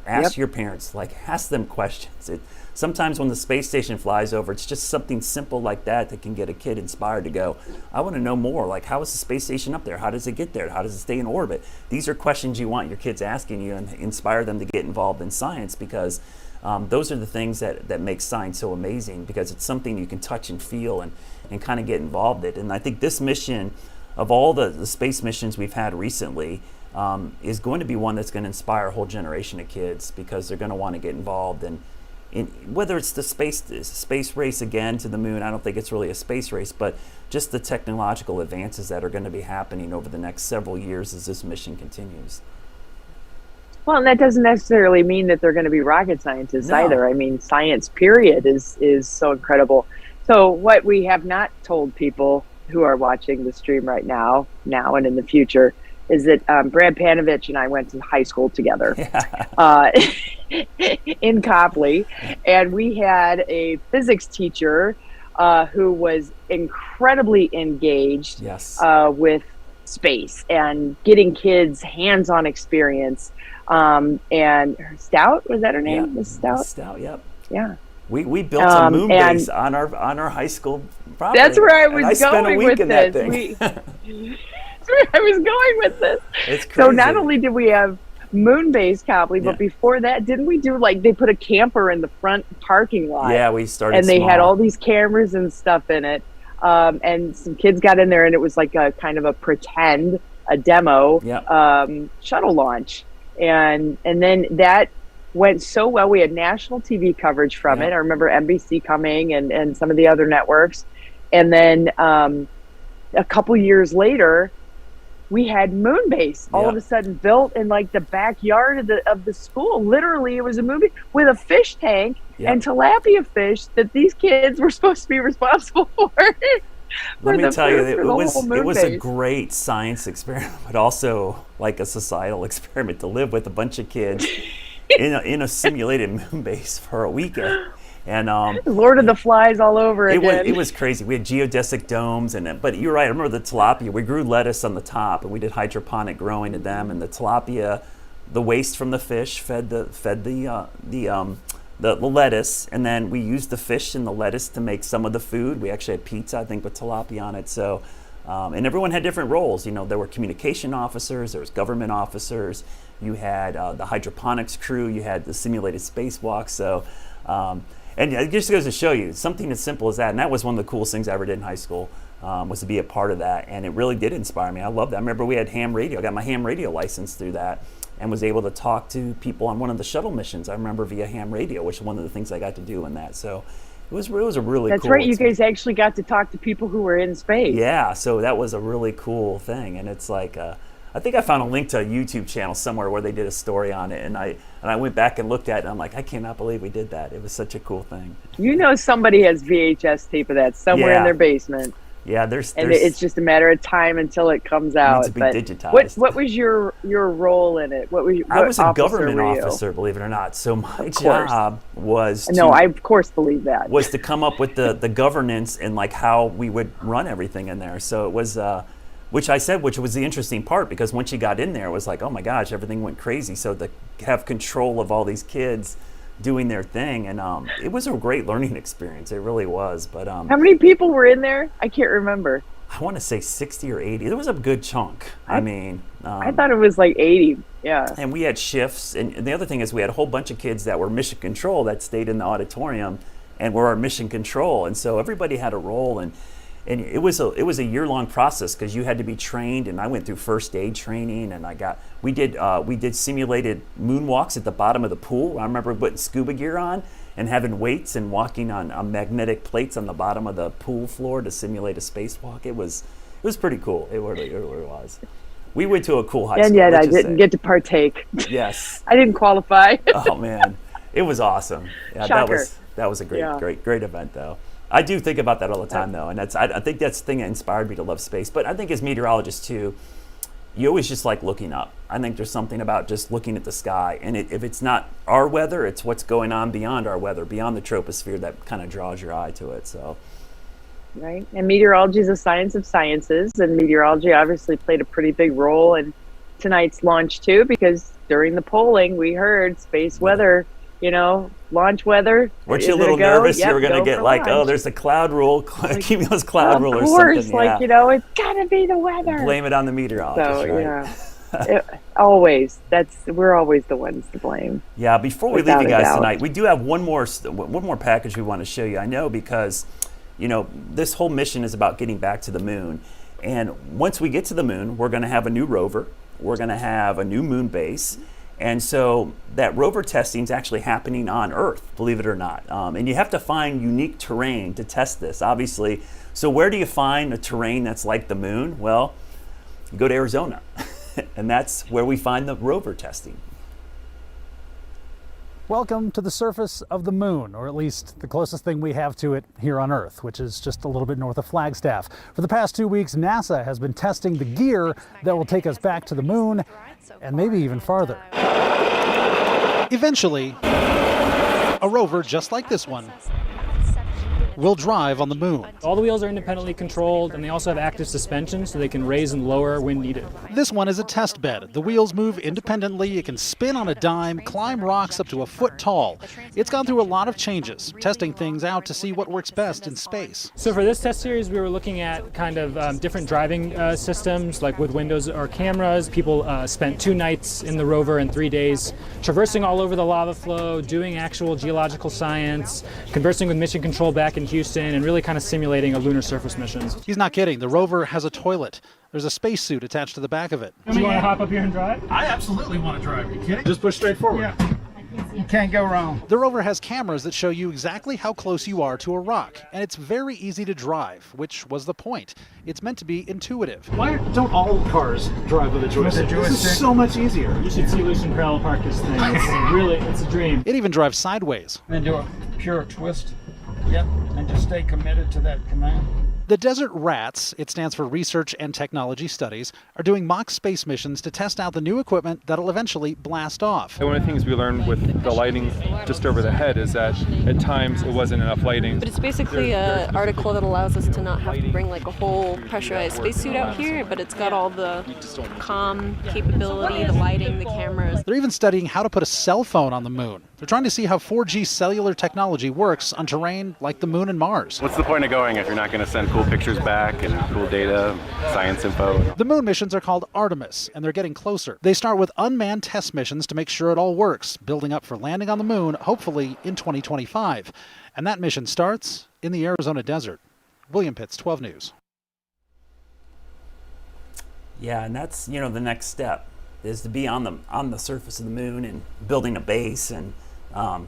Speaker 1: ask your parents, ask them questions. Sometimes when the space station flies over, it's just something simple like that can get a kid inspired to go, I want to know more. Like, how is the space station up there? How does it get there? How does it stay in orbit? These are questions you want your kids asking you and inspire them to get involved in science, because those are the things that make science so amazing, because it's something you can touch and feel and kind of get involved in. And I think this mission, of all the space missions we've had recently, is going to be one that's going to inspire a whole generation of kids, because they're going to want to get involved in whether it's the space race again to the moon. I don't think it's really a space race, but just the technological advances that are going to be happening over the next several years as this mission continues.
Speaker 2: Well, and that doesn't necessarily mean that they're going to be rocket scientists either. I mean, science period is so incredible. So what we have not told people who are watching the stream right now and in the future, is that Brad Panovich and I went to high school together in Copley, and we had a physics teacher who was incredibly engaged with space and getting kids hands-on experience. And Stout, was that her name?
Speaker 1: Yeah.
Speaker 2: Miss Stout?
Speaker 1: Miss Stout, yep.
Speaker 2: Yeah.
Speaker 1: We built a moon base on our high school property.
Speaker 2: That's where I was
Speaker 1: spent a week
Speaker 2: going with
Speaker 1: in that
Speaker 2: this.
Speaker 1: thing.
Speaker 2: I was going with this.
Speaker 1: It's crazy.
Speaker 2: So not only did we have moon base Copley, but before that, didn't we do they put a camper in the front parking lot?
Speaker 1: Yeah, we started
Speaker 2: and they
Speaker 1: small.
Speaker 2: had all these cameras and stuff in it. And some kids got in there, and it was like a kind of a demo shuttle launch. And then that went so well. We had national TV coverage from it. I remember NBC coming and some of the other networks. And then a couple years later, we had Moonbase all of a sudden built in the backyard of the school. Literally, it was a movie with a fish tank and tilapia fish that these kids were supposed to be responsible for.
Speaker 1: Let me tell you, it was a great science experiment, but also like a societal experiment to live with a bunch of kids in a simulated moon base for a weekend. And
Speaker 2: Lord of the Flies all over again.
Speaker 1: It was crazy. We had geodesic domes, but you're right. I remember the tilapia. We grew lettuce on the top, and we did hydroponic growing to them. And the tilapia, the waste from the fish fed the lettuce, and then we used the fish and the lettuce to make some of the food. We actually had pizza, I think, with tilapia on it. So, and everyone had different roles. There were communication officers, there was government officers. You had the hydroponics crew. You had the simulated spacewalk. So. And it just goes to show you something as simple as that. And that was one of the coolest things I ever did in high school, was to be a part of that. And it really did inspire me. I loved that. I remember we had ham radio. I got my ham radio license through that and was able to talk to people on one of the shuttle missions. I remember via ham radio, which is one of the things I got to do in that. So it was a really cool
Speaker 2: That's right. You guys actually got to talk to people who were in space.
Speaker 1: Yeah. So that was a really cool thing. And it's like, I think I found a link to a YouTube channel somewhere where they did a story on it, and I went back and looked at it, and I'm like, I cannot believe we did that. It was such a cool thing.
Speaker 2: Somebody has VHS tape of that somewhere in their basement.
Speaker 1: Yeah,
Speaker 2: and it's just a matter of time until it comes out.
Speaker 1: It needs to be digitized.
Speaker 2: What was your role in it?
Speaker 1: I was a government officer, believe it or not. So my job was
Speaker 2: I of course believe that.
Speaker 1: Was to come up with the governance and how we would run everything in there. So it was which was the interesting part, because once you got in there, it was like, oh my gosh, everything went crazy. So to have control of all these kids doing their thing, and it was a great learning experience. It really was. But
Speaker 2: how many people were in there? I can't remember.
Speaker 1: I want to say 60 or 80. There was a good chunk. I
Speaker 2: thought it was 80. Yeah.
Speaker 1: And we had shifts, and the other thing is we had a whole bunch of kids that were mission control that stayed in the auditorium and we're our mission control. And so everybody had a role, and it was a year-long process because you had to be trained, and I went through first aid training, and we did simulated moonwalks at the bottom of the pool. I remember putting scuba gear on and having weights and walking on magnetic plates on the bottom of the pool floor to simulate a spacewalk. It was pretty cool. It really was. We went to a cool high school.
Speaker 2: And yet I didn't get to partake.
Speaker 1: Yes.
Speaker 2: I didn't qualify.
Speaker 1: Oh man, it was awesome. Yeah,
Speaker 2: Shocker.
Speaker 1: that was a great event though. I do think about that all the time though, and I think that's the thing that inspired me to love space. But I think as meteorologists too, you always just like looking up. I think there's something about just looking at the sky, and if it's not our weather, it's what's going on beyond our weather, beyond the troposphere, that kind of draws your eye to it. So.
Speaker 2: Right, and meteorology is a science of sciences, and meteorology obviously played a pretty big role in tonight's launch too, because during the polling we heard space weather, launch weather.
Speaker 1: Weren't you a little nervous you were going to get like, launch. There's a cloud rule, cumulus cloud rule or something?
Speaker 2: Of course, it's got to be the weather.
Speaker 1: Blame it on the meteorologist, right?
Speaker 2: Always. We're always the ones to blame.
Speaker 1: Yeah, before we leave you guys tonight, we do have one more package we want to show you. I know because this whole mission is about getting back to the moon. And once we get to the moon, we're going to have a new rover. We're going to have a new moon base. And so that rover testing is actually happening on Earth, believe it or not. And you have to find unique terrain to test this, obviously. So where do you find a terrain that's like the moon? Well, you go to Arizona. And that's where we find the rover testing.
Speaker 5: Welcome to the surface of the moon, or at least the closest thing we have to it here on Earth, which is just a little bit north of Flagstaff. For the past 2 weeks, NASA has been testing the gear that will take us back to the moon and maybe even farther. Eventually, a rover just like this one will drive on the moon.
Speaker 22: All the wheels are independently controlled, and they also have active suspension so they can raise and lower when needed.
Speaker 5: This one is a test bed. The wheels move independently. It can spin on a dime, climb rocks up to a foot tall. It's gone through a lot of changes, testing things out to see what works best in space.
Speaker 22: So for this test series, we were looking at kind of different driving systems, like with windows or cameras. People spent 2 nights in the rover and 3 days traversing all over the lava flow, doing actual geological science, conversing with mission control back in Houston, and really kind of simulating a lunar surface mission.
Speaker 5: He's not kidding. The rover has a toilet. There's a spacesuit attached to the back of it.
Speaker 22: Do you want to hop up here and drive?
Speaker 5: I absolutely want to drive. Are you kidding? Just push straight forward.
Speaker 22: Yeah. You can't go wrong.
Speaker 5: The rover has cameras that show you exactly how close you are to a rock, and it's very easy to drive, which was the point. It's meant to be intuitive.
Speaker 22: Why don't all cars drive with a joystick? This is so much easier. You should see Lucian parallel park this thing. It's a dream.
Speaker 5: It even drives sideways.
Speaker 23: And do a pure twist. Yep, and just stay committed to that command.
Speaker 5: The Desert Rats, it stands for Research and Technology Studies, are doing mock space missions to test out the new equipment that'll eventually blast off.
Speaker 24: One of the things we learned with the lighting just over the head is that at times it wasn't enough lighting.
Speaker 25: But it's basically an article that allows us to not have to bring like a whole pressurized spacesuit out here, but it's got all the comm capability, the lighting, the cameras.
Speaker 5: They're even studying how to put a cell phone on the moon. They're trying to see how 4G cellular technology works on terrain like the moon and Mars.
Speaker 26: What's the point of going if you're not going to send cool pictures back and cool data, science info?
Speaker 5: The moon missions are called Artemis, and they're getting closer. They start with unmanned test missions to make sure it all works, building up for landing on the moon, hopefully in 2025. And that mission starts in the Arizona desert. William Pitts, 12 News.
Speaker 1: Yeah, and that's, the next step is to be on the surface of the moon and building a base and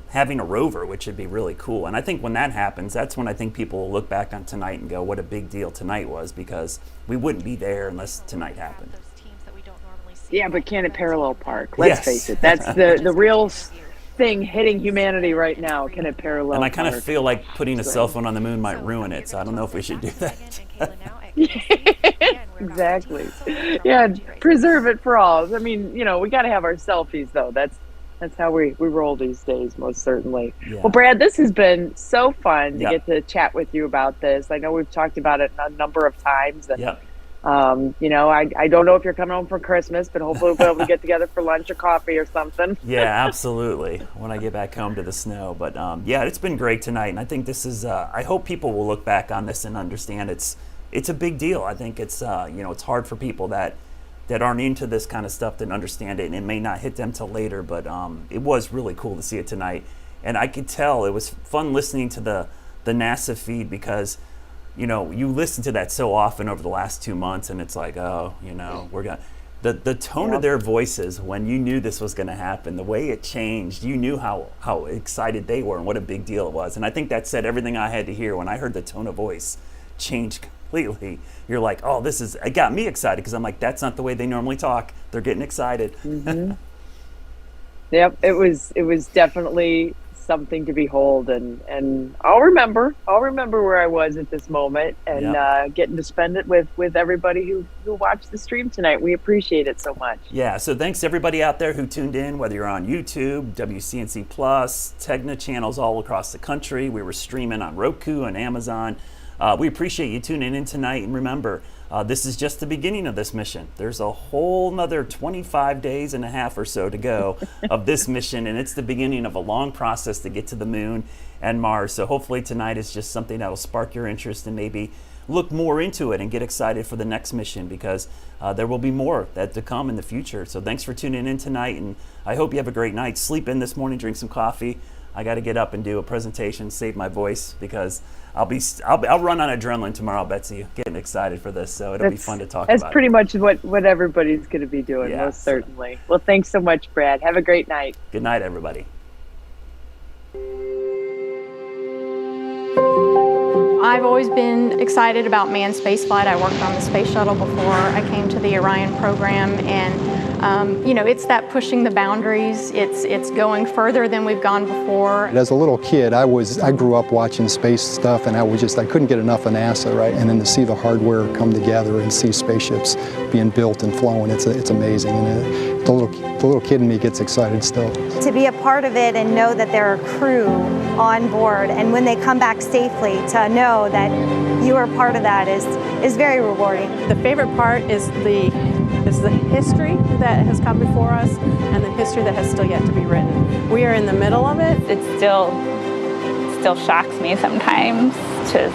Speaker 1: having a rover, which would be really cool. And I think when that happens, that's when I think people will look back on tonight and go, what a big deal tonight was, because we wouldn't be there unless tonight happened.
Speaker 2: Yeah, but can it parallel park? Let's face it. That's the real thing hitting humanity right now. Can it parallel
Speaker 1: And I kind
Speaker 2: park?
Speaker 1: of feel like putting a cell phone on the moon might ruin it, so I don't know if we should do that.
Speaker 2: Exactly. Yeah, preserve it for all. I mean, we got to have our selfies, though. That's how we roll these days, most certainly. Yeah. Well, Brad, this has been so fun to get to chat with you about this. I know we've talked about it a number of times. And, I don't know if you're coming home for Christmas, but hopefully we'll be able to get together for lunch or coffee or something.
Speaker 1: Yeah, absolutely. When I get back home to the snow. But, it's been great tonight. And I think this is, I hope people will look back on this and understand it's a big deal. I think it's, it's hard for people that aren't into this kind of stuff to understand it, and it may not hit them till later, but it was really cool to see it tonight. And I could tell it was fun listening to the NASA feed, because you listen to that so often over the last 2 months, and it's like, oh, we're gonna. The tone of their voices when you knew this was going to happen, the way it changed, you knew how excited they were and what a big deal it was. And I think that said everything I had to hear when I heard the tone of voice change completely. You're like, oh, it got me excited, because I'm like, that's not the way they normally talk. They're getting excited.
Speaker 2: Mm-hmm. Yep, it was definitely something to behold, and I'll remember where I was at this moment, and getting to spend it with everybody who watched the stream tonight. We appreciate it so much.
Speaker 1: Yeah, so thanks to everybody out there who tuned in, whether you're on YouTube, WCNC Plus, Tegna channels all across the country. We were streaming on Roku and Amazon. We appreciate you tuning in tonight, and remember, this is just the beginning of this mission. There's a whole nother 25 days and a half or so to go of this mission, and it's the beginning of a long process to get to the moon and Mars. So hopefully tonight is just something that'll spark your interest and maybe look more into it and get excited for the next mission, because there will be more that to come in the future. So thanks for tuning in tonight, and I hope you have a great night. Sleep in this morning, drink some coffee. I got to get up and do a presentation, save my voice, because I'll run on adrenaline tomorrow, Betsy. Getting excited for this, so it'll be fun to talk about.
Speaker 2: That's pretty much what everybody's going to be doing, most certainly. Well, thanks so much, Brad. Have a great night.
Speaker 1: Good night, everybody.
Speaker 7: I've always been excited about manned spaceflight. I worked on the space shuttle before I came to the Orion program, and it's that pushing the boundaries. It's going further than we've gone before.
Speaker 21: As a little kid, I grew up watching space stuff, and I couldn't get enough of NASA, right? And then to see the hardware come together and see spaceships being built and flown, it's amazing. And the little kid in me gets excited still.
Speaker 8: To be a part of it and know that there are crew on board, and when they come back safely, to know that you are part of that is very rewarding.
Speaker 25: The favorite part is the history that has come before us and the history that has still yet to be written. We are in the middle of it.
Speaker 9: It still shocks me sometimes to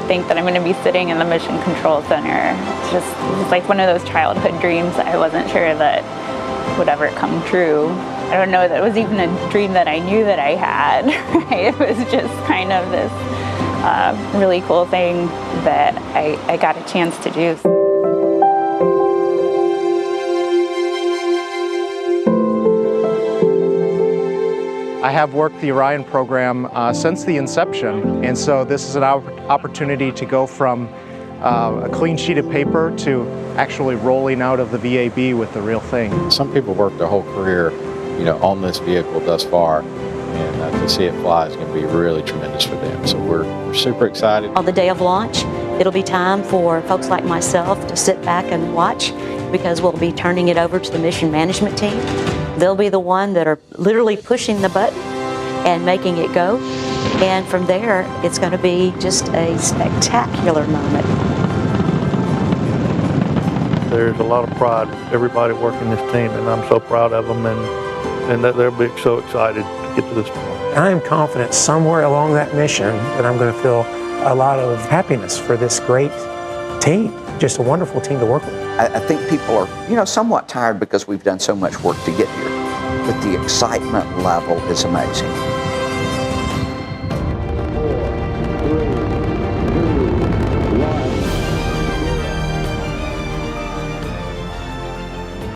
Speaker 9: think that I'm going to be sitting in the Mission Control Center. It's like one of those childhood dreams that I wasn't sure that would ever come true. I don't know that it was even a dream that I knew that I had. Right? It was just kind of this really cool thing that I got a chance to do.
Speaker 10: I have worked the Orion program since the inception, and so this is an opportunity to go from a clean sheet of paper to actually rolling out of the VAB with the real thing.
Speaker 14: Some people work their whole career, on this vehicle thus far, and to see it fly is going to be really tremendous for them. So we're super excited.
Speaker 16: On the day of launch, it'll be time for folks like myself to sit back and watch, because we'll be turning it over to the mission management team. They'll be the one that are literally pushing the button and making it go. And from there, it's going to be just a spectacular moment.
Speaker 27: There's a lot of pride, everybody working this team, and I'm so proud of them, and that they'll be so excited to get to this point.
Speaker 28: I am confident somewhere along that mission that I'm going to feel a lot of happiness for this great team. Just a wonderful team to work with.
Speaker 29: I think people are, somewhat tired because we've done so much work to get here, but the excitement level is amazing.